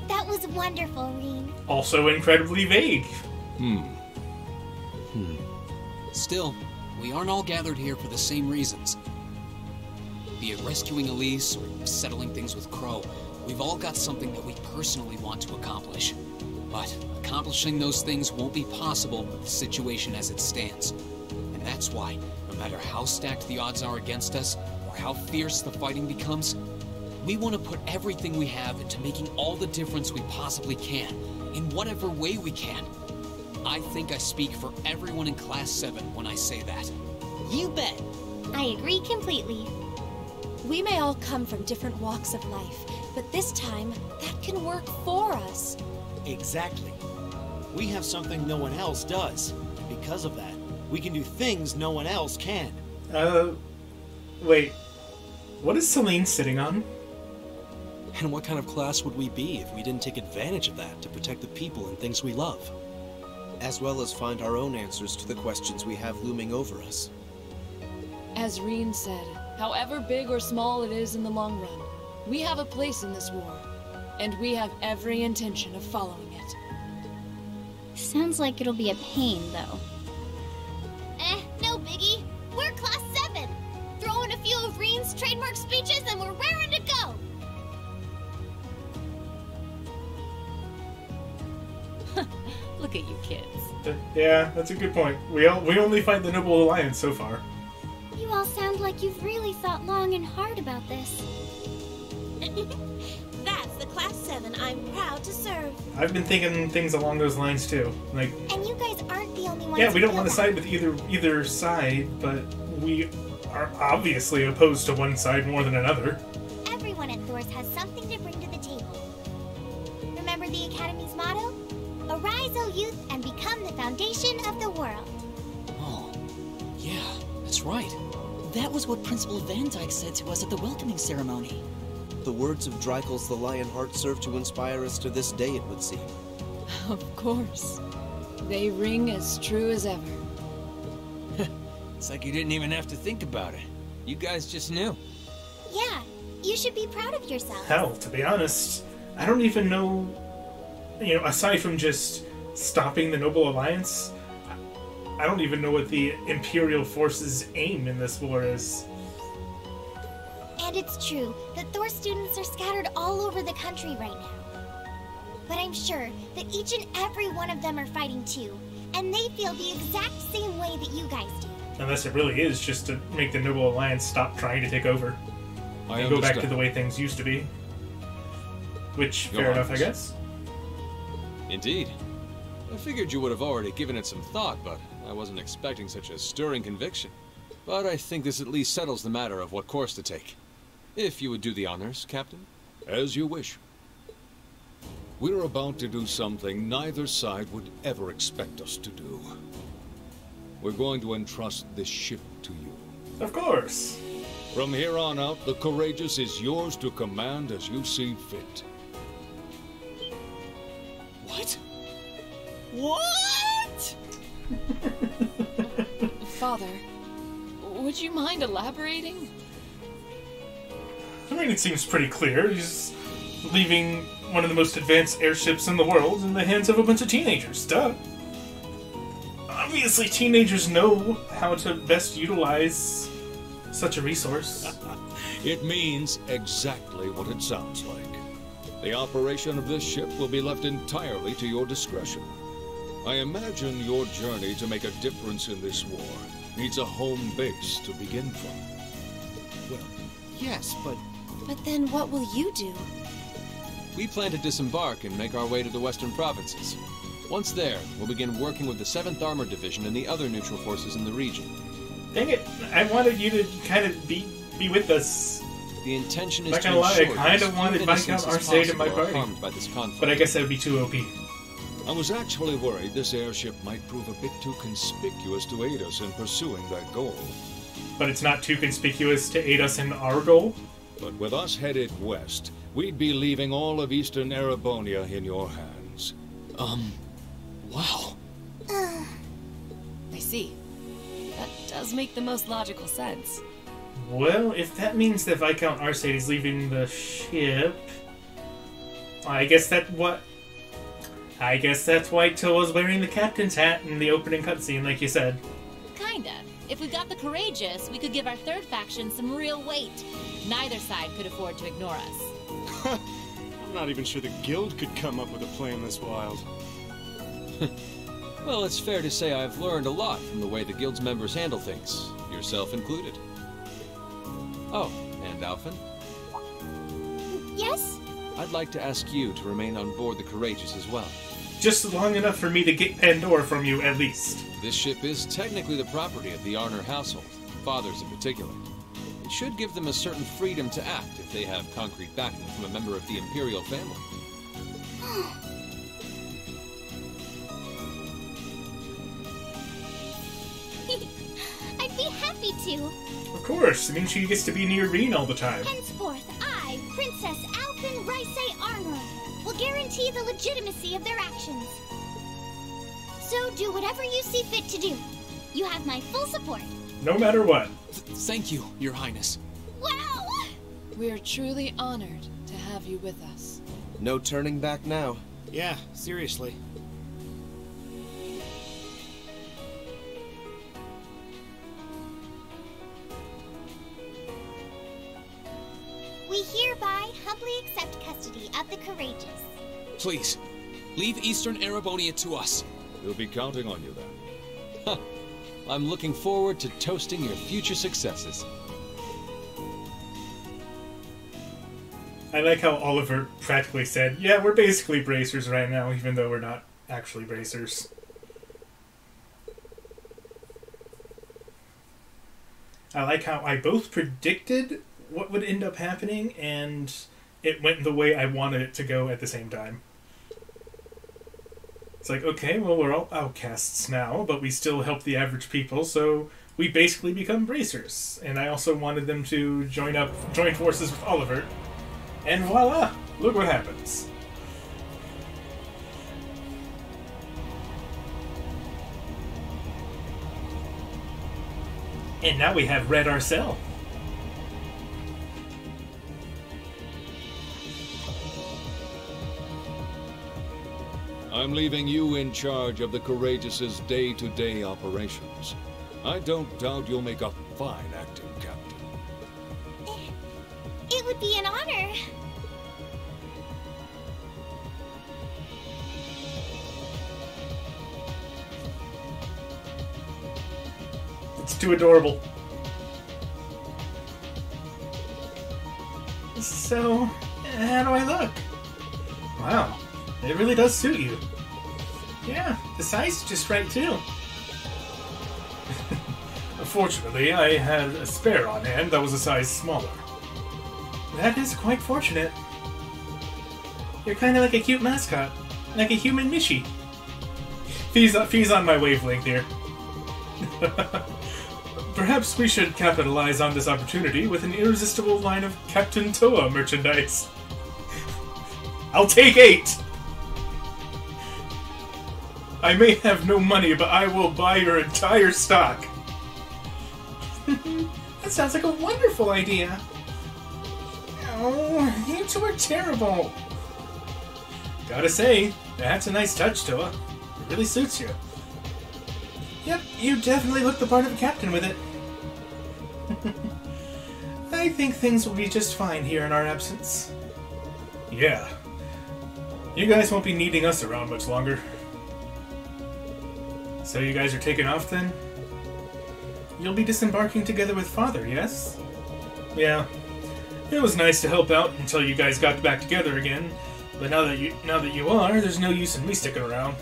That was wonderful, Reen. Also incredibly vague. Still, we aren't all gathered here for the same reasons. Be it rescuing Elise or settling things with Crow, we've all got something that we personally want to accomplish. But accomplishing those things won't be possible with the situation as it stands. And that's why, no matter how stacked the odds are against us, or how fierce the fighting becomes, we want to put everything we have into making all the difference we possibly can, in whatever way we can. I think I speak for everyone in Class 7 when I say that. You bet! I agree completely. We may all come from different walks of life, but this time, that can work for us. Exactly. We have something no one else does. And because of that, we can do things no one else can. Wait. What is Celine sitting on? And what kind of class would we be if we didn't take advantage of that to protect the people and things we love? As well as find our own answers to the questions we have looming over us. As Reen said, however big or small it is in the long run, we have a place in this war, and we have every intention of following it. Sounds like it'll be a pain, though. No biggie. We're Class 7. Throw in a few of Reen's trademark speeches and we're raring to go. Look at you kids. Yeah, that's a good point. We only fight the Noble Alliance so far. You all sound like you've really thought long and hard about this. That's the Class 7 I'm proud to serve. I've been thinking things along those lines too. Like, And you guys aren't the only ones. yeah, we who don't want to feel side with either side, but we are obviously opposed to one side more than another. that. Everyone at Thor's has something to bring to the table. Remember the Academy's motto? Arise, O youth, and become the foundation of the world. Oh, yeah, that's right. That was what Principal Van Dyke said to us at the welcoming ceremony. The words of Dreikel's the Lionheart serve to inspire us to this day, it would seem. Of course. They ring as true as ever. It's like you didn't even have to think about it. You guys just knew. Yeah, you should be proud of yourself. Hell, to be honest, I don't even know, aside from just stopping the Noble Alliance, I don't even know what the Imperial forces' aim in this war is. And it's true that Thor students are scattered all over the country right now. But I'm sure that each and every one of them are fighting too, and they feel the exact same way that you guys do. Unless it really is just to make the Noble Alliance stop trying to take over. And go back to the way things used to be. Which, fair enough, I guess. Indeed. I figured you would have already given it some thought, but I wasn't expecting such a stirring conviction. But I think this at least settles the matter of what course to take. If you would do the honors, Captain. As you wish. We're about to do something neither side would ever expect us to do. We're going to entrust this ship to you. Of course. From here on out, the Courageous is yours to command as you see fit. What? What? Father, would you mind elaborating? I mean, it seems pretty clear. He's leaving one of the most advanced airships in the world in the hands of a bunch of teenagers. Duh. Obviously, teenagers know how to best utilize such a resource. It means exactly what it sounds like. The operation of this ship will be left entirely to your discretion. I imagine your journey to make a difference in this war needs a home base to begin from. Well, yes, but... But then what will you do? We plan to disembark and make our way to the western provinces. Once there, we'll begin working with the 7th Armored Division and the other neutral forces in the region. Dang it, I wanted you to kind of be with us. The intention is not to gonna lie, I ensure kind that of wanted innocents Viscount as Arcade in my possible are party. harmed by this conflict. But I guess that would be too OP. I was actually worried this airship might prove a bit too conspicuous to aid us in pursuing that goal. But it's not too conspicuous to aid us in our goal? But with us headed west, we'd be leaving all of eastern Erebonia in your hands. Wow. I see. That does make the most logical sense. Well, if that means that Viscount Arcade is leaving the ship... I guess that's why Till was wearing the captain's hat in the opening cutscene, like you said. Kinda. If we got the Courageous, we could give our third faction some real weight. Neither side could afford to ignore us. I'm not even sure the Guild could come up with a plan this wild. Well, it's fair to say I've learned a lot from the way the Guild's members handle things, yourself included. Oh, and Alphen? Yes? I'd like to ask you to remain on board the Courageous as well. Just long enough for me to get Pandora from you, at least. This ship is technically the property of the Arner household, fathers in particular. It should give them a certain freedom to act if they have concrete backing from a member of the Imperial family. I'd be happy to. Of course, it means she gets to be near Reen all the time. Henceforth, I, Princess Alphen Rysei Arner, will guarantee the legitimacy of their actions. So do whatever you see fit to do. You have my full support. No matter what. Thank you, Your Highness. Wow! We are truly honored to have you with us. No turning back now. Yeah, seriously. hereby humbly accept custody of the Courageous. Please, leave Eastern Erebonia to us. We'll be counting on you then. Huh. I'm looking forward to toasting your future successes. I like how Oliver practically said, yeah, we're basically bracers right now, even though we're not actually bracers. I like how I both predicted what would end up happening, and it went the way I wanted it to go at the same time. It's like, okay, well, we're all outcasts now, but we still help the average people, so we basically become bracers. And I also wanted them to join forces with Oliver. And voila! Look what happens. And now we have Red Arcel. I'm leaving you in charge of the Courageous' day-to-day operations. I don't doubt you'll make a fine acting captain. It would be an honor. It's too adorable. So, how do I look? Wow, it really does suit you. Yeah, the size is just right too. Unfortunately, I had a spare on hand that was a size smaller. That is quite fortunate. You're kind of like a cute mascot, like a human Mishi. He's on my wavelength here. Perhaps we should capitalize on this opportunity with an irresistible line of Captain Toa merchandise. I'll take 8! I may have no money, but I will buy your entire stock. That sounds like a wonderful idea. Oh, you two are terrible. Gotta say, that's a nice touch, Toa. It really suits you. Yep, you definitely look the part of a captain with it. I think things will be just fine here in our absence. Yeah. You guys won't be needing us around much longer. So you guys are taking off then? You'll be disembarking together with Father, yes? Yeah. It was nice to help out until you guys got back together again, but now that you are, there's no use in me sticking around.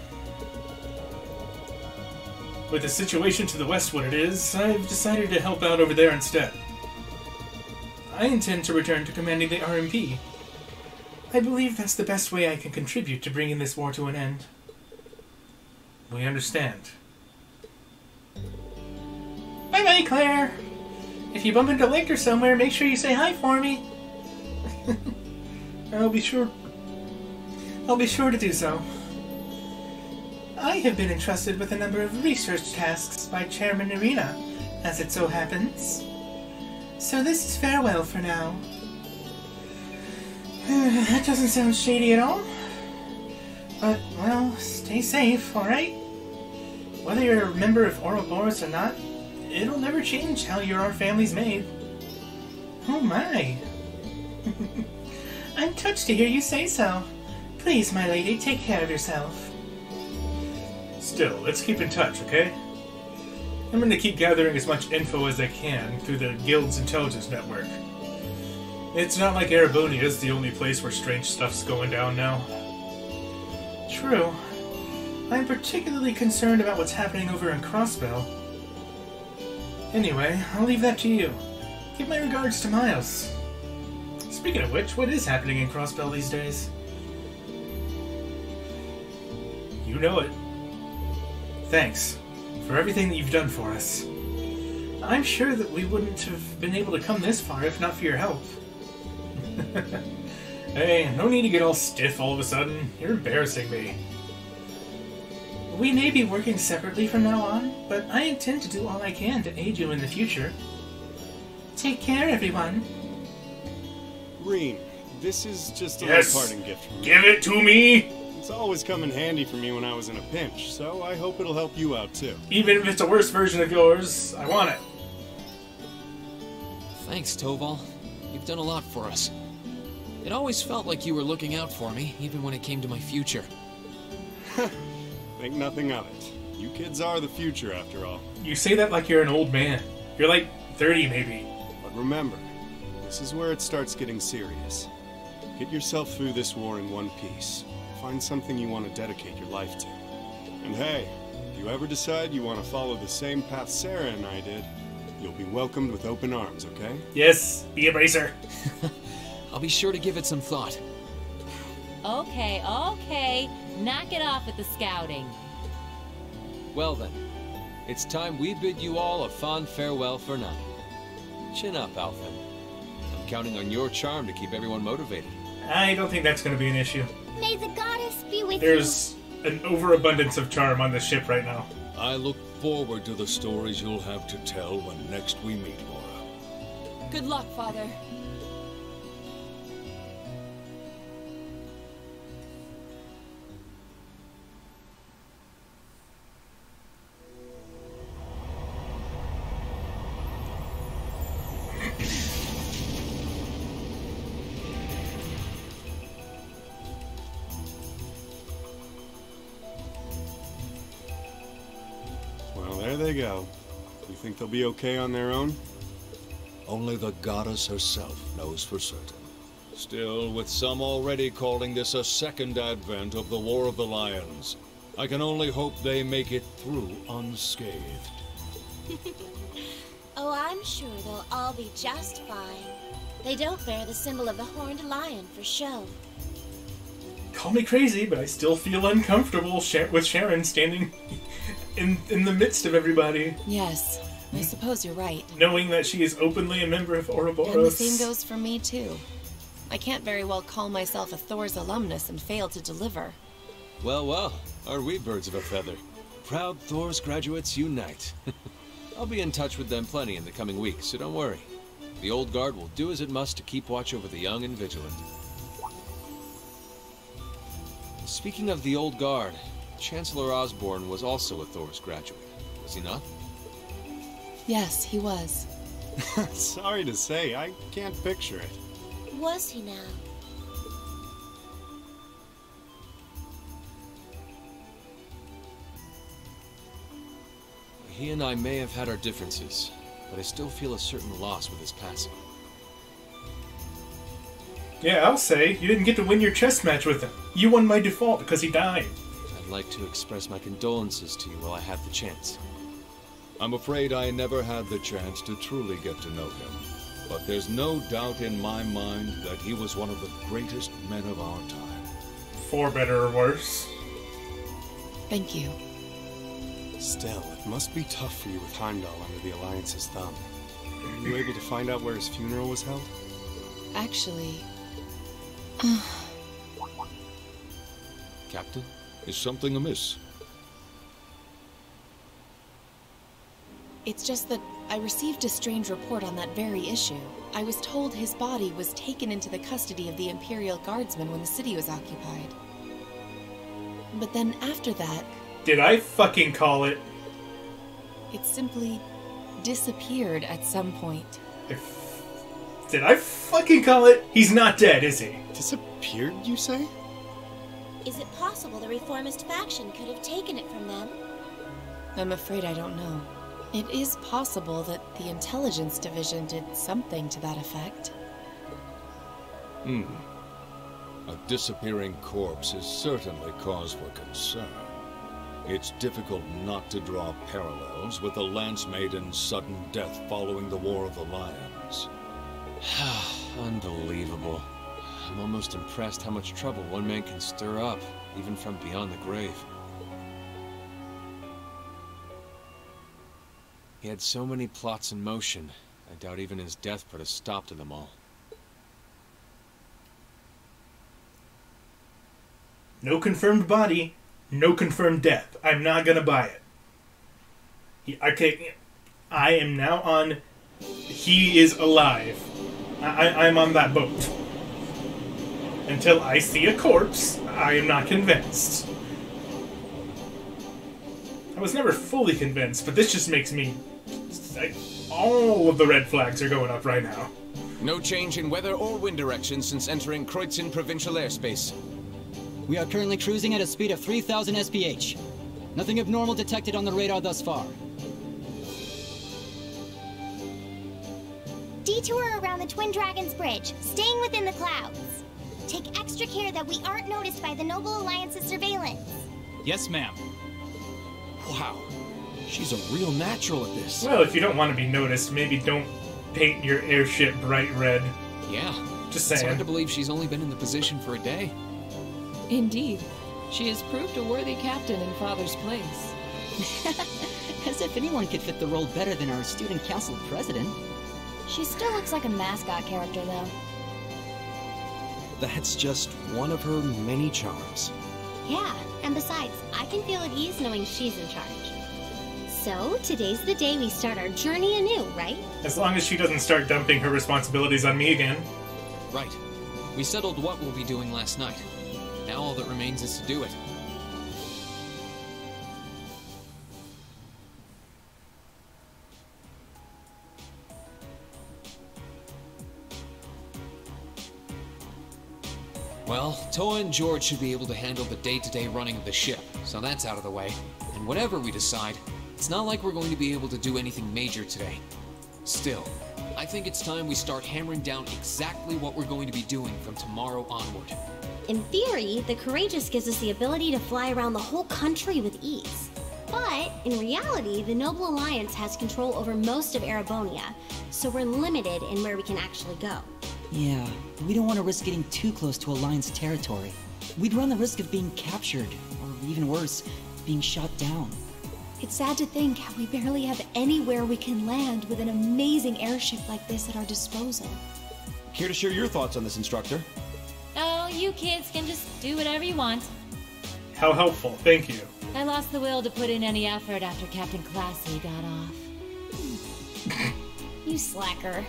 With the situation to the west what it is, I've decided to help out over there instead. I intend to return to commanding the RMP. I believe that's the best way I can contribute to bringing this war to an end. We understand. Bye-bye, Claire! If you bump into Lecter somewhere, make sure you say hi for me. I'll be sure to do so. I have been entrusted with a number of research tasks by Chairman Irina, as it so happens. So this is farewell for now. That doesn't sound shady at all. But, well, stay safe, alright? Whether you're a member of Ouroboros or not, it'll never change how our family's made. Oh my. I'm touched to hear you say so. Please, my lady, take care of yourself. Still, let's keep in touch, okay? I'm going to keep gathering as much info as I can through the Guild's intelligence network. It's not like Erebonia is the only place where strange stuff's going down now. True. I'm particularly concerned about what's happening over in Crossbell. Anyway, I'll leave that to you. Give my regards to Miles. Speaking of which, what is happening in Crossbell these days? You know it. Thanks for everything that you've done for us. I'm sure that we wouldn't have been able to come this far if not for your help. Hey, no need to get all stiff all of a sudden. You're embarrassing me. We may be working separately from now on, but I intend to do all I can to aid you in the future. Take care, everyone. Rean, this is just a Yes. little parting gift from me. Give it to me! It's always come in handy for me when I was in a pinch, so I hope it'll help you out too. Even if it's a worse version of yours, I want it. Thanks, Toval. You've done a lot for us. It always felt like you were looking out for me, even when it came to my future. Think nothing of it. You kids are the future, after all. You say that like you're an old man. You're like 30, maybe. But remember, this is where it starts getting serious. Get yourself through this war in one piece. Find something you want to dedicate your life to. And hey, if you ever decide you want to follow the same path Sarah and I did, you'll be welcomed with open arms, okay? Yes, be a bracer. I'll be sure to give it some thought. Okay, okay. Knock it off with the scouting. Well then, it's time we bid you all a fond farewell for now. Chin up, Alphen. I'm counting on your charm to keep everyone motivated. I don't think that's going to be an issue. May the goddess be with There's an overabundance of charm on the ship right now. I look forward to the stories you'll have to tell when next we meet, Laura. Good luck, Father. Well, there they go. You think they'll be okay on their own? Only the goddess herself knows for certain. Still, with some already calling this a second advent of the War of the Lions, I can only hope they make it through unscathed. Oh, I'm sure they'll all be just fine. They don't bear the symbol of the horned lion for show. Call me crazy, but I still feel uncomfortable with Sharon standing in the midst of everybody. Yes, I suppose you're right. Knowing that she is openly a member of Ouroboros. And the same goes for me, too. I can't very well call myself a Thor's alumnus and fail to deliver. Well, well, are we birds of a feather? Proud Thor's graduates unite. I'll be in touch with them plenty in the coming weeks, so don't worry. The Old Guard will do as it must to keep watch over the young and vigilant. Speaking of the Old Guard, Chancellor Osborne was also a Thor's graduate, was he not? Yes, he was. Sorry to say, I can't picture it. Was he now? He and I may have had our differences, but I still feel a certain loss with his passing. Yeah, I'll say, you didn't get to win your chess match with him. You won by default because he died. I'd like to express my condolences to you while I have the chance. I'm afraid I never had the chance to truly get to know him, but there's no doubt in my mind that he was one of the greatest men of our time. For better or worse. Thank you. Still, it must be tough for you with Heimdall under the Alliance's thumb. Were you able to find out where his funeral was held? Actually... Captain, is something amiss? It's just that I received a strange report on that very issue. I was told his body was taken into the custody of the Imperial Guardsmen when the city was occupied. But then after that... Did I fucking call it? It simply disappeared at some point. Did I fucking call it? He's not dead, is he? Disappeared, you say? Is it possible the Reformist faction could have taken it from them? I'm afraid I don't know. It is possible that the Intelligence Division did something to that effect. A disappearing corpse is certainly cause for concern. It's difficult not to draw parallels with the Lance Maiden's sudden death following the War of the Lions. Unbelievable. I'm almost impressed how much trouble one man can stir up, even from beyond the grave. He had so many plots in motion, I doubt even his death put a stop to them all. No confirmed body, no confirmed death. I'm not gonna buy it. I am now on... He is alive. I'm on that boat. Until I see a corpse, I am not convinced. I was never fully convinced, but this just makes me... all of the red flags are going up right now. No change in weather or wind direction since entering Kreutzen provincial airspace. We are currently cruising at a speed of 3,000 SPH. Nothing abnormal detected on the radar thus far. Detour around the Twin Dragons Bridge, staying within the clouds. Take extra care that we aren't noticed by the Noble Alliance's surveillance. Yes, ma'am. Wow. She's a real natural at this. Well, if you don't want to be noticed, maybe don't paint your airship bright red. Yeah. Just saying. It's hard to believe she's only been in the position for a day. Indeed. She has proved a worthy captain in Father's place. As if anyone could fit the role better than our student council president. She still looks like a mascot character, though. That's just one of her many charms. Yeah, and besides, I can feel at ease knowing she's in charge. So, today's the day we start our journey anew, right? As long as she doesn't start dumping her responsibilities on me again. Right. We settled what we'll be doing last night. Now all that remains is to do it. Well, Toa and George should be able to handle the day-to-day running of the ship, so that's out of the way. And whatever we decide, it's not like we're going to be able to do anything major today. Still, I think it's time we start hammering down exactly what we're going to be doing from tomorrow onward. In theory, the Courageous gives us the ability to fly around the whole country with ease. But, in reality, the Noble Alliance has control over most of Erebonia, so we're limited in where we can actually go. Yeah, we don't want to risk getting too close to Alliance territory. We'd run the risk of being captured, or even worse, being shot down. It's sad to think how we barely have anywhere we can land with an amazing airship like this at our disposal. Care to share your thoughts on this, instructor? Oh, you kids can just do whatever you want. How helpful, thank you. I lost the will to put in any effort after Captain Classy got off. You slacker.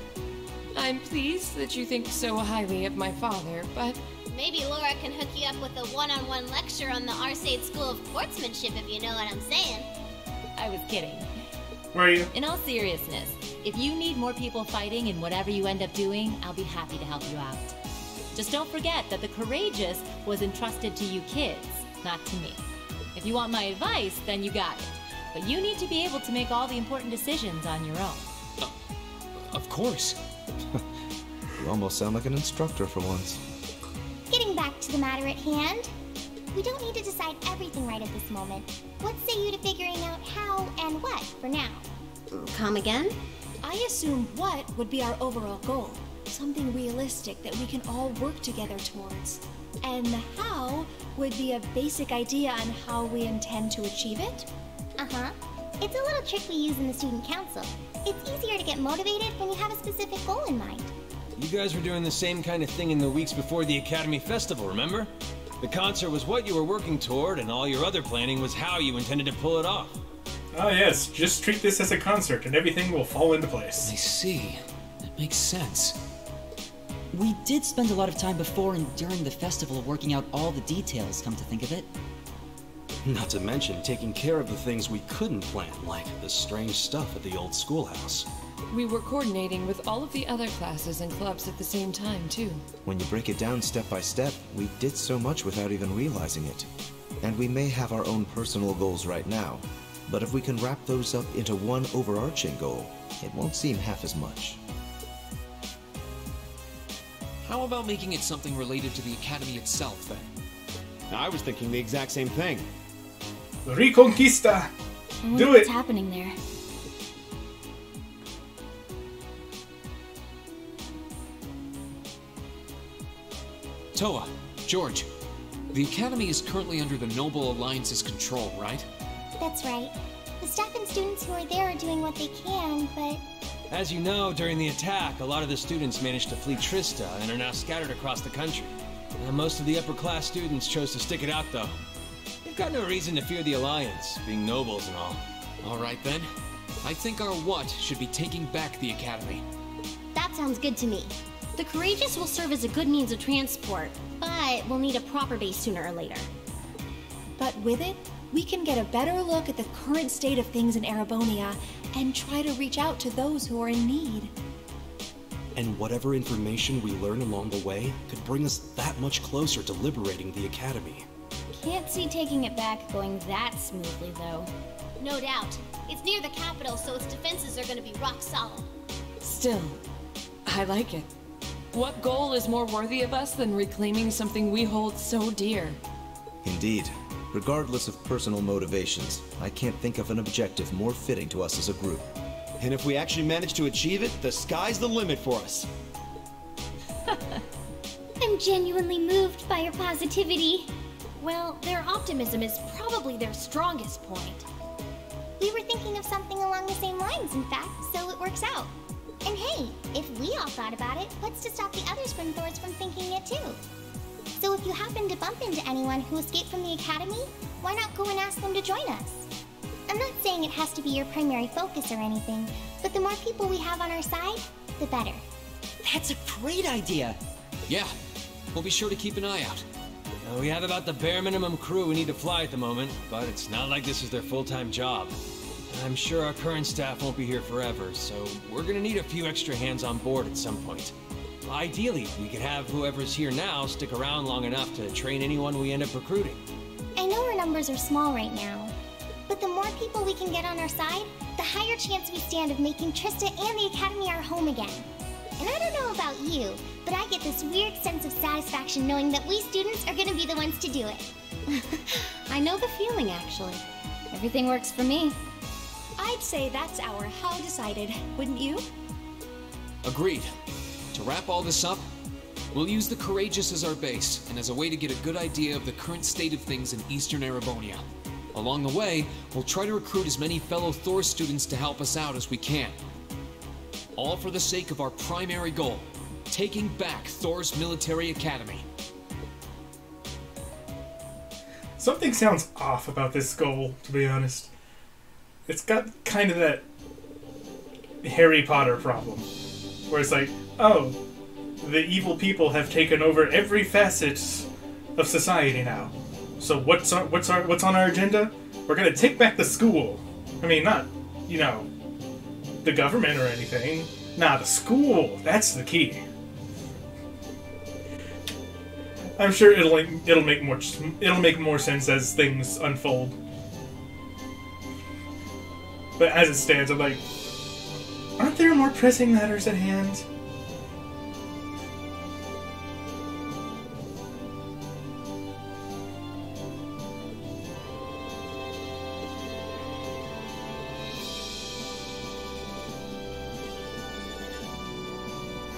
I'm pleased that you think so highly of my father, but... Maybe Laura can hook you up with a one-on-one lecture on the Arcade School of Sportsmanship, if you know what I'm saying. I was kidding. Where are you? In all seriousness, if you need more people fighting in whatever you end up doing, I'll be happy to help you out. Just don't forget that the Courageous was entrusted to you kids, not to me. If you want my advice, then you got it. But you need to be able to make all the important decisions on your own. Of course. You almost sound like an instructor for once. Getting back to the matter at hand, we don't need to decide everything right at this moment. What say you to figuring out how and what for now? Come again? I assume what would be our overall goal. Something realistic that we can all work together towards. And the how would be a basic idea on how we intend to achieve it. Uh-huh. It's a little trick we use in the student council. It's easier to get motivated when you have a specific goal in mind. You guys were doing the same kind of thing in the weeks before the Academy Festival, remember? The concert was what you were working toward, and all your other planning was how you intended to pull it off. Oh yes, just treat this as a concert and everything will fall into place. I see. That makes sense. We did spend a lot of time before and during the festival working out all the details, come to think of it. Not to mention taking care of the things we couldn't plan, like the strange stuff at the old schoolhouse. We were coordinating with all of the other classes and clubs at the same time, too. When you break it down step by step, we did so much without even realizing it. And we may have our own personal goals right now, but if we can wrap those up into one overarching goal, it won't seem half as much. How about making it something related to the Academy itself, then? I was thinking the exact same thing. Reconquista! Do What's it! happening there? Toa, George, the Academy is currently under the Noble Alliance's control, right? That's right. The staff and students who are there are doing what they can, but... As you know, during the attack, a lot of the students managed to flee Trista and are now scattered across the country. Most of the upper-class students chose to stick it out, though. They've got no reason to fear the Alliance, being nobles and all. All right, then. I think our what should be taking back the Academy. That sounds good to me. The Courageous will serve as a good means of transport, but we'll need a proper base sooner or later. But with it, we can get a better look at the current state of things in Erebonia and try to reach out to those who are in need. And whatever information we learn along the way could bring us that much closer to liberating the Academy. Can't see taking it back going that smoothly, though. No doubt. It's near the capital, so its defenses are gonna be rock solid. Still, I like it. What goal is more worthy of us than reclaiming something we hold so dear? Indeed. Regardless of personal motivations, I can't think of an objective more fitting to us as a group. And if we actually manage to achieve it, the sky's the limit for us. I'm genuinely moved by your positivity. Well, their optimism is probably their strongest point. We were thinking of something along the same lines, in fact, so it works out. And hey, if we all thought about it, what's to stop the other Springthorns from thinking it too? So if you happen to bump into anyone who escaped from the Academy, why not go and ask them to join us? I'm not saying it has to be your primary focus or anything, but the more people we have on our side, the better. That's a great idea! Yeah, we'll be sure to keep an eye out. We have about the bare minimum crew we need to fly at the moment, but it's not like this is their full-time job. I'm sure our current staff won't be here forever, so we're gonna need a few extra hands on board at some point. Ideally, we could have whoever's here now stick around long enough to train anyone we end up recruiting. I know our numbers are small right now, but the more people we can get on our side, the higher chance we stand of making Trista and the Academy our home again. And I don't know about you, but I get this weird sense of satisfaction knowing that we students are gonna be the ones to do it. I know the feeling, actually. Everything works for me. I'd say that's our how decided, wouldn't you? Agreed. To wrap all this up, we'll use the Courageous as our base, and as a way to get a good idea of the current state of things in Eastern Erebonia. Along the way, we'll try to recruit as many fellow Thor students to help us out as we can. All for the sake of our primary goal, taking back Thor's military academy. Something sounds off about this goal, to be honest. It's got kind of that Harry Potter problem, where it's like, oh, the evil people have taken over every facet of society now. So what's on our agenda? We're gonna take back the school. I mean, not, you know, the government or anything. Nah, the school. That's the key. I'm sure it'll make more sense as things unfold. But as it stands, I'm like, aren't there more pressing matters at hand?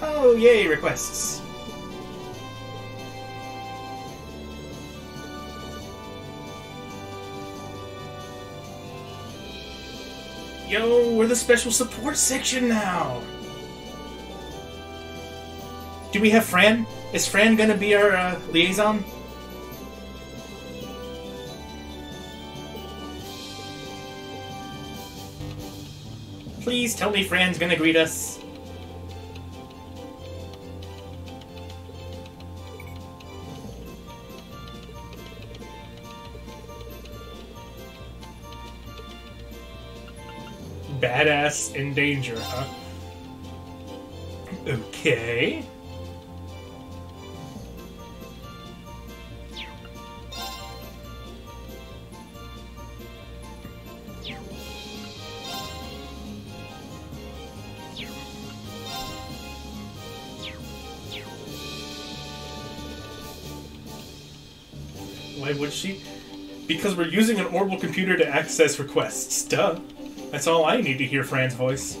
Oh, yay, requests. Yo, we're the special support section now. Do we have Fran? Is Fran gonna be our liaison? Please tell me Fran's gonna greet us. Badass in danger, huh? Okay. Why would she? Because we're using an orbital computer to access requests. Duh. That's all I need to hear Fran's voice.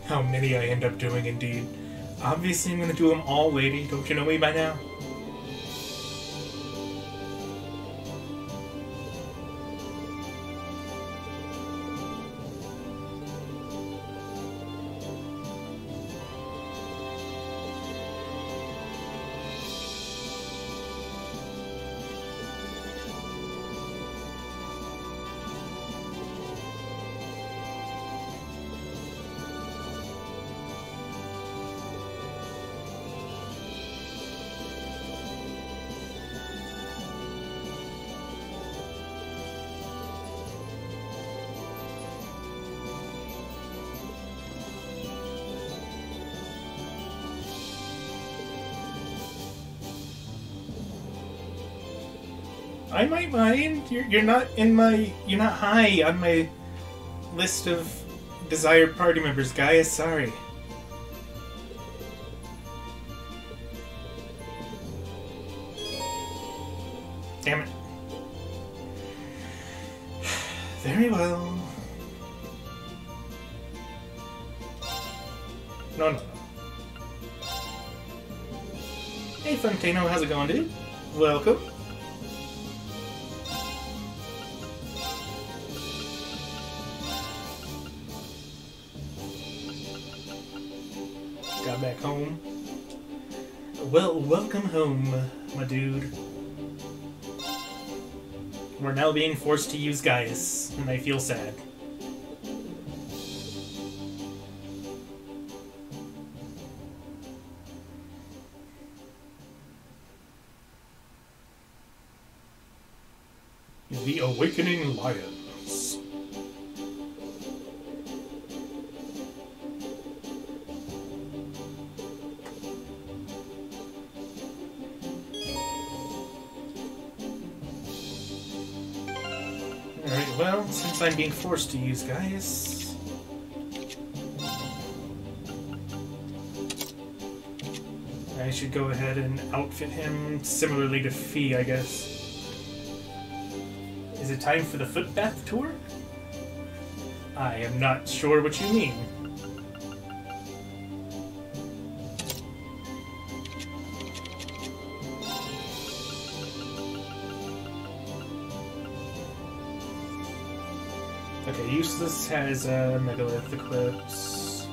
How many I end up doing, indeed. Obviously, I'm gonna do them all, lady. Don't you know me by now? I might mind. You're not high on my list of desired party members, Gaius. Sorry. Damn it. Very well. No. Hey, Fontano, how's it going, dude? Welcome. Got back home. Well, welcome home, my dude. We're now being forced to use Gaius, and I feel sad. The Awakening Lions. Alright, well, since I'm being forced to use Gaius... I should go ahead and outfit him similarly to Fee, I guess. Is it time for the footbath tour? I am not sure what you mean. Okay, Useless has a Megalith Eclipse.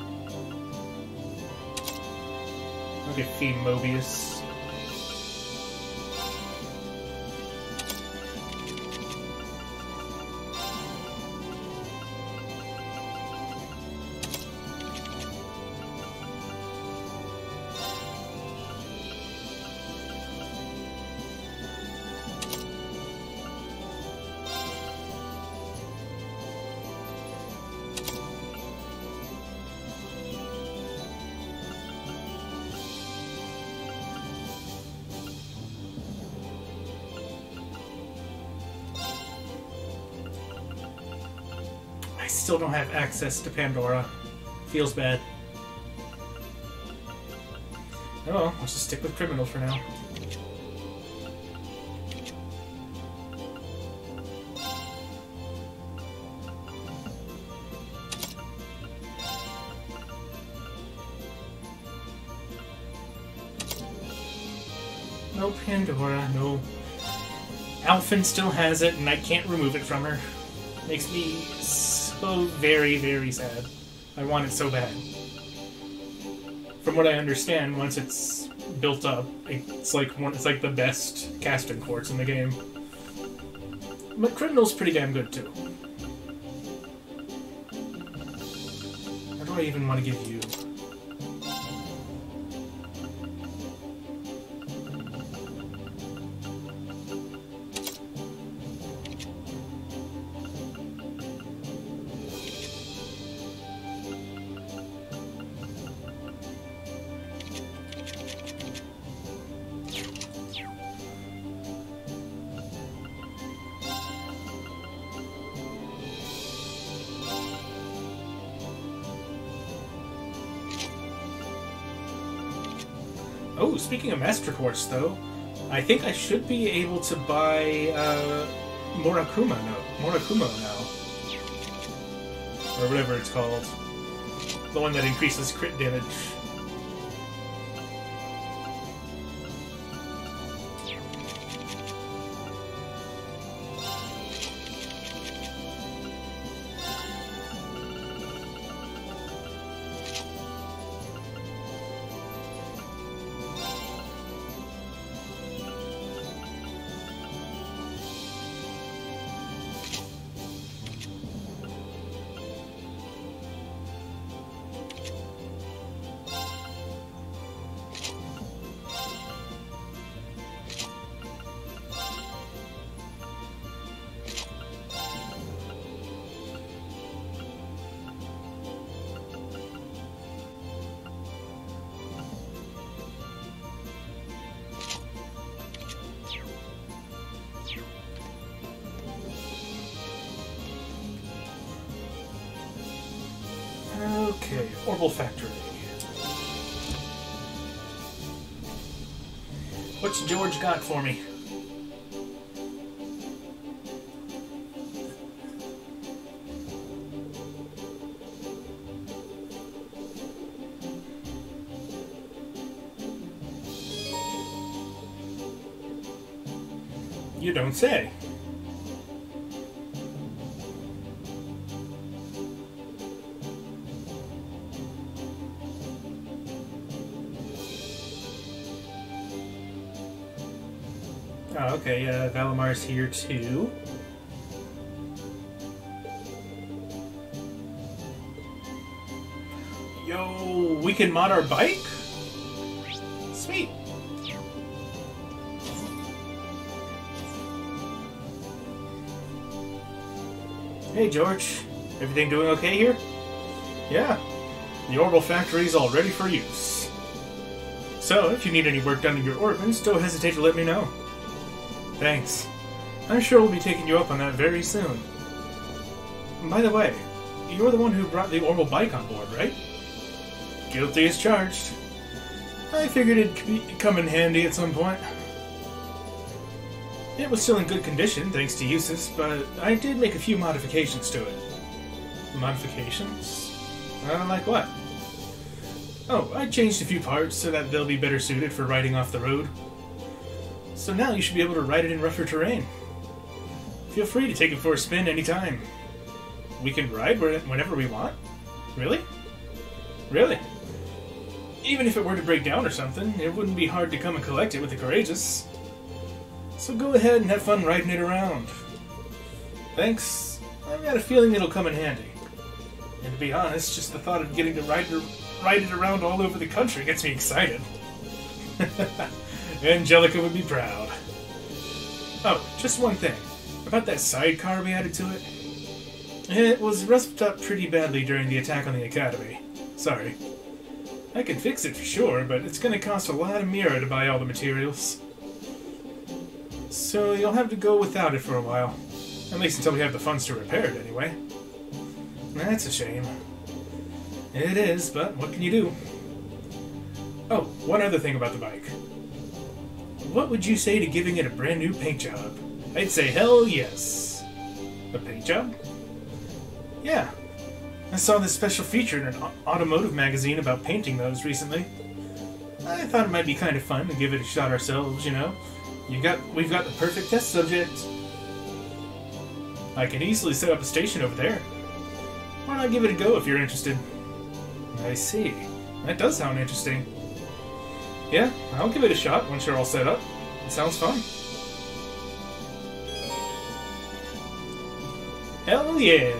I'll get Fee Mobius. Still don't have access to Pandora. Feels bad. Oh well, I'll just stick with Criminal for now. No Pandora, no. Alphen still has it, and I can't remove it from her. Makes me so very, very sad. I want it so bad. From what I understand, once it's built up, it's like the best casting quartz in the game. But Criminal's pretty damn good too. How do I even want to give you? Oh, speaking of Master Quartz, though, I think I should be able to buy Murakumo now. Or whatever it's called. The one that increases crit damage. Okay, Orbital Factory. What's George got for me? You don't say. Oh, okay, Valamar's here too. Yo, we can mod our bike? Sweet. Hey George, everything doing okay here? Yeah, the Orbital Factory's all ready for use. So, if you need any work done in your orbits, don't hesitate to let me know. Thanks. I'm sure we'll be taking you up on that very soon. By the way, you're the one who brought the Orbital bike on board, right? Guilty as charged. I figured it'd come in handy at some point. It was still in good condition, thanks to Eustace, but I did make a few modifications to it. Modifications? Like what? Oh, I changed a few parts so that they'll be better suited for riding off the road. So now you should be able to ride it in rougher terrain. Feel free to take it for a spin anytime. We can ride whenever we want? Really? Really? Even if it were to break down or something, it wouldn't be hard to come and collect it with the Courageous. So go ahead and have fun riding it around. Thanks. I've got a feeling it'll come in handy. And to be honest, just the thought of getting to ride it around all over the country gets me excited. Angelica would be proud. Oh, just one thing. About that sidecar we added to it. It was rusted up pretty badly during the attack on the Academy. Sorry. I can fix it for sure, but it's gonna cost a lot of Mira to buy all the materials. So you'll have to go without it for a while. At least until we have the funds to repair it, anyway. That's a shame. It is, but what can you do? Oh, one other thing about the bike. What would you say to giving it a brand new paint job? I'd say hell yes. A paint job? Yeah. I saw this special feature in an automotive magazine about painting those recently. I thought it might be kind of fun to give it a shot ourselves, you know? We've got the perfect test subject. I can easily set up a station over there. Why not give it a go if you're interested? I see. That does sound interesting. Yeah, I'll give it a shot once you're all set up. It sounds fun. Hell yeah!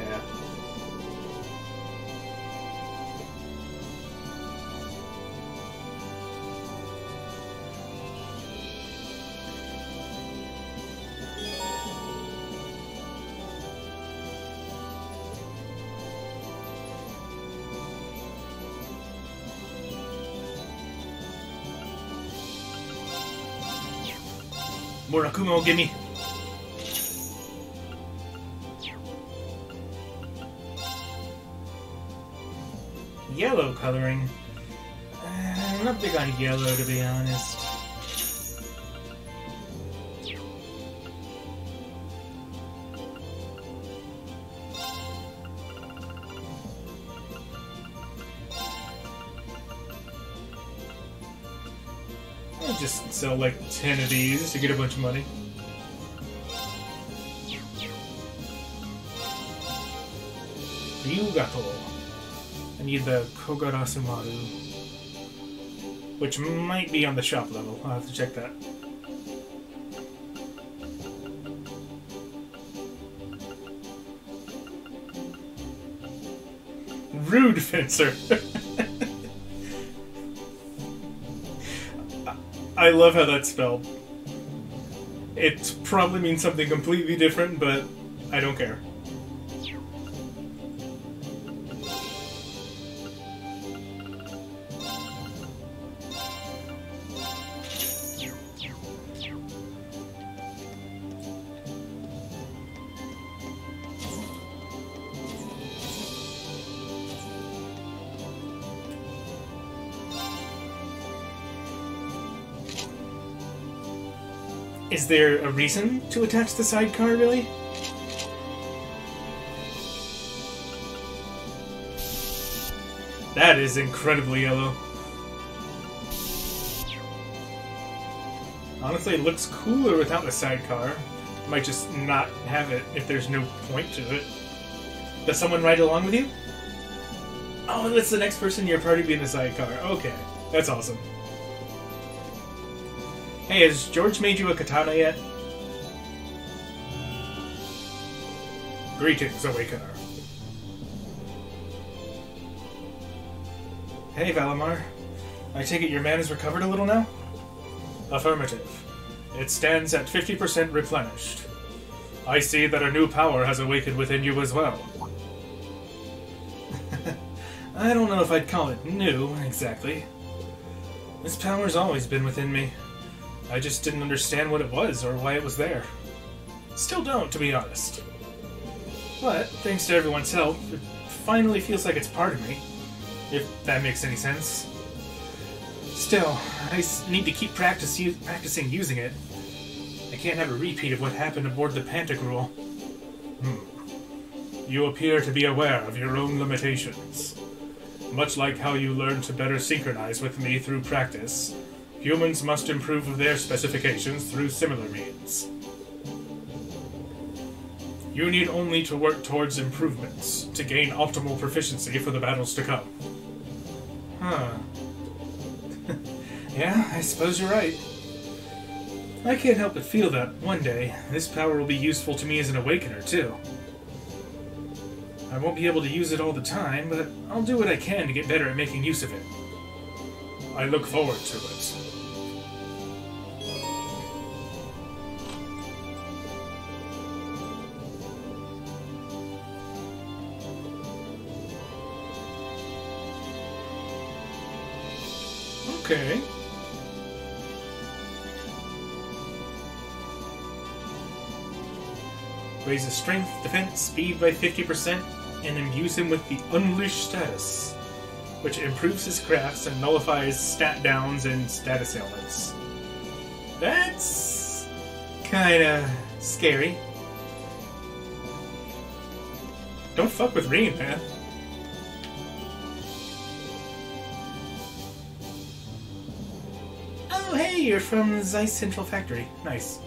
Murakumo, gimme. Yellow coloring. I'm not big on yellow, to be honest. I'll just sell like 10 of these to get a bunch of money. Ryugato. I need the Kogarasu-maru, which might be on the shop level. I'll have to check that. Rude Fencer. I love how that's spelled. It probably means something completely different, but I don't care. Is there a reason to attach the sidecar, really? That is incredibly yellow. Honestly, it looks cooler without the sidecar. Might just not have it if there's no point to it. Does someone ride along with you? Oh, that's the next person in your party being the sidecar. Okay, that's awesome. Hey, has George made you a katana yet? Greetings, Awakener. Hey, Valimar. I take it your man has recovered a little now? Affirmative. It stands at 50% replenished. I see that a new power has awakened within you as well. I don't know if I'd call it new, exactly. This power's always been within me. I just didn't understand what it was or why it was there. Still don't, to be honest. But, thanks to everyone's help, it finally feels like it's part of me. If that makes any sense. Still, I need to keep practicing using it. I can't have a repeat of what happened aboard the Pantagruel. You appear to be aware of your own limitations. Much like how you learn to better synchronize with me through practice, humans must improve their specifications through similar means. You need only to work towards improvements to gain optimal proficiency for the battles to come. Huh. Yeah, I suppose you're right. I can't help but feel that, one day, this power will be useful to me as an Awakener, too. I won't be able to use it all the time, but I'll do what I can to get better at making use of it. I look forward to it. Okay. Raises strength, defense, speed by 50%, and imbues him with the Unleash status, which improves his crafts and nullifies stat downs and status ailments. That's kinda scary. Don't fuck with Rean, man. Oh, hey, you're from Zeiss Central Factory. Nice.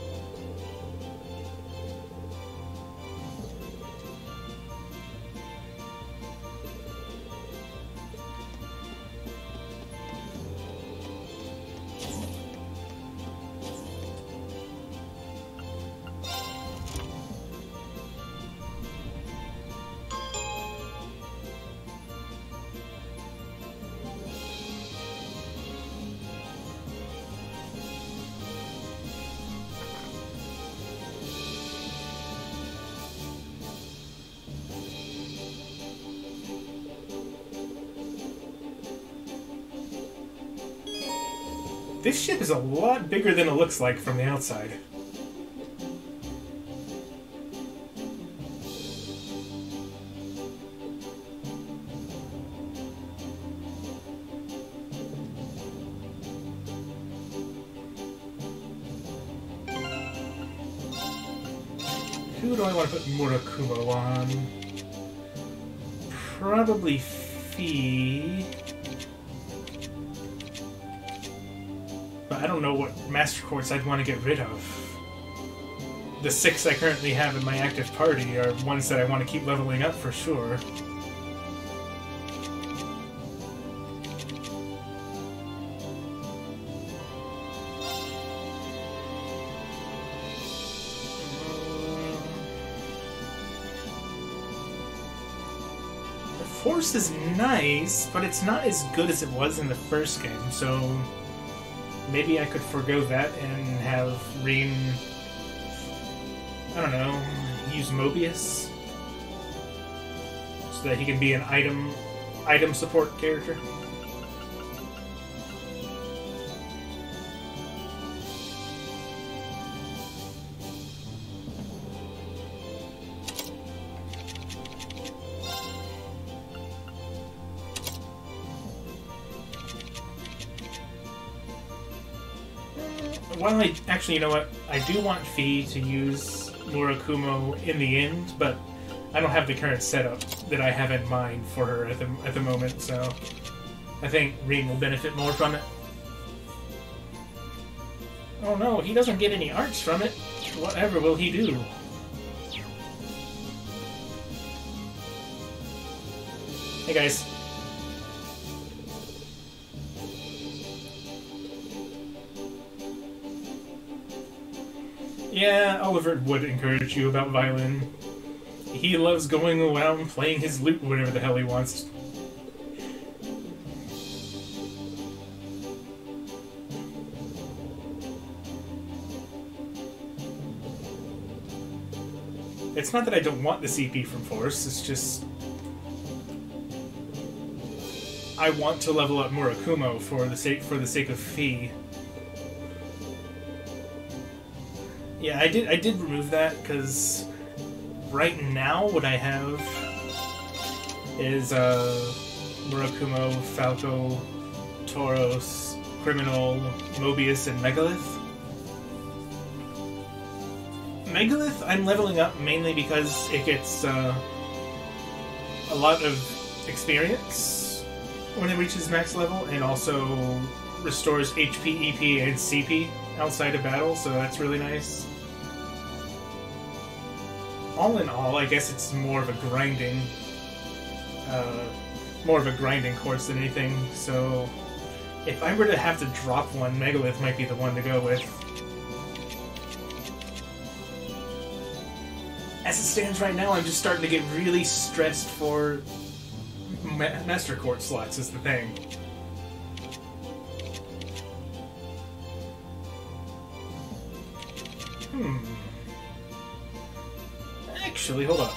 This ship is a lot bigger than it looks like from the outside. Who do I want to put Murakumo on? Probably Fee. I don't know what Master Quartz I'd want to get rid of. The 6 I currently have in my active party are ones that I want to keep leveling up for sure. The Force is nice, but it's not as good as it was in the first game, so maybe I could forego that and have Rean, I don't know, use Mobius so that he can be an item support character. while I actually, you know what, I do want Fi to use Murakumo in the end, but I don't have the current setup that I have in mind for her at the moment, so I think Rean will benefit more from it. Oh no, he doesn't get any arts from it. Whatever will he do? Hey guys. Yeah, Oliver would encourage you about violin. He loves going around playing his lute whenever the hell he wants. It's not that I don't want the CP from Force, it's just... I want to level up Murakumo for the sake of Fi. Yeah, I did remove that because right now what I have is Murakumo, Falco, Tauros, Criminal, Mobius, and Megalith. Megalith I'm leveling up mainly because it gets a lot of experience when it reaches max level, and also restores HP, EP, and CP outside of battle, so that's really nice. All in all, I guess it's more of a grinding course than anything, so if I were to have to drop one, Megalith might be the one to go with. As it stands right now, I'm just starting to get really stressed for Master Court slots is the thing. Actually, hold up.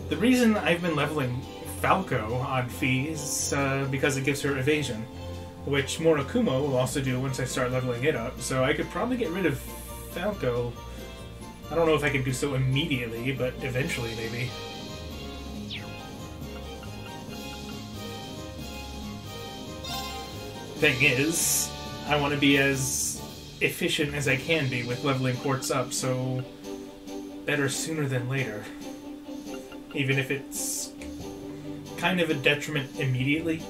The reason I've been leveling Falco on Fi is because it gives her evasion, which Murakumo will also do once I start leveling it up, so I could probably get rid of Falco. I don't know if I can do so immediately, but eventually maybe. Thing is, I want to be as efficient as I can be with leveling Quartz up, so better sooner than later. Even if it's kind of a detriment immediately.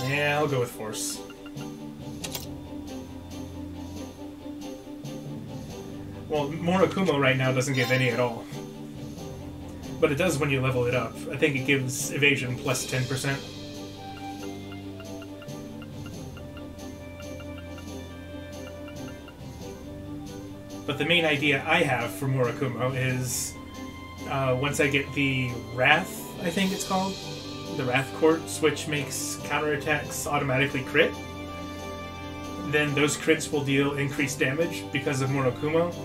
Yeah, I'll go with Force. Well, Murakumo right now doesn't give any at all. But it does when you level it up. I think it gives evasion plus 10%. But the main idea I have for Murakumo is once I get the Wrath, I think it's called, the Wrath Quartz, which makes counterattacks automatically crit, then those crits will deal increased damage because of Murakumo.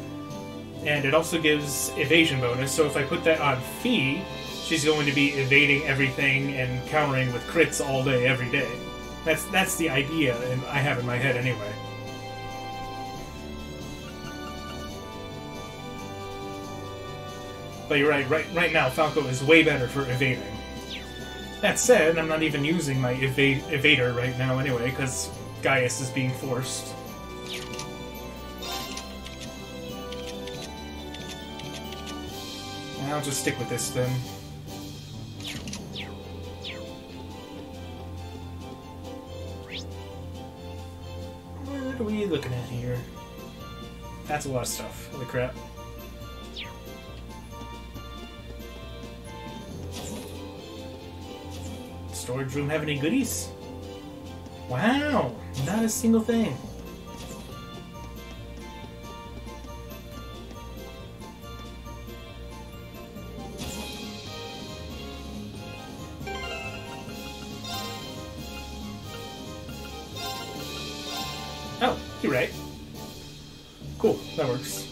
And it also gives evasion bonus, so if I put that on Fi, she's going to be evading everything and countering with crits all day, every day. That's the idea I have in my head anyway. But you're right now Falco is way better for evading. That said, I'm not even using my evader right now anyway, because Gaius is being forced. I'll just stick with this then. What are we looking at here? That's a lot of stuff. Holy crap. Storage room have any goodies? Wow! Not a single thing. Oh, you're right. Cool, that works.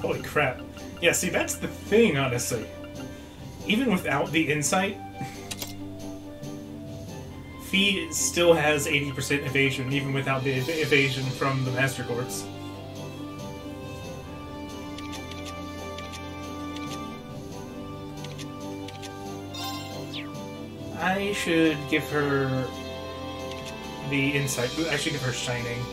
Holy crap. Yeah, see, that's the thing, honestly. Even without the insight, Fee still has 80% evasion, even without the evasion from the Master Courts. I should give her the insight. I should give her Shining.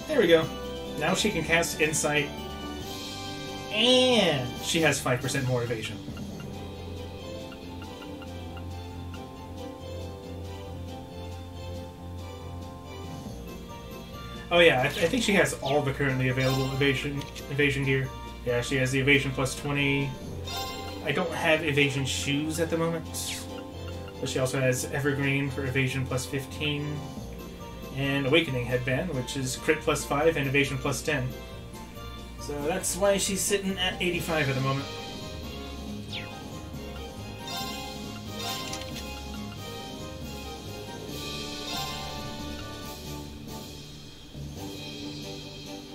There we go. Now she can cast Insight, and she has 5% more evasion. Oh yeah, I think she has all the currently available evasion gear. Yeah, she has the evasion plus 20. I don't have evasion shoes at the moment, but she also has Evergreen for evasion plus 15. And Awakening Headband, which is crit plus 5 and evasion plus 10. So that's why she's sitting at 85 at the moment.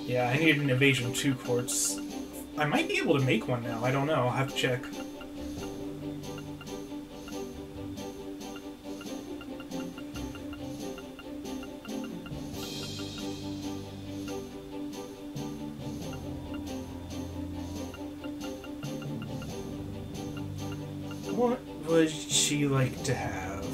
Yeah, I need an evasion 2 quartz. I might be able to make one now, I don't know, I'll have to check. What would she like to have?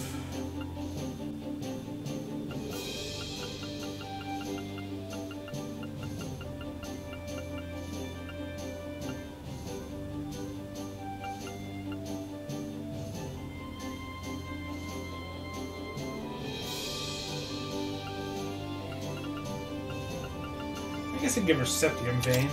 I guess I'd give her Septium Vein.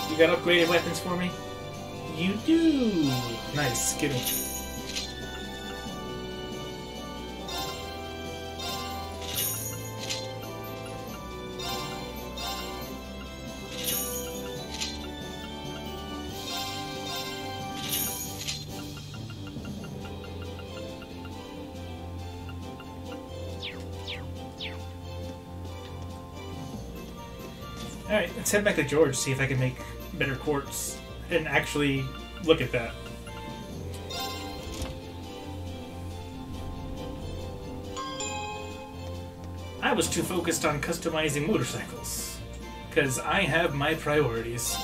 You got upgraded weapons for me? You do! Nice, give me. Alright, let's head back to George, see if I can make better quartz and actually look at that. I was too focused on customizing motorcycles, because I have my priorities.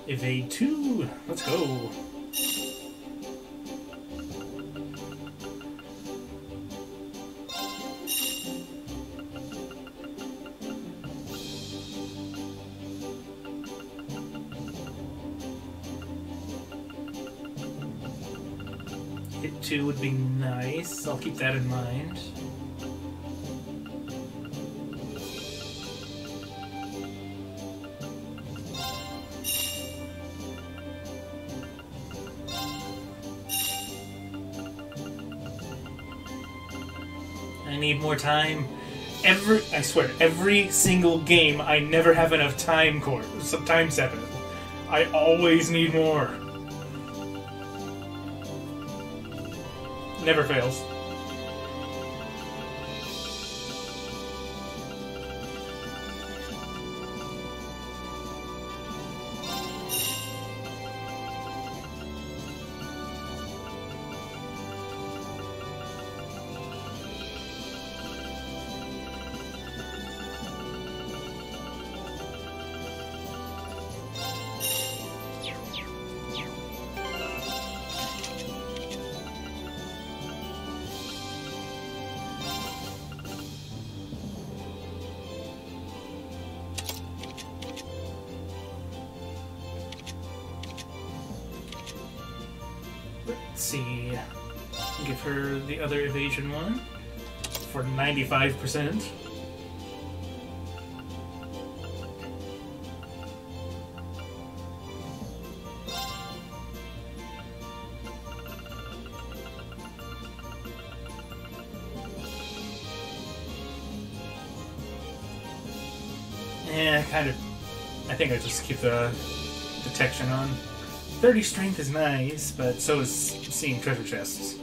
Evade 2, let's go. Hit 2 would be nice, I'll keep that in mind. I need more time. I swear, every single game I never have enough time core. Time 7. I always need more. Never fails. Let's see. Give her the other evasion one for 95%. I think I just keep the detection on. 30 strength is nice, but so is seeing treasure chests.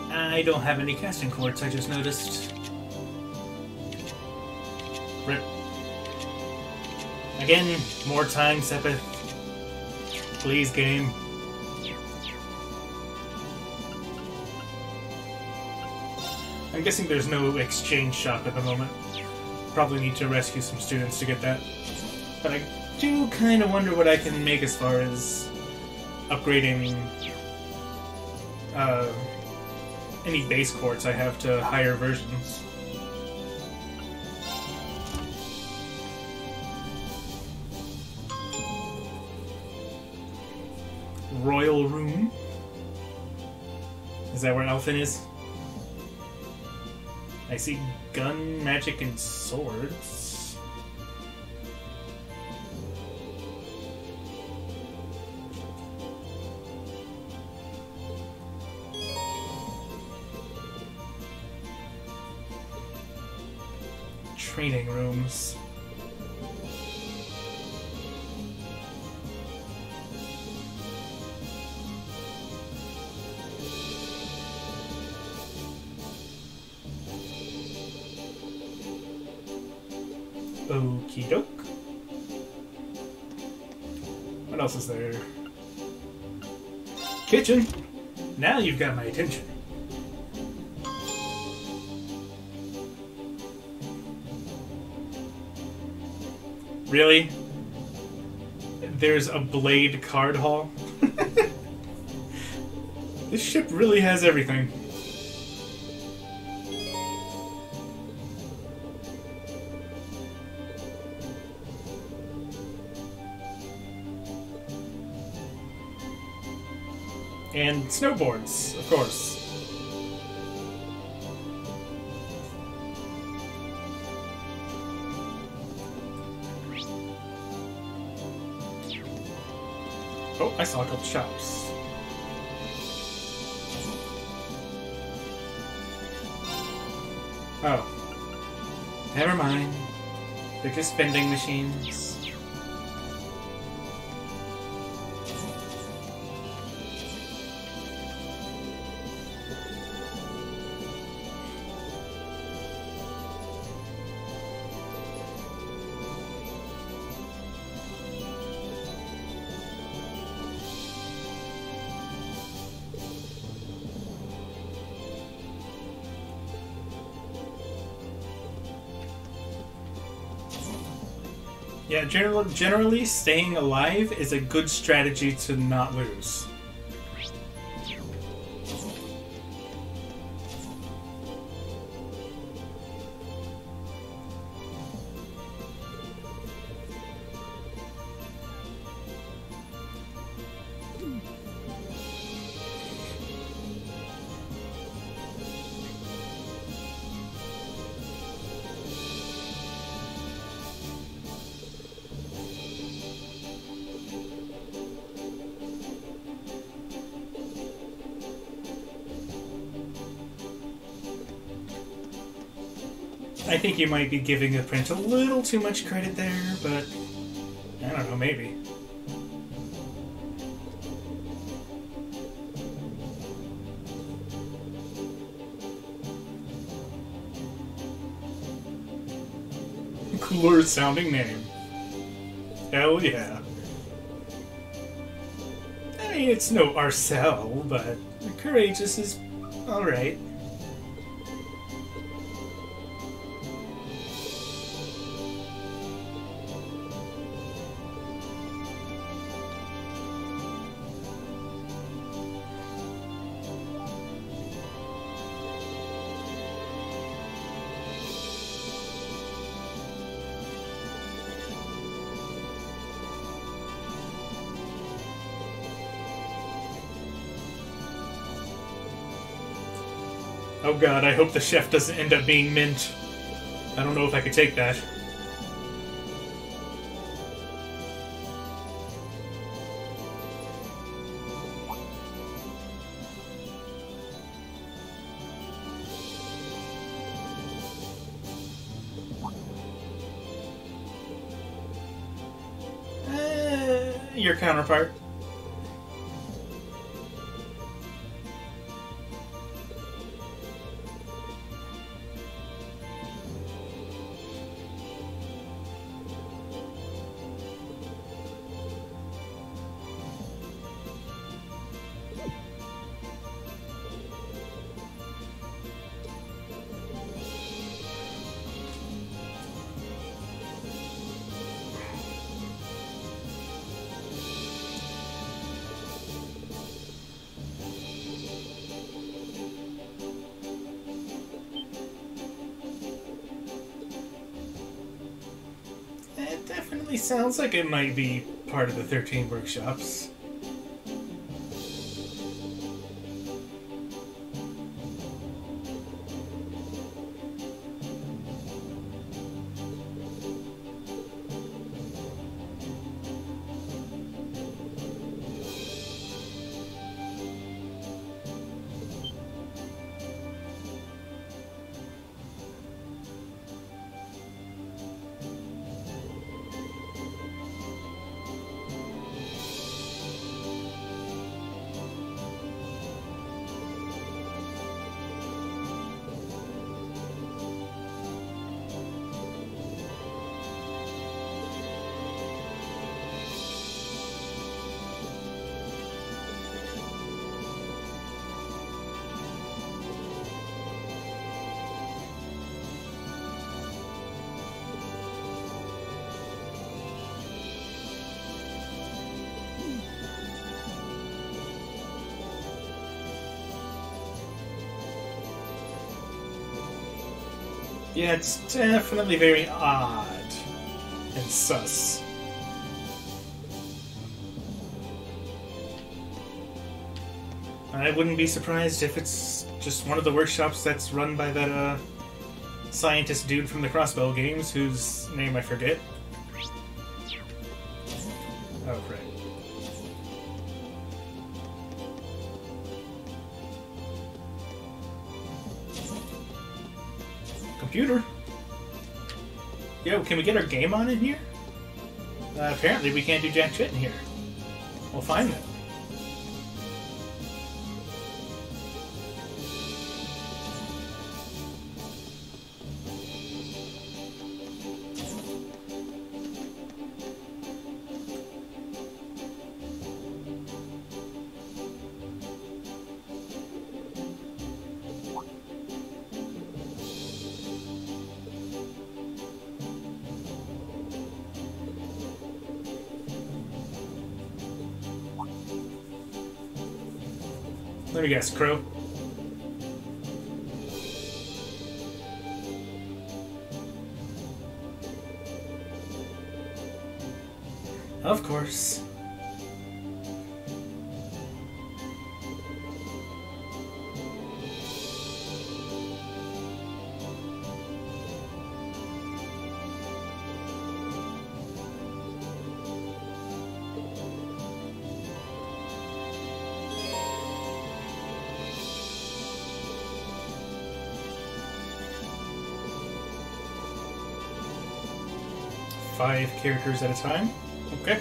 I don't have any casting quartz, I just noticed. Rip. Again, more time, Sepith. Please, game. I'm guessing there's no exchange shop at the moment. Probably need to rescue some students to get that. But I do kind of wonder what I can make as far as upgrading any base quartz I have to higher versions. Royal Room? Is that where Elfin is? I see gun, magic, and swords. Training rooms. Okie doke. What else is there? Kitchen! Now you've got my attention. Really? There's a blade card hall? This ship really has everything. And snowboards, of course. Oh, I saw a couple shops. Oh. Never mind. They're just vending machines. Yeah, generally, staying alive is a good strategy to not lose. I think you might be giving the print a little too much credit there, but I don't know, maybe. cooler sounding name. Hell yeah. I mean, it's no Arcel, but Courageous is alright. Oh god, I hope the chef doesn't end up being mint. I don't know if I could take that. Your counterpart. It definitely sounds like it might be part of the 13 workshops. Yeah, it's definitely very odd and sus. I wouldn't be surprised if it's just one of the workshops that's run by that scientist dude from the Crossbow games, whose name I forget. Oh, right. Computer? Yo, can we get our game on in here? Apparently we can't do jack shit in here. We'll find them. Let me guess, Crow. Of course. Five characters at a time? Okay.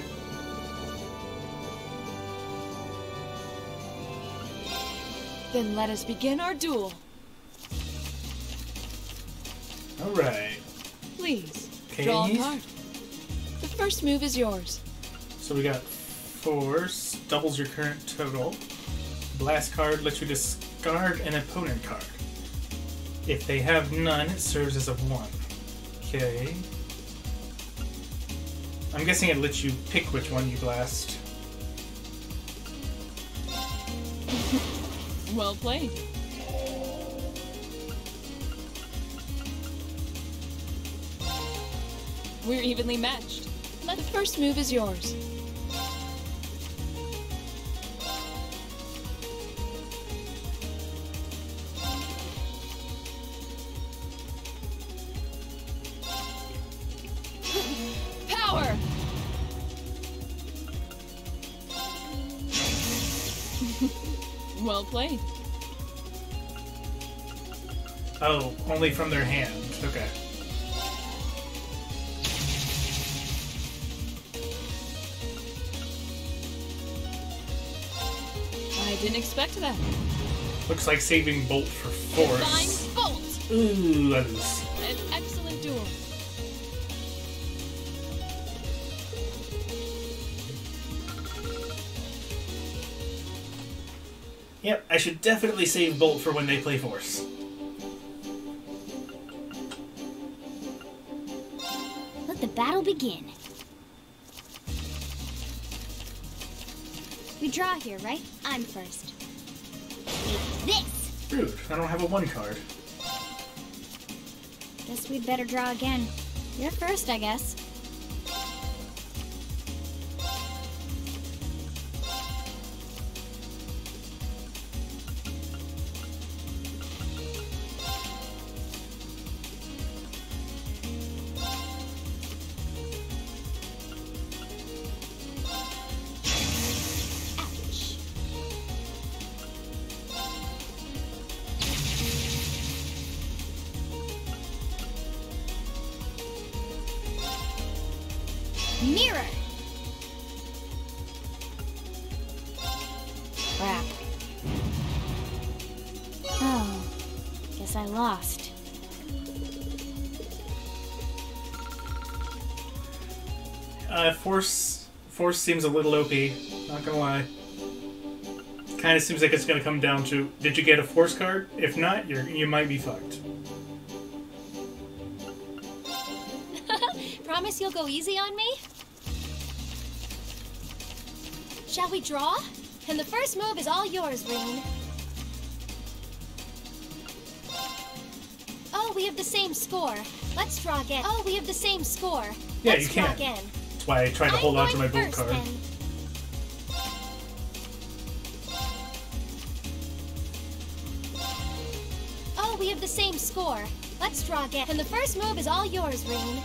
Then let us begin our duel. Alright. Please, Okay. Draw a card. The first move is yours. So we got Force, doubles your current total. Blast card lets you discard an opponent card. If they have none, it serves as a 1. Okay. I'm guessing it lets you pick which one you blast. Well played. We're evenly matched. The first move is yours. Power! Well played. Oh, only from their hand. Okay. I didn't expect that. Looks like saving Bolt for Force. Divine Bolt! Ooh, that is. An excellent duel. Yep, I should definitely save Bolt for when they play Force. Let the battle begin. We draw here, right? I'm first. Take this! Rude, I don't have a 1 card. Guess we'd better draw again. You're first, I guess. Mirror! Crap. Oh, guess I lost. Force seems a little OP, not gonna lie. Kinda seems like it's gonna come down to, did you get a Force card? If not, you might be fucked. Promise you'll go easy on me? Shall we draw? And the first move is all yours, Rain. Oh, we have the same score. Let's draw again. Oh, we have the same score. Yeah, Let's you can. draw again. That's why I tried to hold on to my Bolt first, card. then. Oh, we have the same score. Let's draw again. And the first move is all yours, Rain.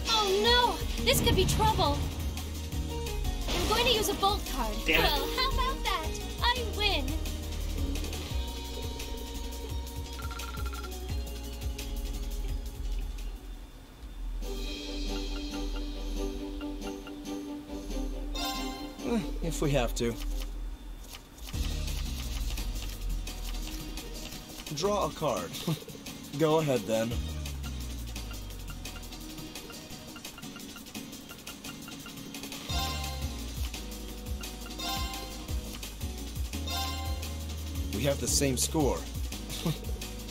Oh no! This could be trouble. I'm going to use a Bolt card. Damn it. Well, how about that? I win. If we have to. Draw a card. Go ahead then. We have the same score.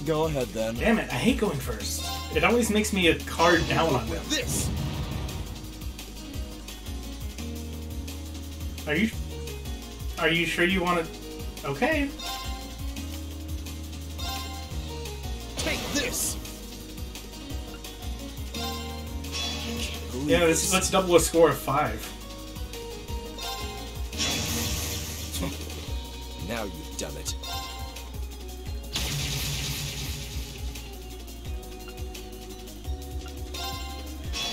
Go ahead then. Damn it, I hate going first. It always makes me a card down on them. This! Are you sure you want to... Okay. Take this! Yeah, let's double a score of 5. Now you've done it.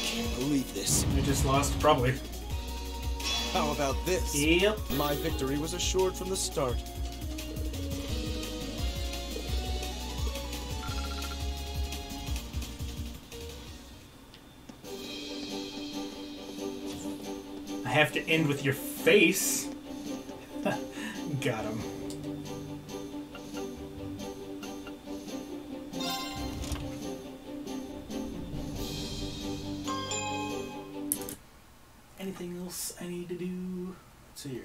Can't believe this. I just lost, probably. How about this? Yep. My victory was assured from the start. I have to end with your face. Got him. Anything else I need to do? Let's see here.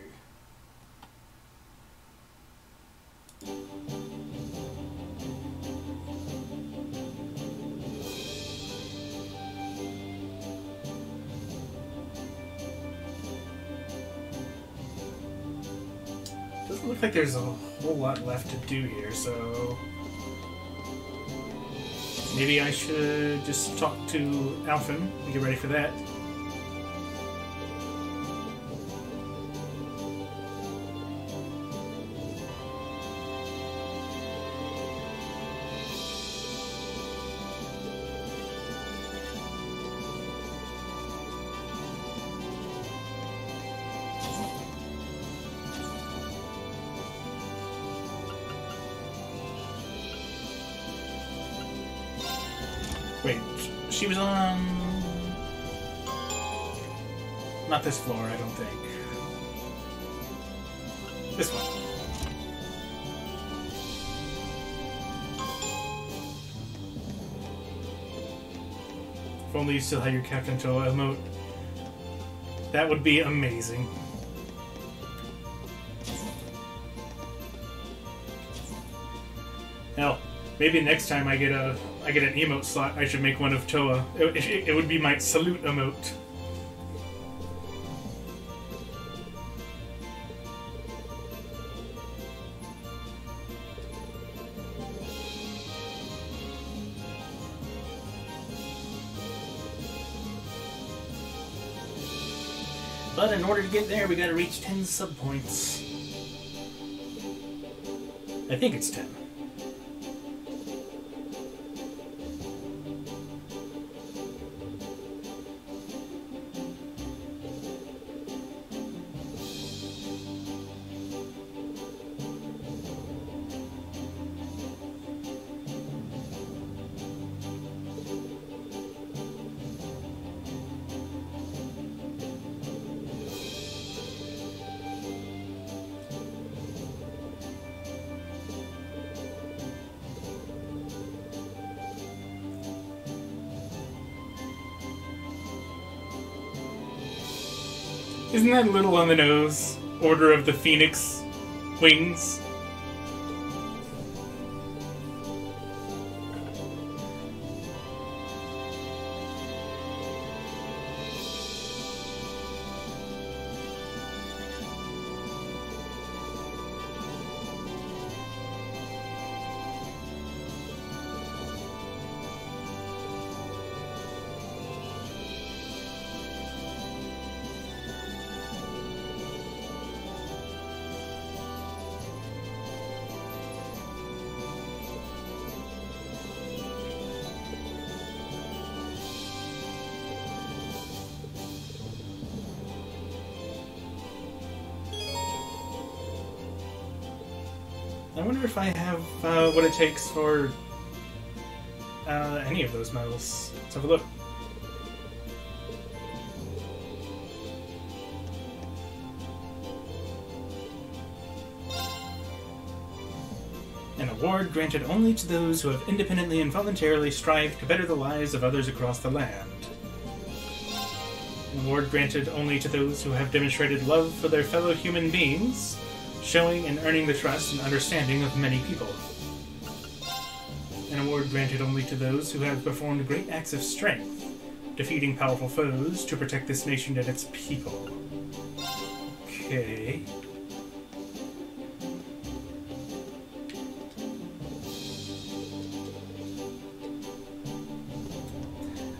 Doesn't look like there's a whole lot left to do here, so maybe I should just talk to Alphen and get ready for that. Wait, she was on... Not this floor, I don't think. This one. If only you still had your Captain Toa emote. That would be amazing. Hell, maybe next time I get an emote slot, I should make one of Toa. It would be my salute emote. But in order to get there, we gotta reach 10 sub points. I think it's 10. Isn't that a little on the nose? Order of the Phoenix Wings? I wonder if I have what it takes for any of those medals. Let's have a look. An award granted only to those who have independently and voluntarily strived to better the lives of others across the land. An award granted only to those who have demonstrated love for their fellow human beings, showing and earning the trust and understanding of many people. An award granted only to those who have performed great acts of strength, defeating powerful foes to protect this nation and its people. Okay.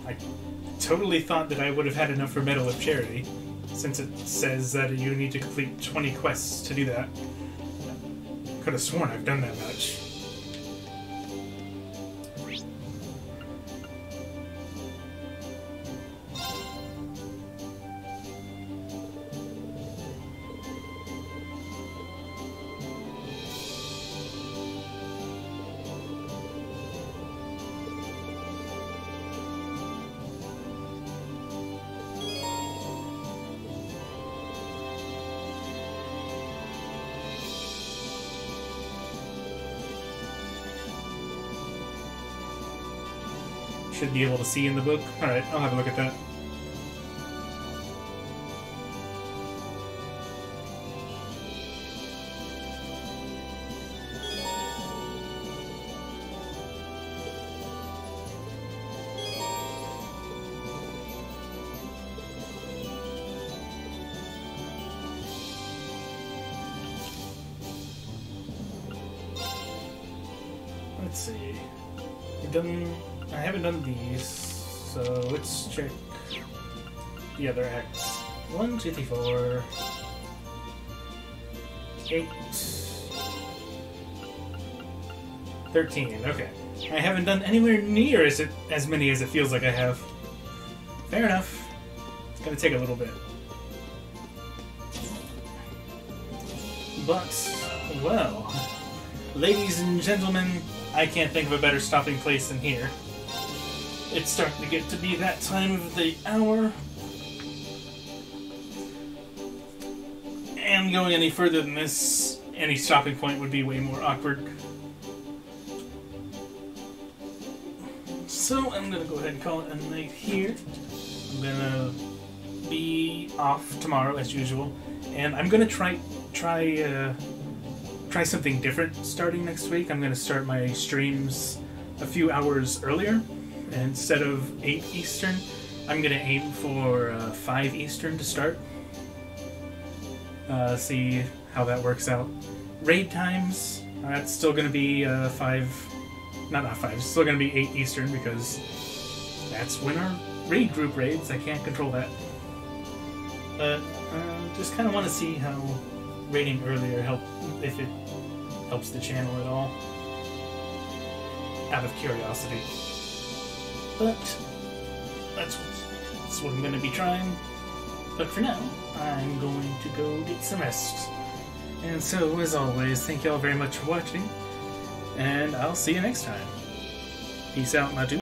I totally thought that I would have had enough for Medal of Charity, since it says that you need to complete 20 quests to do that. Could have sworn I've done that much. should be able to see in the book. Alright, I'll have a look at that. Let's see. I haven't done these, so let's check the other acts. 1, 2, 3, 4, 8, 13. Okay. I haven't done anywhere near as many as it feels like I have. Fair enough. It's gonna take a little bit. But, well, ladies and gentlemen, I can't think of a better stopping place than here. It's starting to get to be that time of the hour. And going any further than this, any stopping point would be way more awkward. So I'm gonna go ahead and call it a night here. I'm gonna be off tomorrow as usual. And I'm gonna try something different starting next week. I'm going to start my streams a few hours earlier. And instead of 8 Eastern, I'm going to aim for 5 Eastern to start. See how that works out. Raid times, that's still going to be 5... Not 5, it's still going to be 8 Eastern because that's when our raid group raids. I can't control that. But just kind of want to see how raiding earlier if it helps the channel at all, out of curiosity. But that's what I'm going to be trying. But for now, I'm going to go get some rest. And so, as always, thank you all very much for watching, and I'll see you next time. Peace out, my dude.